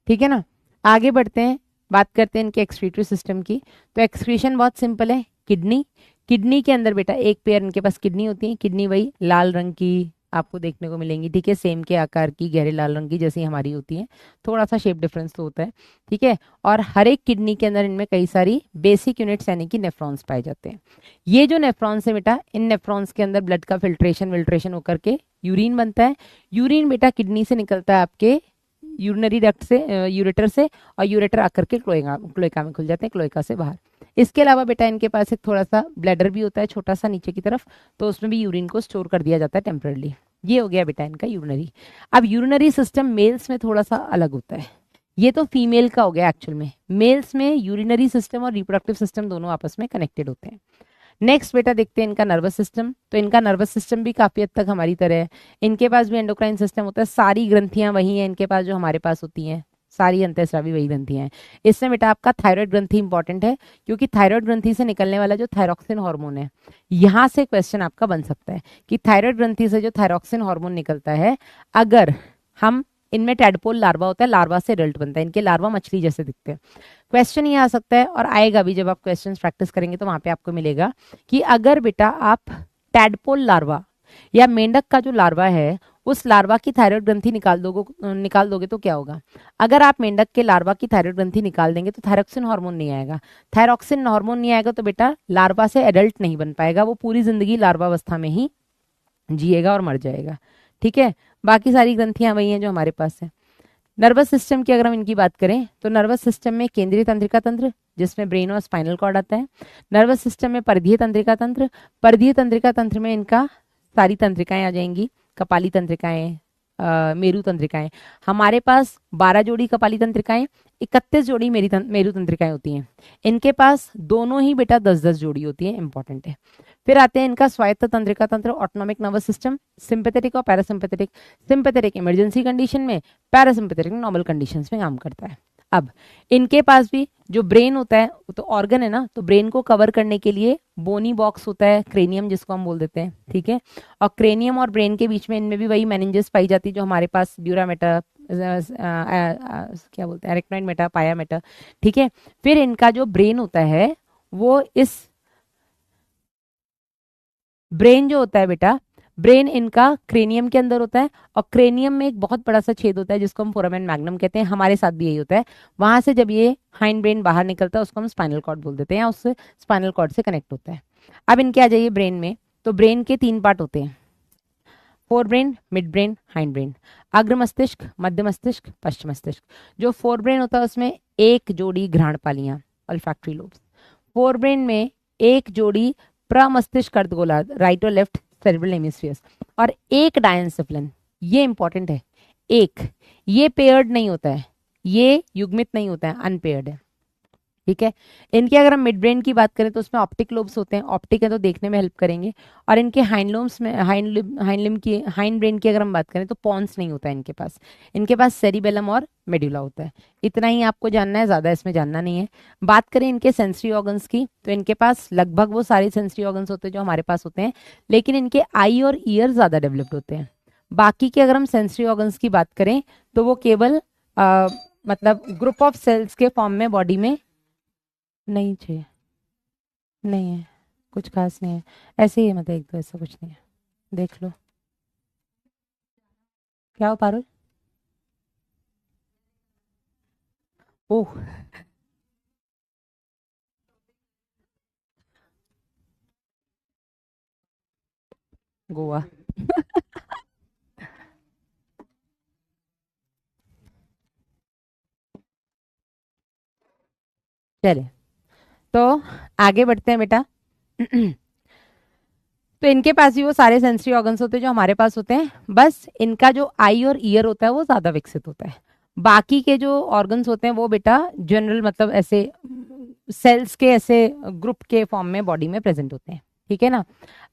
ठीक है ना, आगे बढ़ते हैं, बात करते हैं इनके एक्सक्रीटरी सिस्टम की। तो एक्सक्रीशन बहुत सिंपल है, किडनी, किडनी के अंदर बेटा एक पेयर इनके पास किडनी होती है, किडनी वही लाल रंग की आपको देखने को मिलेंगी। ठीक है, सेम के आकार की, गहरे लाल रंग की जैसी हमारी होती है, थोड़ा सा शेप डिफरेंस तो होता है। ठीक है, और हर एक किडनी के अंदर इनमें कई सारी बेसिक यूनिट्स यानी कि नेफ्रॉन्स पाए जाते हैं। ये जो नेफ्रॉन्स है बेटा, इन नेफ्रॉन्स के अंदर ब्लड का फिल्ट्रेशन होकर के यूरिन बनता है। यूरिन बेटा किडनी से निकलता है आपके यूरिनरी डक्ट से, यूरेटर से, और यूरेटर आकर के क्लोएका में खुल जाते हैं, क्लोएका से बाहर। इसके अलावा बेटा इनके पास एक थोड़ा सा ब्लैडर भी होता है, छोटा सा नीचे की तरफ, तो उसमें भी यूरिन को स्टोर कर दिया जाता है टेम्पररी। ये हो गया बेटा इनका यूरिनरी। अब यूरिनरी सिस्टम मेल्स में थोड़ा सा अलग होता है, ये तो फीमेल का हो गया एक्चुअल में। मेल्स में यूरिनरी सिस्टम और रिप्रोडक्टिव सिस्टम दोनों आपस में कनेक्टेड होते हैं। नेक्स्ट बेटा देखते हैं इनका नर्वस सिस्टम। तो इनका नर्वस सिस्टम भी काफी हद तक हमारी तरह है, इनके पास भी एंडोक्राइन सिस्टम होता है, सारी ग्रंथियां वही हैं इनके पास जो हमारे पास होती हैं, सारी अंतःस्रावी वही ग्रंथियां हैं। इसमें बेटा आपका थायराइड ग्रंथि इंपॉर्टेंट है, क्योंकि थायराइड ग्रंथि से निकलने वाला जो थायरॉक्सिन हार्मोन है, यहाँ से क्वेश्चन आपका बन सकता है कि थायराइड ग्रंथि से जो थायरॉक्सिन हार्मोन निकलता है, अगर हम, इनमें टैडपोल लार्वा होता है, लार्वा से एडल्ट बनता है, इनके लार्वा मछली जैसे दिखते हैं। क्वेश्चन ये आ सकता है और आएगा भी, जब आप क्वेश्चन प्रैक्टिस करेंगे तो वहां पे आपको मिलेगा कि अगर बेटा आप टैडपोल लार्वा या मेंढक का जो लार्वा है उस लार्वा की थायराइड ग्रंथि निकाल दोगे तो क्या होगा। अगर आप मेंढक के लार्वा की थायराइड ग्रंथि निकाल देंगे तो थायरॉक्सिन हार्मोन नहीं आएगा। थायरॉक्सिन हार्मोन नहीं आएगा तो बेटा लार्वा से एडल्ट नहीं बन पाएगा, वो पूरी जिंदगी लार्वा अवस्था में ही जिएगा और मर जाएगा। ठीक है, बाकी सारी ग्रंथियां वही हैं जो हमारे पास है। नर्वस सिस्टम की अगर हम इनकी बात करें तो नर्वस सिस्टम में केंद्रीय तंत्रिका तंत्र, जिसमें ब्रेन और स्पाइनल कॉर्ड आता है। नर्वस सिस्टम में परिधीय तंत्रिका तंत्र, परिधीय तंत्रिका तंत्र में इनका सारी तंत्रिकाएं आ जाएंगी, कपाली तंत्रिकाएं, मेरु तंत्रिकाएं। हमारे पास 12 जोड़ी कपाली तंत्रिकाएं, 31 जोड़ी मेरु तंत्रिकाएं होती हैं। इनके पास दोनों ही बेटा 10-10 जोड़ी होती है, इंपॉर्टेंट है। फिर आते हैं इनका स्वायत्त तंत्रिका तंत्र, ऑटोनॉमिक नर्वस सिस्टम, सिंपैथेटिक और पैरासिम्पैथेटिक। सिंपैथेटिक इमरजेंसी कंडीशन में, पैरासिम्पैथेटिक नॉर्मल कंडीशंस में काम करता है। अब इनके पास भी जो ब्रेन होता है वो तो ऑर्गन है ना, तो ब्रेन को कवर करने के लिए बोनी बॉक्स होता है, क्रेनियम जिसको हम बोल देते हैं। ठीक है, और क्रेनियम और ब्रेन के बीच में इनमें भी वही मेनिंजेस पाई जाती है जो हमारे पास ड्यूरामेटा क्या बोलते हैं, एरेक्नोइड मेटा, पाया मेटा, ठीक है। फिर इनका जो ब्रेन होता है वो इस ब्रेन जो होता है बेटा, ब्रेन इनका क्रेनियम के अंदर होता है, और क्रेनियम में एक बहुत बड़ा सा छेद होता है जिसको हम फोरामेन मैग्नम कहते हैं, हमारे साथ भी यही होता है। वहां से जब ये हाइंड ब्रेन बाहर निकलता है उसको हम स्पाइनल कॉर्ड बोल देते हैं, या उससे स्पाइनल कॉर्ड से कनेक्ट होता है। अब इनके आ जाइए ब्रेन में, तो ब्रेन के 3 पार्ट होते हैं, fore brain, mid brain, hind brain. अग्र मस्तिष्क, मध्य मस्तिष्क, पश्चिम मस्तिष्क। जो फोर ब्रेन होता है उसमें एक जोड़ी घ्राणपालियां, ऑल्फैक्टरी लोब्स। फोर ब्रेन में एक जोड़ी प्रमस्तिष्क अर्धगोलार्ध, राइट और लेफ्ट सेरेब्रल हेमिस्फीयर्स, और एक डायंसिफलन। ये इंपॉर्टेंट है, एक। ये पेयर्ड नहीं होता है, ये युग्मित नहीं होता है, अनपेयर्ड है, ठीक है। इनके अगर हम मिड ब्रेन की बात करें तो उसमें ऑप्टिक लोब्स होते हैं, ऑप्टिक है तो देखने में हेल्प करेंगे। और इनके हाइंड लोब्स में, हाइंड ब्रेन की अगर हम बात करें तो पॉन्स नहीं होता है इनके पास। इनके पास सेरिबेलम और मेडुला होता है। इतना ही आपको जानना है, ज्यादा इसमें जानना नहीं है। बात करें इनके सेंसरी ऑर्गन्स की, तो इनके पास लगभग वो सारे सेंसरी ऑर्गन्स होते हैं जो हमारे पास होते हैं, लेकिन इनके आई और ईयर ज्यादा डेवलप्ड होते हैं। बाकी के अगर हम सेंसरी ऑर्गन्स की बात करें तो वो केवल मतलब ग्रुप ऑफ सेल्स के फॉर्म में बॉडी में नहीं चाहिए, नहीं है, कुछ खास नहीं है, ऐसे ही है, मतलब एक दो, ऐसा कुछ नहीं है, देख लो। क्या हो पारुल? ओह, गोवा। चले, तो आगे बढ़ते हैं बेटा। तो इनके पास भी वो सारे सेंसरी ऑर्गन्स होते हैं जो हमारे पास होते हैं, बस इनका जो आई और ईयर होता है वो ज्यादा विकसित होता है। बाकी के जो ऑर्गन्स होते हैं वो बेटा जनरल, मतलब ऐसे सेल्स के ऐसे ग्रुप के फॉर्म में बॉडी में प्रेजेंट होते हैं, ठीक है ना।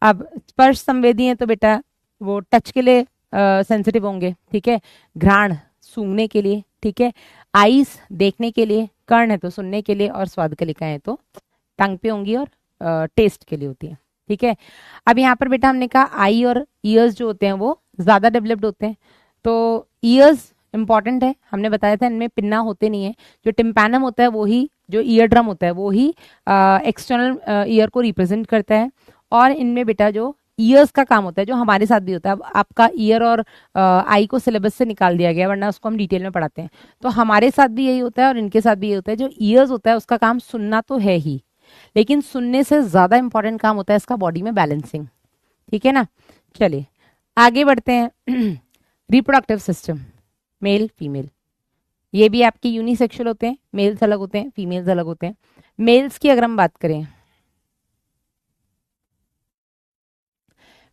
अब स्पर्श संवेदी है तो बेटा वो टच के लिए सेंसिटिव होंगे, ठीक है। घ्राण सूंघने के लिए, ठीक है। आईज देखने के लिए, कर्ण है तो सुनने के लिए, और स्वाद कलिकाएं है तो टंग पे होंगी और टेस्ट के लिए होती है, ठीक है। अब यहाँ पर बेटा हमने कहा आई और ईयर्स जो होते हैं वो ज्यादा डेवलप्ड होते हैं। तो ईयर्स इंपॉर्टेंट है, हमने बताया था इनमें पिन्ना होते नहीं है। जो टिम्पैनम होता है वो ही, जो ईयर ड्रम होता है वो ही एक्सटर्नल ईयर को रिप्रेजेंट करता है। और इनमें बेटा जो ईयर्स का काम होता है, जो हमारे साथ भी होता है, अब आपका ईयर और आई को सिलेबस से निकाल दिया गया, वरना उसको हम डिटेल में पढ़ाते हैं। तो हमारे साथ भी यही होता है और इनके साथ भी यही होता है। जो ईयर्स होता है उसका काम सुनना तो है ही, लेकिन सुनने से ज्यादा इंपॉर्टेंट काम होता है इसका बॉडी में बैलेंसिंग, ठीक है ना। चलिए आगे बढ़ते हैं। रिप्रोडक्टिव सिस्टम, मेल फीमेल, ये भी आपके यूनिसेक्सुअल होते हैं, मेल्स अलग होते हैं, फीमेल्स अलग होते हैं। मेल्स की अगर हम बात करें,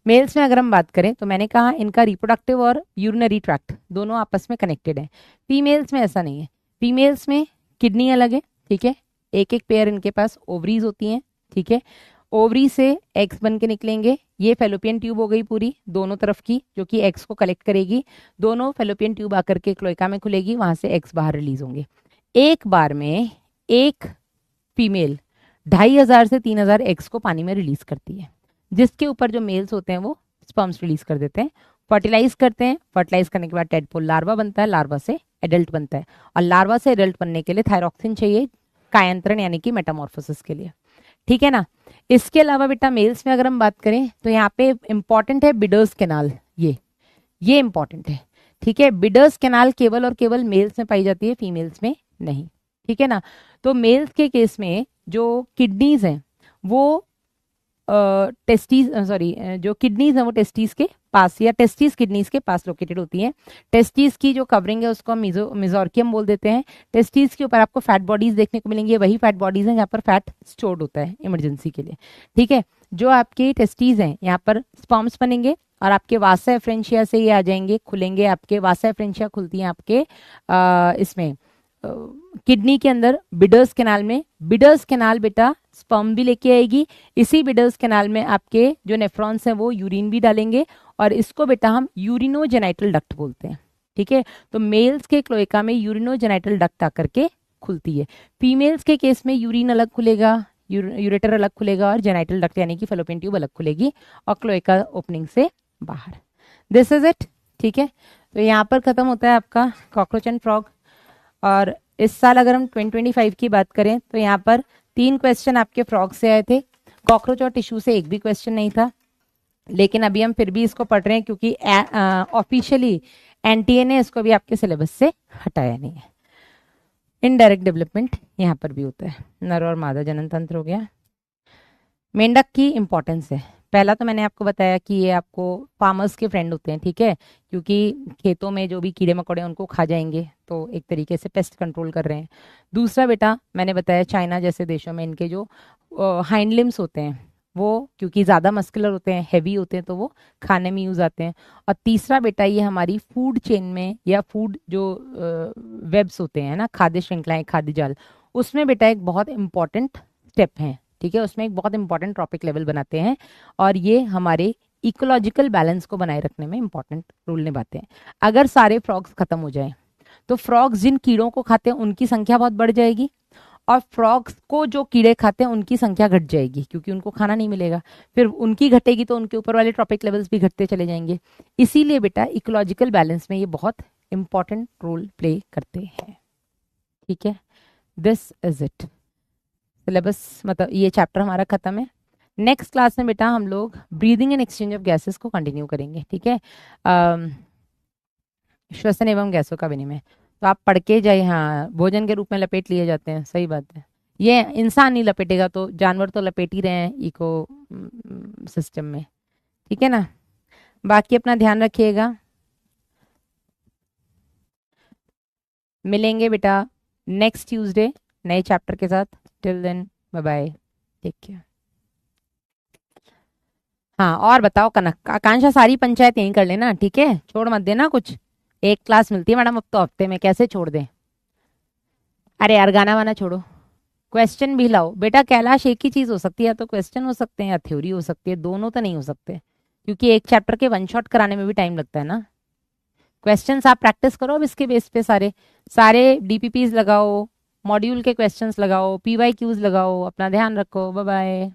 मेल्स में अगर हम बात करें तो मैंने कहा इनका रिप्रोडक्टिव और यूरिनरी ट्रैक्ट दोनों आपस में कनेक्टेड है। फीमेल्स में ऐसा नहीं है, फीमेल्स में किडनी अलग है, ठीक है। एक एक पेयर इनके पास ओवरीज होती हैं, ठीक है। ओवरी से एग्स बन के निकलेंगे, ये फेलोपियन ट्यूब हो गई पूरी दोनों तरफ की, जो कि एग्स को कलेक्ट करेगी। दोनों फेलोपियन ट्यूब आकर के क्लोएका में खुलेगी, वहां से एग्स बाहर रिलीज होंगे। एक बार में एक फीमेल 2500 से 3000 एग्स को पानी में रिलीज करती है, जिसके ऊपर जो मेल्स होते हैं वो स्पर्म्स रिलीज कर देते हैं, फर्टिलाइज करते हैं। फर्टिलाइज करने के बाद टेडपोल लार्वा बनता है, लार्वा से एडल्ट बनता है, और लार्वा से एडल्ट बनने के लिए थायरॉक्सिन चाहिए कायांतरण यानी कि मेटामॉर्फोसिस के लिए, ठीक है ना। इसके अलावा बेटा मेल्स में अगर हम बात करें तो यहाँ पे इंपॉर्टेंट है बिडर्स कैनाल, ये इंपॉर्टेंट है, ठीक है। बिडर्स कैनाल केवल और केवल मेल्स में पाई जाती है, फीमेल्स में नहीं, ठीक है ना। तो मेल्स के केस में जो किडनीज हैं वो टेस्टीज, सॉरी, जो किडनीज है वो टेस्टीज के पास, या टेस्टीज किडनीज के पास लोकेटेड होती है। टेस्टीज की जो कवरिंग है उसको हम मिजोरकियम बोल देते हैं। टेस्टीज के ऊपर आपको फैट बॉडीज देखने को मिलेंगी, वही फैट बॉडीज हैं जहाँ पर फैट स्टोर्ड होता है इमरजेंसी के लिए, ठीक है। जो आपके टेस्टीज हैं यहाँ पर स्पर्म्स बनेंगे और आपके वासा एफ्रेंशिया से ये आ जाएंगे, खुलेंगे। आपके वासा एफ्रेंशिया खुलती है आपके इसमें किडनी के अंदर बिडर्स कैनाल में। बिडर्स कैनाल बेटा स्पर्म भी लेके आएगी, इसी बिडर्स कैनाल में आपके जो नेफ्रॉन्स हैं वो यूरिन भी डालेंगे, और इसको बेटा हम यूरिनोजेनाइटल डक्ट बोलते हैं, ठीक है। तो मेल्स के क्लोएका में यूरिनोजेनाइटल डक्ट आकर के खुलती है। फीमेल्स के केस में यूरिन अलग खुलेगा, यूरेटर अलग खुलेगा, और जेनाइटल डक्ट यानी कि फेलोपियन ट्यूब अलग खुलेगी, और क्लोएका ओपनिंग से बाहर। दिस इज इट, ठीक है। तो यहाँ पर खत्म होता है आपका कॉकरोच एंड फ्रॉग। और इस साल अगर हम 2025 की बात करें तो यहाँ पर 3 क्वेश्चन आपके फ्रॉग से आए थे, कॉकरोच और टिश्यू से एक भी क्वेश्चन नहीं था। लेकिन अभी हम फिर भी इसको पढ़ रहे हैं क्योंकि ऑफिशियली एनटीए ने इसको भी आपके सिलेबस से हटाया नहीं है। इनडायरेक्ट डेवलपमेंट यहाँ पर भी होता है। नर और मादा जनन तंत्र हो गया। मेंढक की इंपॉर्टेंस है, पहला तो मैंने आपको बताया कि ये आपको फार्मर्स के फ्रेंड होते हैं, ठीक है, क्योंकि खेतों में जो भी कीड़े मकोड़े उनको खा जाएंगे, तो एक तरीके से पेस्ट कंट्रोल कर रहे हैं। दूसरा बेटा मैंने बताया चाइना जैसे देशों में इनके जो हाइंड लिम्स होते हैं वो क्योंकि ज़्यादा मस्कुलर होते हैं, हैवी होते हैं, तो वो खाने में यूज़ आते हैं। और तीसरा बेटा ये हमारी फूड चेन में या फूड जो वेब्स होते हैं ना, खाद्य श्रृंखलाएं, खाद्य जाल, उसमें बेटा एक बहुत इंपॉर्टेंट स्टेप है, ठीक है, उसमें एक बहुत इंपॉर्टेंट ट्रॉपिक लेवल बनाते हैं और ये हमारे इकोलॉजिकल बैलेंस को बनाए रखने में इंपॉर्टेंट रोल निभाते हैं। अगर सारे फ्रॉग्स खत्म हो जाएं तो फ्रॉग्स जिन कीड़ों को खाते हैं उनकी संख्या बहुत बढ़ जाएगी और फ्रॉग्स को जो कीड़े खाते हैं उनकी संख्या घट जाएगी क्योंकि उनको खाना नहीं मिलेगा। फिर उनकी घटेगी तो उनके ऊपर वाले ट्रॉपिक लेवल्स भी घटते चले जाएंगे। इसीलिए बेटा इकोलॉजिकल बैलेंस में ये बहुत इंपॉर्टेंट रोल प्ले करते हैं, ठीक है। दिस इज इट, सिलेबस मतलब ये चैप्टर हमारा खत्म है। नेक्स्ट क्लास में बेटा हम लोग breathing and exchange of gases को कंटिन्यू करेंगे, ठीक है। श्वसन एवं गैसों का विनिमय तो आप पढ़ के जाइए। हाँ, भोजन के रूप में लपेट लिए जाते हैं, सही बात है। ये इंसान नहीं लपेटेगा तो जानवर तो लपेट ही रहे हैं इको सिस्टम में, ठीक है ना। बाकी अपना ध्यान रखिएगा, मिलेंगे बेटा नेक्स्ट ट्यूसडे नए चैप्टर के साथ। Till then bye bye, take care. हाँ और बताओ कनक, आकांक्षा सारी पंचायत यहीं कर लेना, ठीक है, छोड़ मत देना कुछ। एक क्लास मिलती है मैडम अब तो हफ्ते में, कैसे छोड़ दें। अरे यार गाना वाना छोड़ो, क्वेश्चन भी लाओ बेटा। कैलाश एक ही चीज हो सकती है, या तो क्वेश्चन हो सकते हैं या थ्योरी हो सकती है, दोनों तो नहीं हो सकते क्योंकि एक चैप्टर के वन शॉट कराने में भी टाइम लगता है ना। क्वेश्चंस आप प्रैक्टिस करो अब इसके बेस पे, सारे सारे डीपीपीज लगाओ, मॉड्यूल के क्वेश्चंस लगाओ, पीवाई क्यूज लगाओ। अपना ध्यान रखो, बाय बाय।